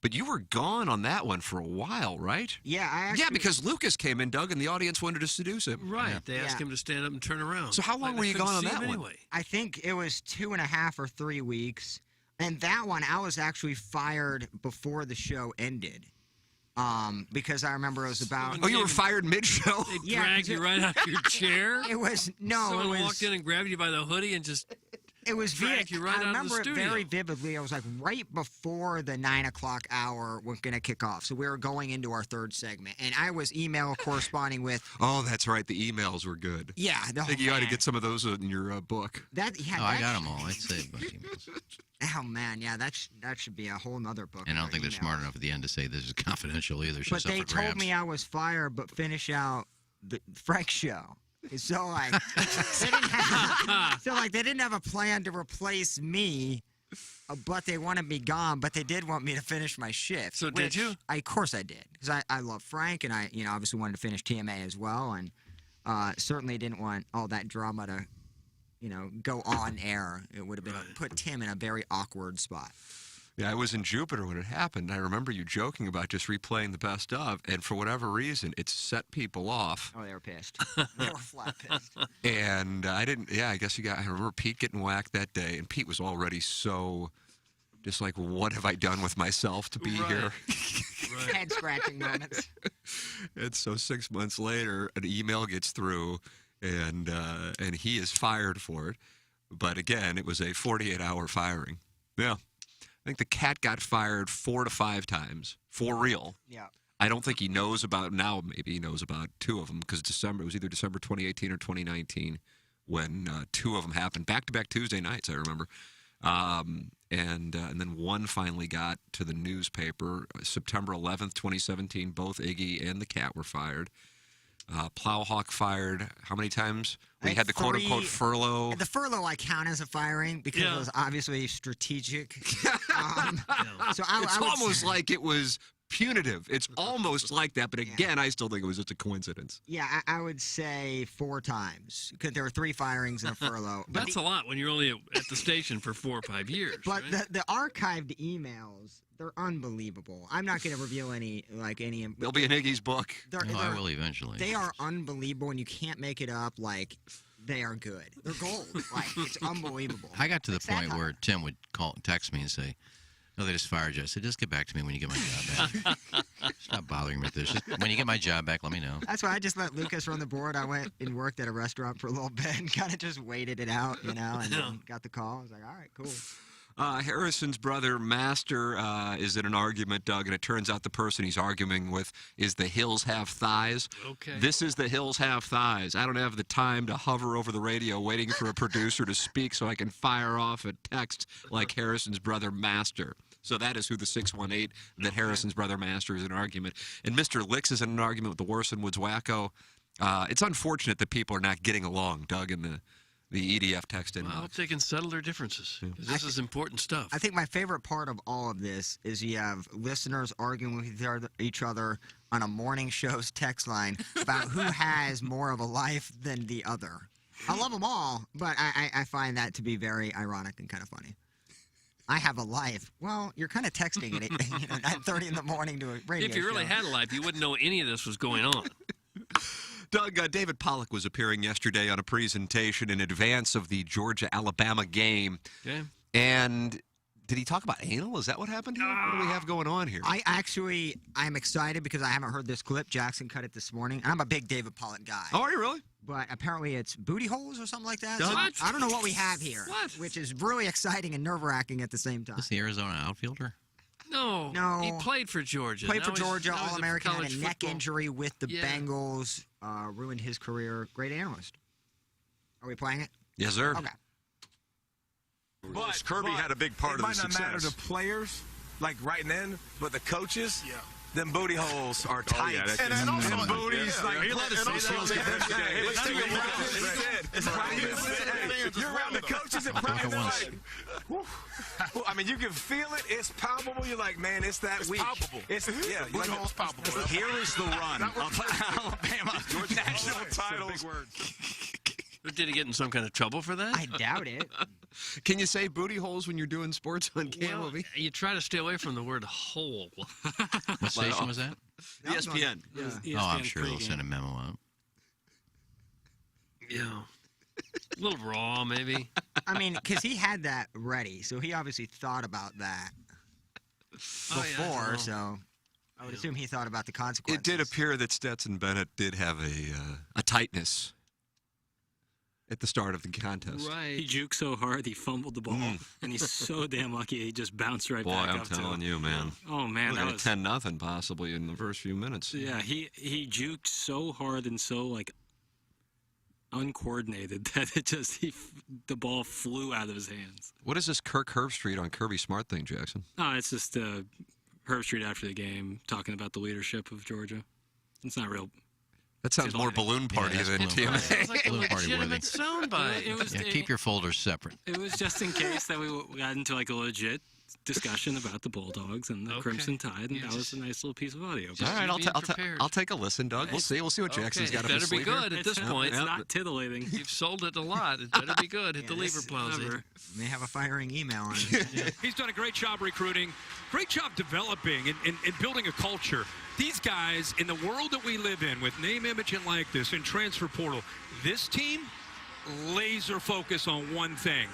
But you were gone on that one for a while, right? Yeah, because Lucas came in, Doug, and the audience wanted to seduce him. Right. Yeah. They asked him to stand up and turn around. So how long were you gone on that one? Anyway. I think it was 2.5 or 3 weeks. And that one, I was actually fired before the show ended. Because I remember it was about... Oh, you were fired mid-show? They dragged you right out of your chair? Someone walked in and grabbed you by the hoodie and just... It was dragged you right out of the I remember it studio. very vividly. I was like right before the 9 o'clock hour was going to kick off. So we were going into our third segment. And I was email corresponding with... Oh, that's right. The emails were good. Yeah. I think you ought to get some of those in your book. I got them all. I'd say about emails. Oh, man. Yeah, that should be a whole nother book. And I don't think they're smart enough at the end to say this is confidential either. But they told me I was fired, but finish out the Frank show. So they didn't have a plan to replace me, but they wanted me gone. But they did want me to finish my shift. So did you? Of course I did, because I love Frank, and I obviously wanted to finish TMA as well, and certainly didn't want all that drama to go on air. It would have been put Tim in a very awkward spot. Yeah, I was in Jupiter when it happened. I remember you joking about just replaying the best of, and for whatever reason, it set people off. Oh, they were pissed. They were flat pissed. And I guess I remember Pete getting whacked that day, and Pete was already so just like, what have I done with myself to be here? Head-scratching moments. And so 6 months later, an email gets through, and he is fired for it. But again, it was a 48-hour firing. Yeah. I think the cat got fired 4 to 5 times for real. Yeah. I don't think he knows about now. Maybe he knows about 2 of them because it was either December 2018 or 2019 when 2 of them happened back-to-back Tuesday nights. I remember, and then one finally got to the newspaper September 11th, 2017. Both Iggy and the cat were fired. Plowhawk fired how many times? We had the quote-unquote furlough. The furlough I count as a firing because it was obviously strategic. So it's almost like it was punitive. It's almost like that, but again, I still think it was just a coincidence. Yeah, I would say 4 times because there were 3 firings and a furlough. That's a lot when you're only at the station for 4 or 5 years. But right? the archived emails, they're unbelievable. I'm not going to reveal any. They'll be in Iggy's book. I will eventually. They are unbelievable, and you can't make it up. They are good. They're gold. It's unbelievable. I got to the point where Tim would text me and say, No, they just fired you. I said, just get back to me when you get my job back. Stop bothering me with this. Just, when you get my job back, let me know. That's why I just let Lucas run the board. I went and worked at a restaurant for a little bit and kind of just waited it out, and then got the call. I was like, all right, cool. Harrison's brother, Master, is in an argument, Doug, and it turns out the person he's arguing with is the Hills Have Thighs. Okay. This is the Hills Have Thighs. I don't have the time to hover over the radio waiting for a producer to speak so I can fire off a text like Harrison's brother, Master. So that is who the 618 that Harrison's brother, Master, is in an argument. And Mr. Licks is in an argument with the Warson Woods Wacko. It's unfortunate that people are not getting along, Doug, in the EDF text inbox. Well, I hope they can settle their differences. 'Cause this is important stuff. I think my favorite part of all of this is you have listeners arguing with each other on a morning show's text line about who has more of a life than the other. I love them all, but I find that to be very ironic and kind of funny. I have a life. Well, you're kind of texting it at 9:30 in the morning to a radio If you really show. had a life, you wouldn't know any of this was going on. Doug, David Pollack was appearing yesterday on a presentation in advance of the Georgia-Alabama game. Okay. And did he talk about anal? Is that what happened here? What do we have going on here? I'm excited because I haven't heard this clip. Jackson cut it this morning. And I'm a big David Pollack guy. Oh, are you really? But apparently it's booty holes or something like that. Doug? So What? I don't know what we have here. What? Which is really exciting and nerve-wracking at the same time. Is the Arizona outfielder? No. No. He played for Georgia. Played for Now he's- Georgia, now he's All-American, had a college neck football. injury with the Yeah. Bengals, ruined his career. Great analyst. Are we playing it? Yes, sir. Okay. But Kirby had a big part of it the might not matter success. to players, like right then, but the coaches, them booty holes are tight. yeah, that's and just- also, them booties, yeah. like, He let us see those guys. hey, let's take Let's a take a look. You're around the coaches at practice, like, whew. Well, I mean, you can feel it. It's palpable. You're like, man, it's that week. palpable. It's yeah. Booty Like, hole's palpable. Here is the run of Alabama national titles. Did he get in some kind of trouble for that? I doubt it. Can you say booty holes when you're doing sports on Cameo? Well, you try to stay away from the word hole. What station was that? ESPN. Oh, I'm sure they'll send a memo out. Yeah. A little raw, maybe. I mean, because he had that ready, so he obviously thought about that before, so I would assume he thought about the consequences. It did appear that Stetson Bennett did have a tightness at the start of the contest. Right. He juked so hard he fumbled the ball, and he's so damn lucky he just bounced right Boy, back I'm up to telling it. you, man. Oh man, Looking that at was 10-0 possibly in the first few minutes. yeah. He juked so hard and so like uncoordinated that the ball flew out of his hands. What is this Kirk Herbstreit on Kirby Smart thing, Jackson? Oh, it's just Herbstreit after the game talking about the leadership of Georgia. It's not real. That sounds more balloon party that's than balloon party. TMA. It's like a Balloon party legitimate worthy. soundbite. Yeah, keep your folders separate. It was just in case that we got into like a legit discussion about the Bulldogs and the Okay. Crimson Tide, and You that was just- a nice little piece of audio. Just All right, being prepared. I'll take a listen, Doug. We'll see. We'll see what Jackson's got Okay, up it his better be sleeve here. good at this point. It's not titillating. You've sold it a lot. It better be good. Hit the lever, Plowsy. Never. May have a firing email on it. He's done a great job recruiting, great job developing and building a culture. These guys, in the world that we live in, with name, image, and likeness, and transfer portal, this team, laser focus on one thing: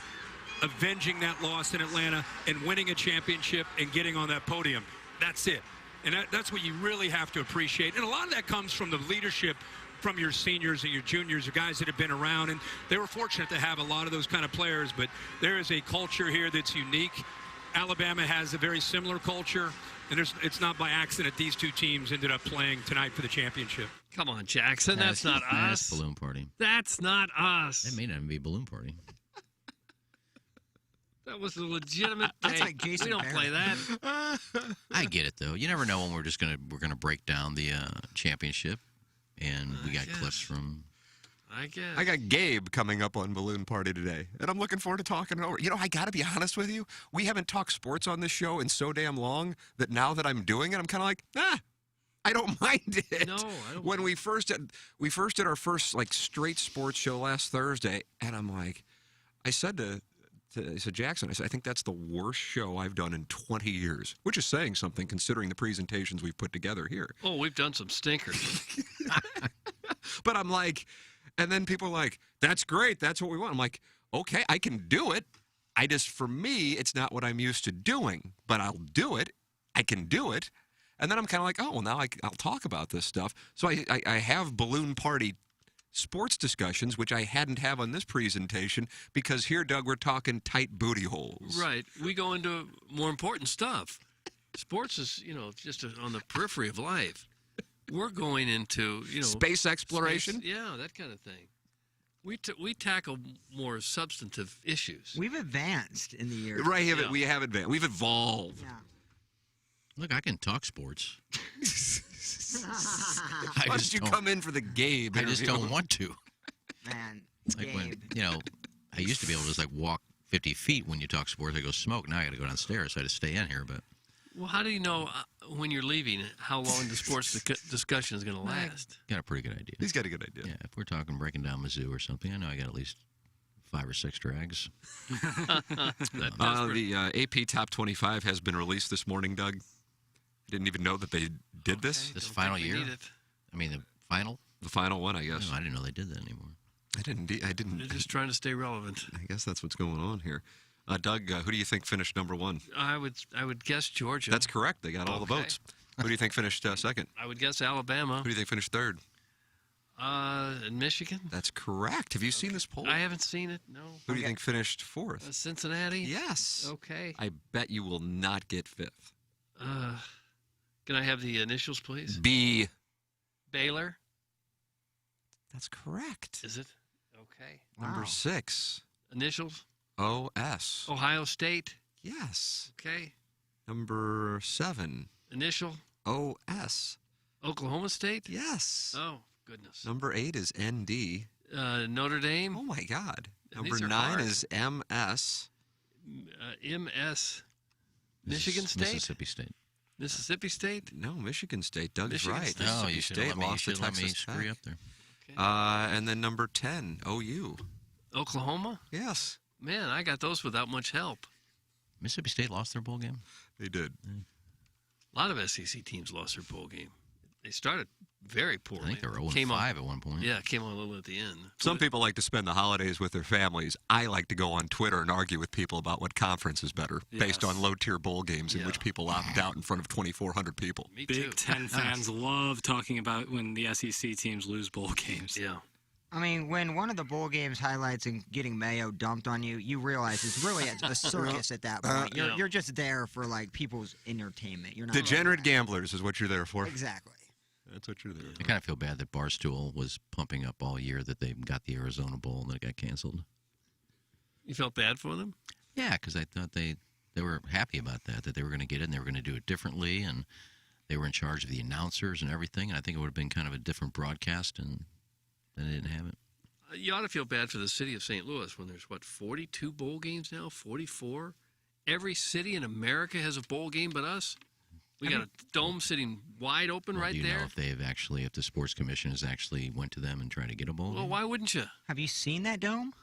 avenging that loss in Atlanta and winning a championship and getting on that podium. That's it. And that's what you really have to appreciate. And a lot of that comes from the leadership from your seniors and your juniors, or guys that have been around. And they were fortunate to have a lot of those kind of players. But there is a culture here that's unique. Alabama has a very similar culture. And it's not by accident these two teams ended up playing tonight for the championship. Come on, Jackson. That's not That's us. balloon party. That's not us. That may not even be balloon party. That was a legitimate. That's hey, like Jason we don't Barrett. play that. I get it though. You never know when we're gonna break down the championship, and we got clips from. I guess. I got Gabe coming up on Balloon Party today, and I'm looking forward to talking it over. You know, I got to be honest with you. We haven't talked sports on this show in so damn long that now that I'm doing it, I'm kind of like, I don't mind it. No, I don't. When we first did our first like straight sports show last Thursday, and I'm like, I said to Jackson, I said, I think that's the worst show I've done in 20 years, which is saying something considering the presentations we've put together here. Oh, we've done some stinkers. But I'm like, and then people are like, that's great. That's what we want. I'm like, okay, I can do it. For me, it's not what I'm used to doing, but I'll do it. I can do it. And then I'm kind of like, oh, well, now I'll talk about this stuff. So I have balloon party sports discussions, which I hadn't have on this presentation, because here, Doug, we're talking tight booty holes. Right. We go into more important stuff. Sports is, just on the periphery of life. We're going into, space exploration. Yeah, that kind of thing. We tackle more substantive issues. We've advanced in the years. Right, we have advanced. We've evolved. Yeah. Look, I can talk sports. Why did you come in for the Gabe? I just don't want to. Man, like Gabe. when, I used to be able to just walk 50 feet when you talk sports. I go smoke. Now I got to go downstairs. So I just stay in here. But well, how do you know when you're leaving how long the sports discussion is going to last? Got a pretty good idea. He's got a good idea. Yeah, if we're talking breaking down Mizzou or something, I know I got at least 5 or 6 drags. The AP Top 25 has been released this morning, Doug. Didn't even know that they did this. This final year? I mean, the final? The final one, I guess. No, I didn't know they did that anymore. I didn't. They're just trying to stay relevant. I guess that's what's going on here. Doug, who do you think finished number 1? I would guess Georgia. That's correct. They got all the votes. Who do you think finished second? I would guess Alabama. Who do you think finished third? Michigan. That's correct. Have you seen this poll? I haven't seen it. No. Who do you think finished fourth? Cincinnati. Yes. Okay. I bet you will not get fifth. Can I have the initials, please? B. Baylor. That's correct. Is it? Okay. Number 6. Initials? O.S. Ohio State. Yes. Okay. Number 7. Initial? O.S. Oklahoma State? Yes. Oh, goodness. Number 8 is N.D. Notre Dame? Oh, my God. And Number 9 hard. is M.S. M.S. Michigan State? Mississippi State. Mississippi State? No, Michigan State. Doug's Michigan right. State. No, Mississippi you should State let me, lost to let me Texas screw Tech. up there. And then number 10, OU. Oklahoma? Yes. Man, I got those without much help. Mississippi State lost their bowl game? They did. A lot of SEC teams lost their bowl game. They started very poorly. I think they were 0-5 at one point. Yeah, came on a little at the end. Some people like to spend the holidays with their families. I like to go on Twitter and argue with people about what conference is better based on low-tier bowl games in which people opt out in front of 2,400 people. Me too. Big Ten fans love talking about when the SEC teams lose bowl games. Yeah. I mean, when one of the bowl games highlights and getting mayo dumped on you, you realize it's really a circus at that point. You're just there for people's entertainment. You're not Degenerate gamblers is what you're there for. Exactly. That's what you're there for. I kind of feel bad that Barstool was pumping up all year that they got the Arizona Bowl and then it got canceled. You felt bad for them? Yeah, because I thought they were happy about that they were going to get it and they were going to do it differently, and they were in charge of the announcers and everything, and I think it would have been kind of a different broadcast, and then they didn't have it. You ought to feel bad for the city of St. Louis when there's, 42 bowl games now? 44? Every city in America has a bowl game but us? We got a dome sitting wide open right do you there. know if the sports commission has actually went to them and tried to get a bowl Well, game? why wouldn't you? Have you seen that dome?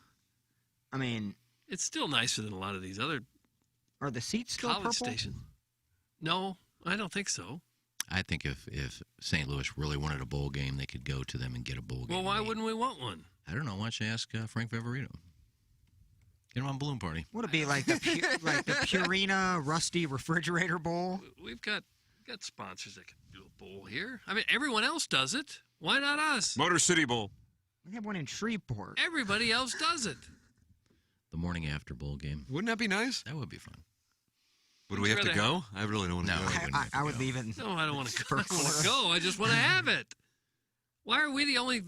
I mean, it's still nicer than a lot of these other are the seats still college purple? stations. No, I don't think so. I think if St. Louis really wanted a bowl game, they could go to them and get a bowl game. Well, why wouldn't we want one? I don't know. Why don't you ask Frank Favorito? Get him on Balloon Party. Would it be like the Purina Rusty Refrigerator Bowl? We've got sponsors that can do a bowl here. I mean, everyone else does it. Why not us? Motor City Bowl. We have one in Shreveport. Everybody else does it. The morning after bowl game. Wouldn't that be nice? That would be fun. Would we have to go? I really don't want to go. I would leave it. No, I don't want to go. I don't want to go. I just want to have it. Why are we the only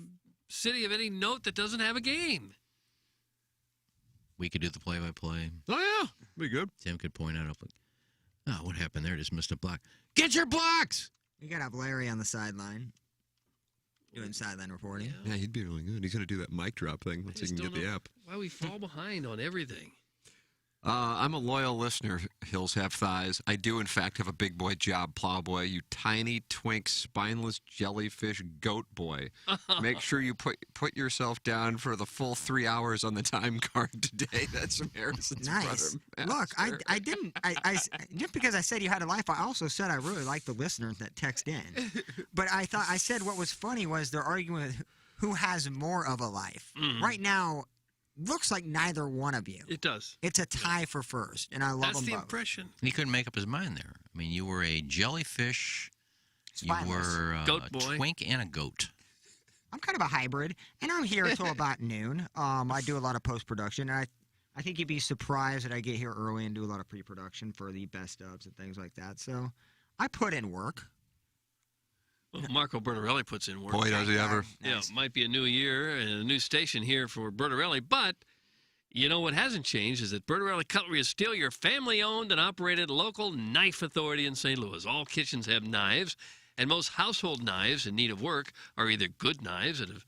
city of any note that doesn't have a game? We could do the play-by-play. Oh, yeah. Be good. Tim could point out, what happened there? Just missed a block. Get your blocks! You got to have Larry on the sideline doing sideline reporting. Yeah, he'd be really good. He's going to do that mic drop thing once he can get the app. Why we fall behind on everything. I'm a loyal listener, Hills Have Thighs. I do, in fact, have a big boy job, Plowboy. You tiny, twink, spineless jellyfish goat boy. Make sure you put yourself down for the full 3 hours on the time card today. That's from Harrison's Nice. brother. Look, I didn't. I just because I said you had a life, I also said I really like the listeners that text in. But I said what was funny was they're arguing with who has more of a life. Mm. Right now, looks like neither one of you. It does. It's a tie for first, and I love That's them the both. impression. He couldn't make up his mind there. I mean, you were a jellyfish, Spineless. you were Goat a boy. twink, and a goat. I'm kind of a hybrid, and I'm here until about noon. I do a lot of post-production, and I think you'd be surprised that I get here early and do a lot of pre-production for the best ofs and things like that. So I put in work. Well, Marco Bertorelli puts in work. Boy, does he ever. Yeah, it might be a new year and a new station here for Bertorelli, but you know what hasn't changed is that Bertorelli Cutlery is still your family-owned and operated local knife authority in St. Louis. All kitchens have knives, and most household knives in need of work are either good knives that have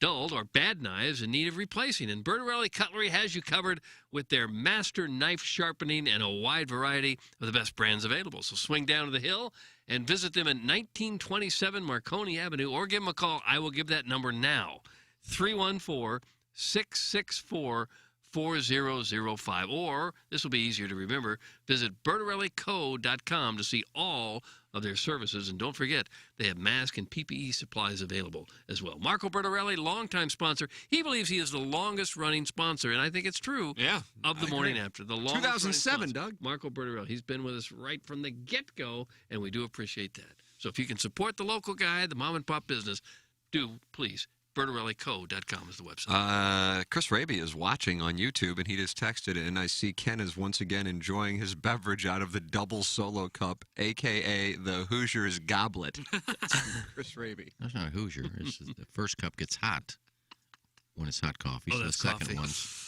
dulled or bad knives in need of replacing. And Bertorelli Cutlery has you covered with their master knife sharpening and a wide variety of the best brands available. So swing down to the hill and visit them at 1927 Marconi Avenue, or give them a call. I will give that number now, 314-664-4005. Or, this will be easier to remember, visit BertorelliCo.com to see all of their services. And don't forget, they have mask and PPE supplies available as well. Marco Bertorelli, longtime sponsor. He believes he is the longest-running sponsor, and I think it's true, of the morning after. The longest 2007, Doug. Marco Bertorelli. He's been with us right from the get-go, and we do appreciate that. So if you can support the local guy, the mom-and-pop business, do, please. BertorelliCo.com is the website. Chris Raby is watching on YouTube, and he just texted, and I see Ken is once again enjoying his beverage out of the double solo cup, a.k.a. the Hoosiers goblet. Chris Raby. That's not a Hoosier. It's the first cup gets hot when it's hot coffee. Oh, so the that's second coffee. one's...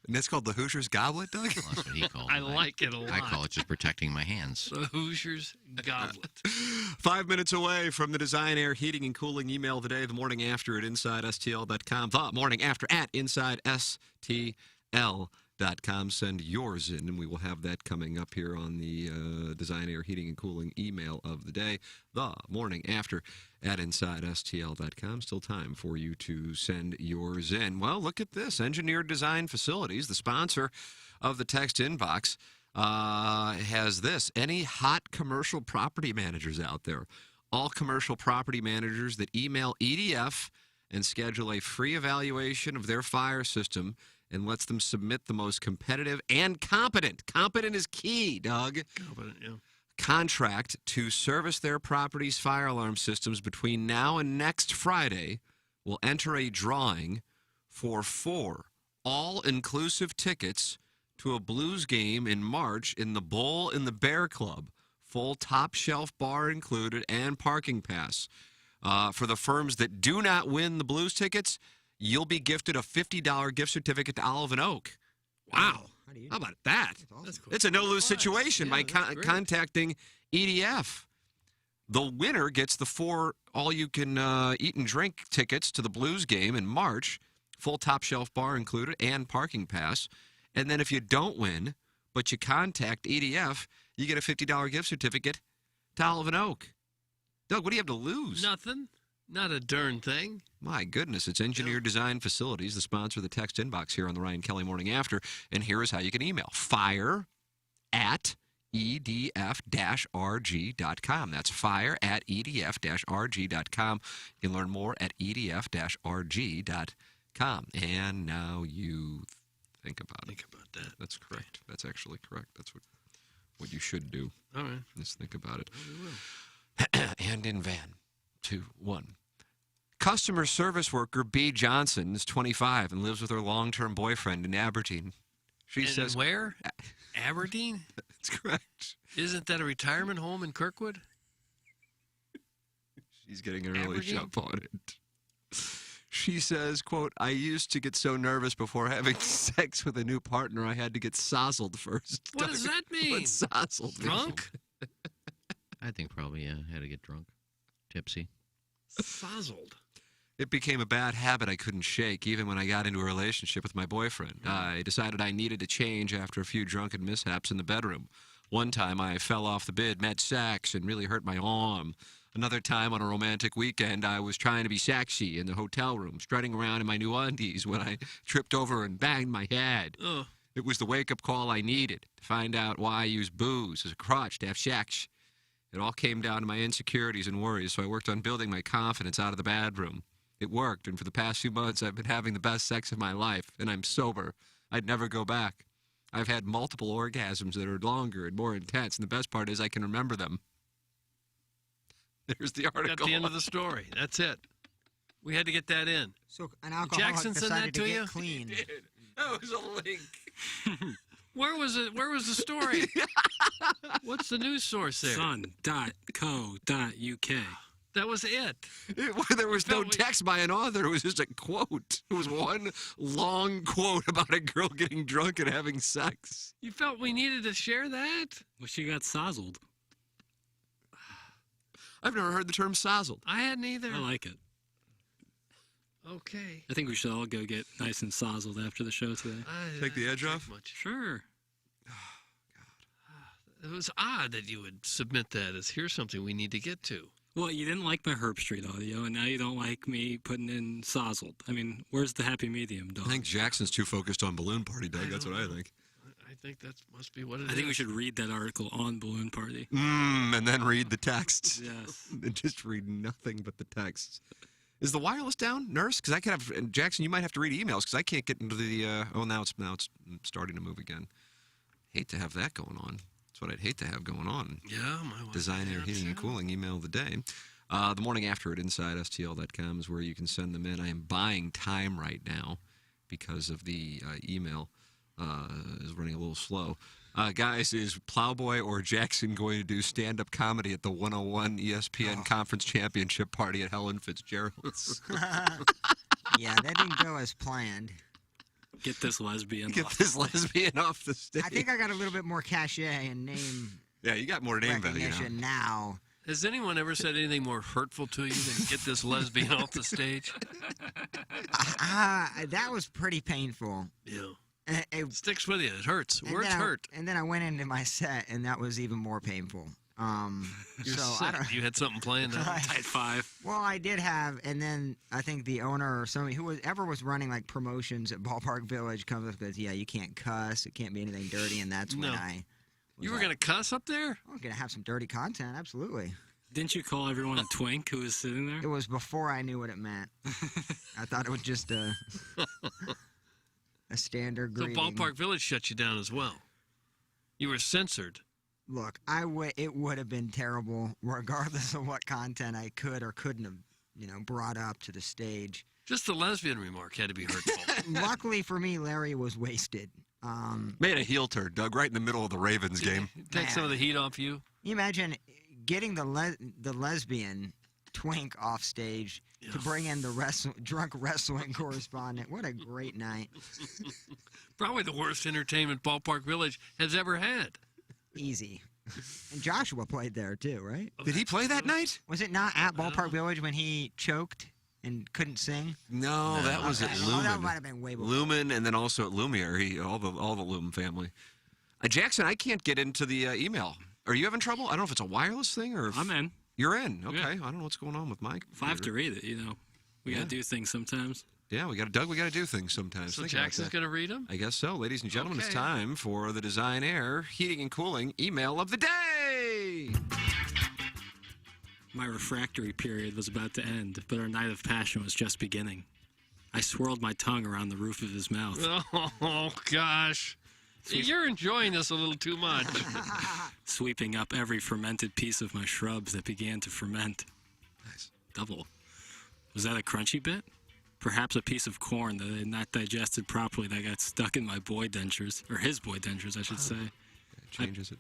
And that's called the Hoosiers goblet, Doug? Well, that's what he called it. I like it a lot. I call it just protecting my hands. The Hoosiers goblet. 5 minutes away from the Design Air Heating and Cooling email of the day, the morning after at InsideSTL.com. The morning after at InsideSTL.com. Send yours in, and we will have that coming up here on the Design Air Heating and Cooling email of the day. The morning after at InsideSTL.com. Still time for you to send yours in. Well, look at this. Engineered Design Facilities, the sponsor of the text inbox, has this. Any hot commercial property managers out there? All commercial property managers that email EDF and schedule a free evaluation of their fire system and lets them submit the most competitive and competent. Competent is key, Doug. Competent, yeah. Contract to service their property's fire alarm systems between now and next Friday will enter a drawing for 4 all-inclusive tickets to a blues game in March in the Bull in the Bear Club. Full top shelf bar included and parking pass. For the firms that do not win the blues tickets, you'll be gifted a $50 gift certificate to Olive and Oak. Wow. How about that? That's cool. It's a no-lose situation by contacting EDF. The winner gets the 4 all-you-can-eat and drink tickets to the Blues game in March, full top-shelf bar included, and parking pass. And then if you don't win, but you contact EDF, you get a $50 gift certificate to Olive and Oak. Doug, what do you have to lose? Nothing. Not a darn thing. My goodness, it's Engineered Design Facilities, the sponsor of the text inbox here on the Ryan Kelly Morning After. And here is how you can email. fire@edf-rg.com. That's fire@edf-rg.com. You can learn more at edf-rg.com. And now you think about it. Think about that. That's correct. That's actually correct. That's what you should do. All right. Just think about it. We will. And in van. 2, 1. Customer service worker B. Johnson is 25 and lives with her long-term boyfriend in Aberdeen. She And says, where? Aberdeen? That's correct. Isn't that a retirement home in Kirkwood? She's getting an early Aberdeen? jump on it. She says, quote, I used to get so nervous before having sex with a new partner, I had to get sozzled first. What does that mean? What's sozzled mean? Drunk? I think probably, had to get drunk. Tipsy. Sozzled. It became a bad habit I couldn't shake, even when I got into a relationship with my boyfriend. I decided I needed to change after a few drunken mishaps in the bedroom. One time I fell off the bed, met sex, and really hurt my arm. Another time on a romantic weekend, I was trying to be sexy in the hotel room, strutting around in my new undies when I tripped over and banged my head. Oh. It was the wake-up call I needed to find out why I use booze as a crutch to have sex. It all came down to my insecurities and worries, so I worked on building my confidence out of the bedroom. It worked, and for the past few months, I've been having the best sex of my life, and I'm sober. I'd never go back. I've had multiple orgasms that are longer and more intense, and the best part is I can remember them. There's the article. Got the end of the story. That's it. We had to get that in. So an alcoholic Jackson sent decided that to to you? get clean. That was a link. Where was it? Where was the story? What's the news source there? Sun.co.uk. That was it. There was no text by an author. It was just a quote. It was one long quote about a girl getting drunk and having sex. You felt we needed to share that? Well, she got sozzled. I've never heard the term sozzled. I hadn't either. I like it. Okay. I think we should all go get nice and sozzled after the show today. Take the edge off? Sure. It was odd that you would submit that as here's something we need to get to. Well, you didn't like my Herb Street audio, and now you don't like me putting in sozzled. I mean, where's the happy medium, dog? I think Jackson's too focused on Balloon Party, Doug. That's what I think. I think that must be what it is. I think we should read that article on Balloon Party. And then read the texts. Yes. And just read nothing but the texts. Is the wireless down, Nurse? Because I could have, and Jackson, you might have to read emails because I can't get into the. Now it's starting to move again. Hate to have that going on. That's what I'd hate to have going on. Yeah, my wife. Design, Air, Heating, and Cooling email of the day. The morning after at InsideSTL.com is where you can send them in. I am buying time right now because of the email is running a little slow. Guys, is Plowboy or Jackson going to do stand-up comedy at the 101 ESPN Conference Championship Party at Helen Fitzgerald's? Yeah, that didn't go as planned. Get this lesbian Get off. this lesbian off the stage. I think I got a little bit more cachet and name Yeah, you got more name value now. recognition now. Has anyone ever said anything more hurtful to you than get this lesbian off the stage? That was pretty painful. Yeah. It sticks with you. It hurts. and Words then hurt. And then I went into my set, and that was even more painful. You're so sick. I don't. You had something planned. Right. Tight five. Well, I did have, and then I think the owner or somebody who was running like promotions at Ballpark Village comes up and goes, "Yeah, you can't cuss. It can't be anything dirty," and that's when No. You were like, going to cuss up there? I'm gonna have some dirty content, absolutely. Didn't you call everyone a twink who was sitting there? It was before I knew what it meant. I thought it was just a standard So greeting. Ballpark Village shut you down as well. You were censored. Look, it would have been terrible regardless of what content I could or couldn't have, brought up to the stage. Just the lesbian remark had to be hurtful. Luckily for me, Larry was wasted. Made a heel turn, Doug, right in the middle of the Ravens game. Take some of the heat off you. You imagine getting the lesbian twink off stage to bring in the drunk wrestling correspondent. What a great night. Probably the worst entertainment Ballpark Village has ever had. Easy. And Joshua played there too, right? Did he play that night? Was it not at Ballpark Village when he choked and couldn't sing? No, that was at Lumen. Oh, that might have been way before. Lumen, and then also at Lumiere, all the Lumen family. Jackson, I can't get into the email. Are you having trouble? I don't know if it's a wireless thing or. I'm in. You're in. Okay. Yeah. I don't know what's going on with Mike. If I have to read it, we got to do things sometimes. Yeah, we got to do things sometimes. So Think about Jackson's that. going to read them? I guess so. Ladies and gentlemen, it's Okay. time for the Design Air Heating and Cooling email of the day. My refractory period was about to end, but our night of passion was just beginning. I swirled my tongue around the roof of his mouth. Oh, gosh. You're enjoying this a little too much. Sweeping up every fermented piece of my shrubs that began to ferment. Nice. Double. Was that a crunchy bit? Perhaps a piece of corn that I had not digested properly that got stuck in my boy dentures, or his boy dentures, I should say. It changes it.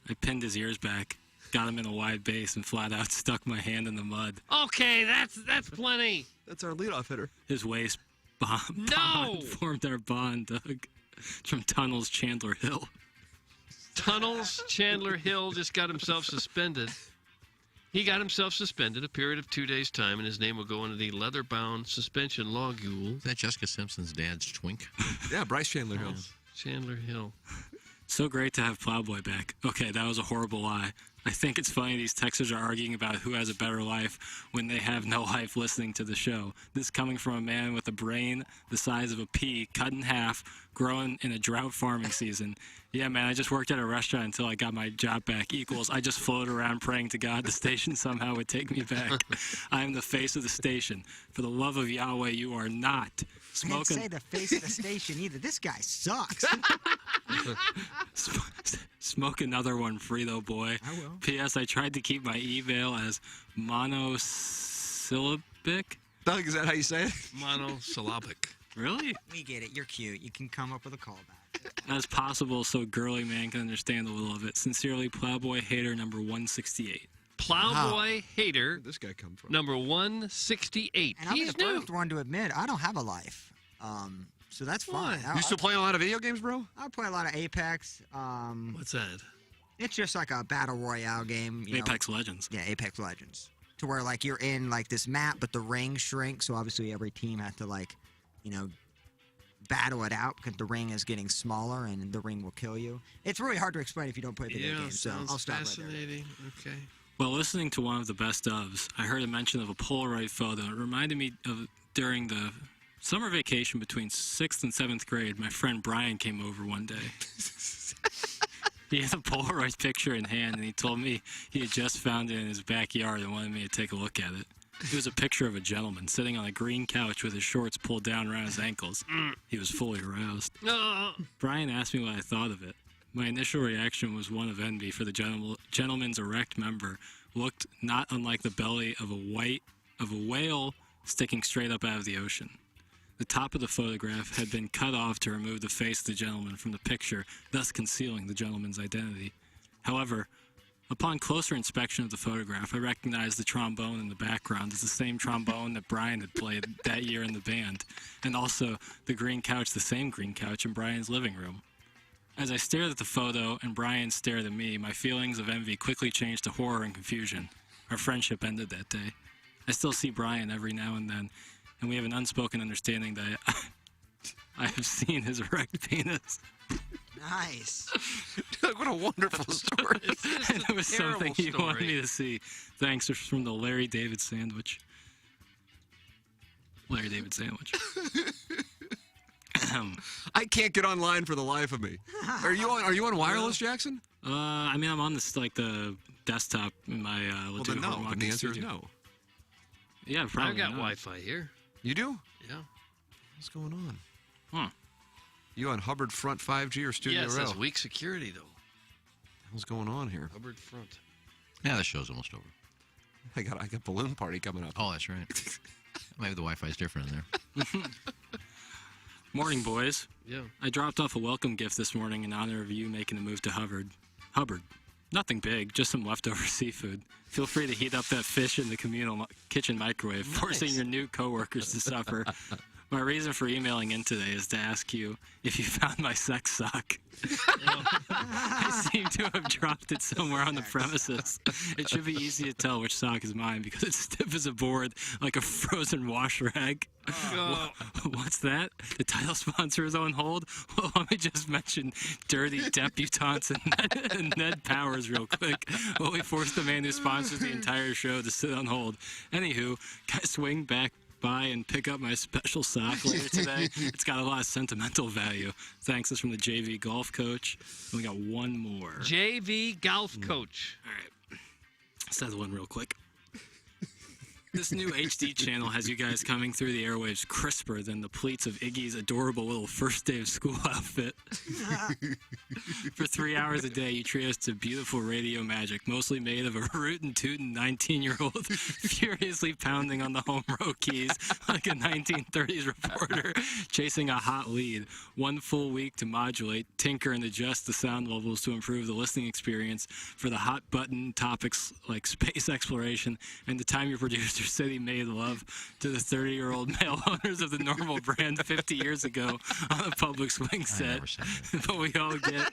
I pinned his ears back, got him in a wide base, and flat out stuck my hand in the mud. Okay, that's plenty. That's our leadoff hitter. His waist bond formed our bond, Doug. From Tunnels Chandler Hill. Tunnels Chandler Hill just got himself suspended. He got himself suspended a period of 2 days' time, and his name will go into the leather-bound suspension logule. Is that Jessica Simpson's dad's twink? Yeah, Bryce Chandler Hill. Chandler Hill. So great to have Plowboy back. Okay, that was a horrible lie. I think it's funny these texters are arguing about who has a better life when they have no life listening to the show. This coming from a man with a brain the size of a pea, cut in half, growing in a drought farming season. Yeah, man, I just worked at a restaurant until I got my job back. Equals, I just floated around praying to God the station somehow would take me back. I am the face of the station. For the love of Yahweh, you are not. I didn't say the face of the station either. This guy sucks. Smoke another one, Frito boy. I will. P.S. I tried to keep my email as monosyllabic. Doug, is that how you say it? Monosyllabic. Really? We get it. You're cute. You can come up with a callback. As possible so girly man can understand a little of it. Sincerely, Plowboy Hater number 168. Plowboy Hater. This guy come from? Number 168. And I'll be the first one to admit I don't have a life. So that's fine. You still playing a lot of video games, bro? I play a lot of Apex. What's that? It's just like a battle royale game. Apex Legends. Yeah, Apex Legends. To where like you're in like this map, but the ring shrinks. So obviously every team has to like, battle it out because the ring is getting smaller and the ring will kill you. It's really hard to explain if you don't play video games. So I'll stop right there. Fascinating. Okay. While listening to one of the best ofs, I heard a mention of a Polaroid photo. It reminded me of during the summer vacation between 6th and 7th grade, my friend Brian came over one day. He had a Polaroid picture in hand, and he told me he had just found it in his backyard and wanted me to take a look at it. It was a picture of a gentleman sitting on a green couch with his shorts pulled down around his ankles. He was fully aroused. Brian asked me what I thought of it. My initial reaction was one of envy, for the gentleman's erect member looked not unlike the belly of a whale sticking straight up out of the ocean. The top of the photograph had been cut off to remove the face of the gentleman from the picture, thus concealing the gentleman's identity. However, upon closer inspection of the photograph, I recognized the trombone in the background as the same trombone that Brian had played that year in the band, and also the green couch, the same green couch in Brian's living room. As I stared at the photo and Brian stared at me, my feelings of envy quickly changed to horror and confusion. Our friendship ended that day. I still see Brian every now and then, and we have an unspoken understanding that I have seen his erect penis. Nice. What a wonderful story. And it was something he wanted me to see. Thanks. It's from the Larry David sandwich. Larry David sandwich. I can't get online for the life of me. Are you on wireless, Jackson? I'm on this the desktop in my well, then no. And the answer is no. Yeah, probably. I've got Wi-Fi here. You do? Yeah. What's going on? Huh. You on Hubbard Front 5G or Studio Row? Row? Yeah, it says weak security, though. What's going on here? Hubbard Front. Yeah, the show's almost over. I got balloon party coming up. Oh, that's right. Maybe the Wi-Fi is different in there. Morning, boys. Yeah. I dropped off a welcome gift this morning in honor of you making the move to Hubbard. Nothing big, just some leftover seafood. Feel free to heat up that fish in the communal kitchen microwave, forcing your new coworkers to suffer. My reason for emailing in today is to ask you if you found my sex sock. I seem to have dropped it somewhere on the premises. It should be easy to tell which sock is mine because it's stiff as a board, like a frozen wash rag. What's that? The title sponsor is on hold? Well, let me just mention Dirty Debutantes and Ned Powers real quick. Well, we forced the man who sponsors the entire show to sit on hold. Anywho, can I swing back by and pick up my special sock later today? It's got a lot of sentimental value. Thanks. This is from the JV golf coach. And we got one more. JV golf coach. All right. Let's have one real quick. This new HD channel has you guys coming through the airwaves crisper than the pleats of Iggy's adorable little first day of school outfit. For 3 hours a day, you treat us to beautiful radio magic, mostly made of a rootin' tootin' 19-year-old furiously pounding on the home row keys like a 1930s reporter chasing a hot lead. 1 full week to modulate, tinker, and adjust the sound levels to improve the listening experience for the hot button topics like space exploration and the time your producer city made love to the 30-year-old male owners of the normal brand 50 years ago on a public swing set. But we all get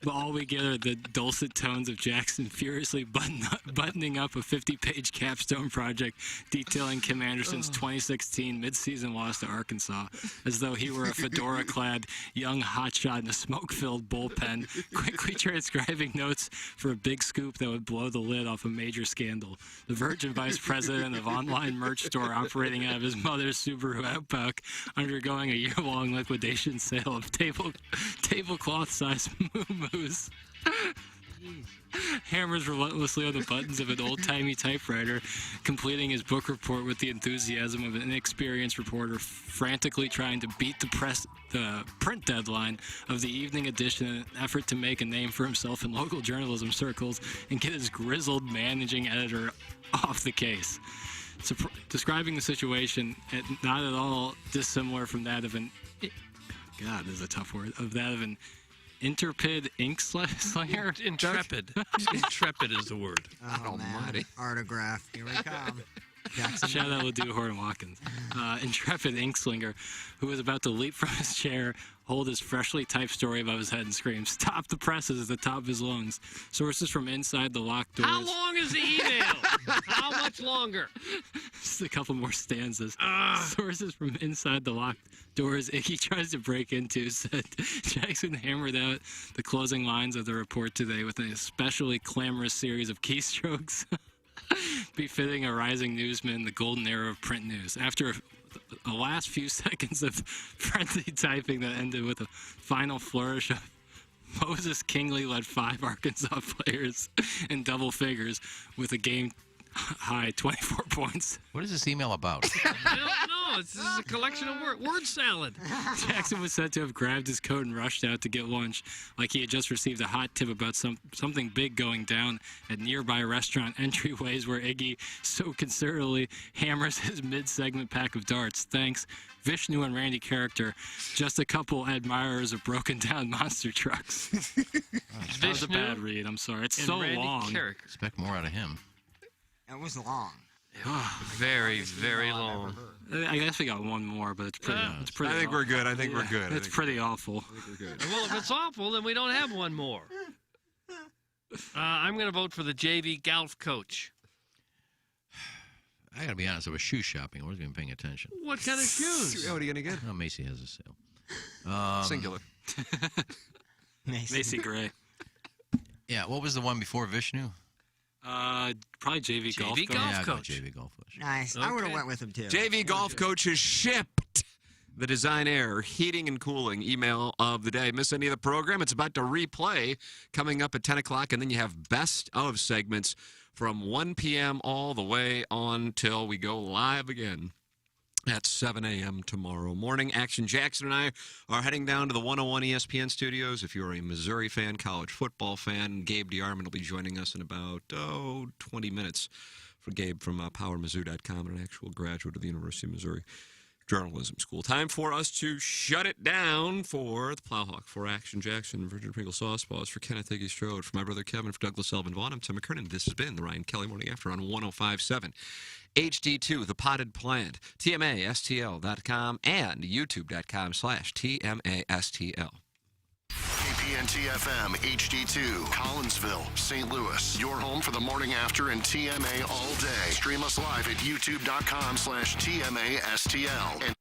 But all we get are the dulcet tones of Jackson furiously buttoning up a 50-page capstone project detailing Kim Anderson's 2016 midseason loss to Arkansas, as though he were a fedora-clad young hotshot in a smoke-filled bullpen, quickly transcribing notes for a big scoop that would blow the lid off a major scandal. The Virgin vice president of online merch store operating out of his mother's Subaru Outback, undergoing a year-long liquidation sale of tablecloth-sized moo-moos. Hammers relentlessly on the buttons of an old-timey typewriter, completing his book report with the enthusiasm of an inexperienced reporter frantically trying to beat the print deadline of the evening edition in an effort to make a name for himself in local journalism circles and get his grizzled managing editor off the case. Describing the situation not at all dissimilar from that of an... God, this is a tough word. Of that of an intrepid ink slayer? Intrepid. Intrepid is the word. Oh, man. Autograph. Here we come. Jackson. Shout out to Horton Watkins. Intrepid ink slinger who was about to leap from his chair, hold his freshly typed story above his head and scream, "Stop the presses!" at the top of his lungs. Sources from inside the locked doors. How long is the email? How much longer? Just a couple more stanzas. Sources from inside the locked doors Iggy tries to break into said Jackson hammered out the closing lines of the report today with an especially clamorous series of keystrokes befitting a rising newsman in the golden era of print news. After a last few seconds of frenzied typing that ended with a final flourish of Moses Kingley led 5 Arkansas players in double figures with a game high 24 points. What is this email about? I don't know. This is a collection of word salad. Jackson was said to have grabbed his coat and rushed out to get lunch, like he had just received a hot tip about something big going down at nearby restaurant entryways where Iggy so considerably hammers his mid-segment pack of darts. Thanks, Vishnu and Randy Character, just a couple admirers of broken-down monster trucks. That was a bad read. I'm sorry. It's so Randy long. Carrick. Expect more out of him. It was long. Very, very long. I guess we got one more, but it's pretty. It's pretty. I think we're good. I think we're Yeah, good. It's pretty awful. I think we're good. Well, if it's awful, then we don't have one more. I'm going to vote for the JV golf coach. I got to be honest. I was shoe shopping. I wasn't even paying attention. What kind of shoes? What are you going to get? Oh, Macy has a sale. Singular. Macy Gray. Yeah. What was the one before Vishnu? Probably JV golf coach. Yeah, I got JV golf coach. Nice. I would have went with him, too. JV golf coach is shipped. The Design Air Heating and Cooling email of the day. Miss any of the program? It's about to replay coming up at 10 o'clock, and then you have best of segments from 1 p.m. all the way on till we go live again at 7 a.m. tomorrow morning. Action Jackson and I are heading down to the 101 ESPN studios. If you're a Missouri fan, college football fan, Gabe DeArmond will be joining us in about 20 minutes. For Gabe from PowerMizzou.com, an actual graduate of the University of Missouri Journalism School. Time for us to shut it down for the Plowhawk, for Action Jackson, Virgin Pringle Sauce Balls, for Kenneth Higgy Strode, for my brother Kevin, for Douglas Elvin Vaughn. I'm Tim McKernan. This has been the Ryan Kelly Morning After on 105.7. HD2, The Potted Plant, TMASTL.com, and YouTube.com/TMASTL. KPNT FM, HD2, Collinsville, St. Louis. Your home for the Morning After and TMA all day. Stream us live at youtube.com/TMASTL. And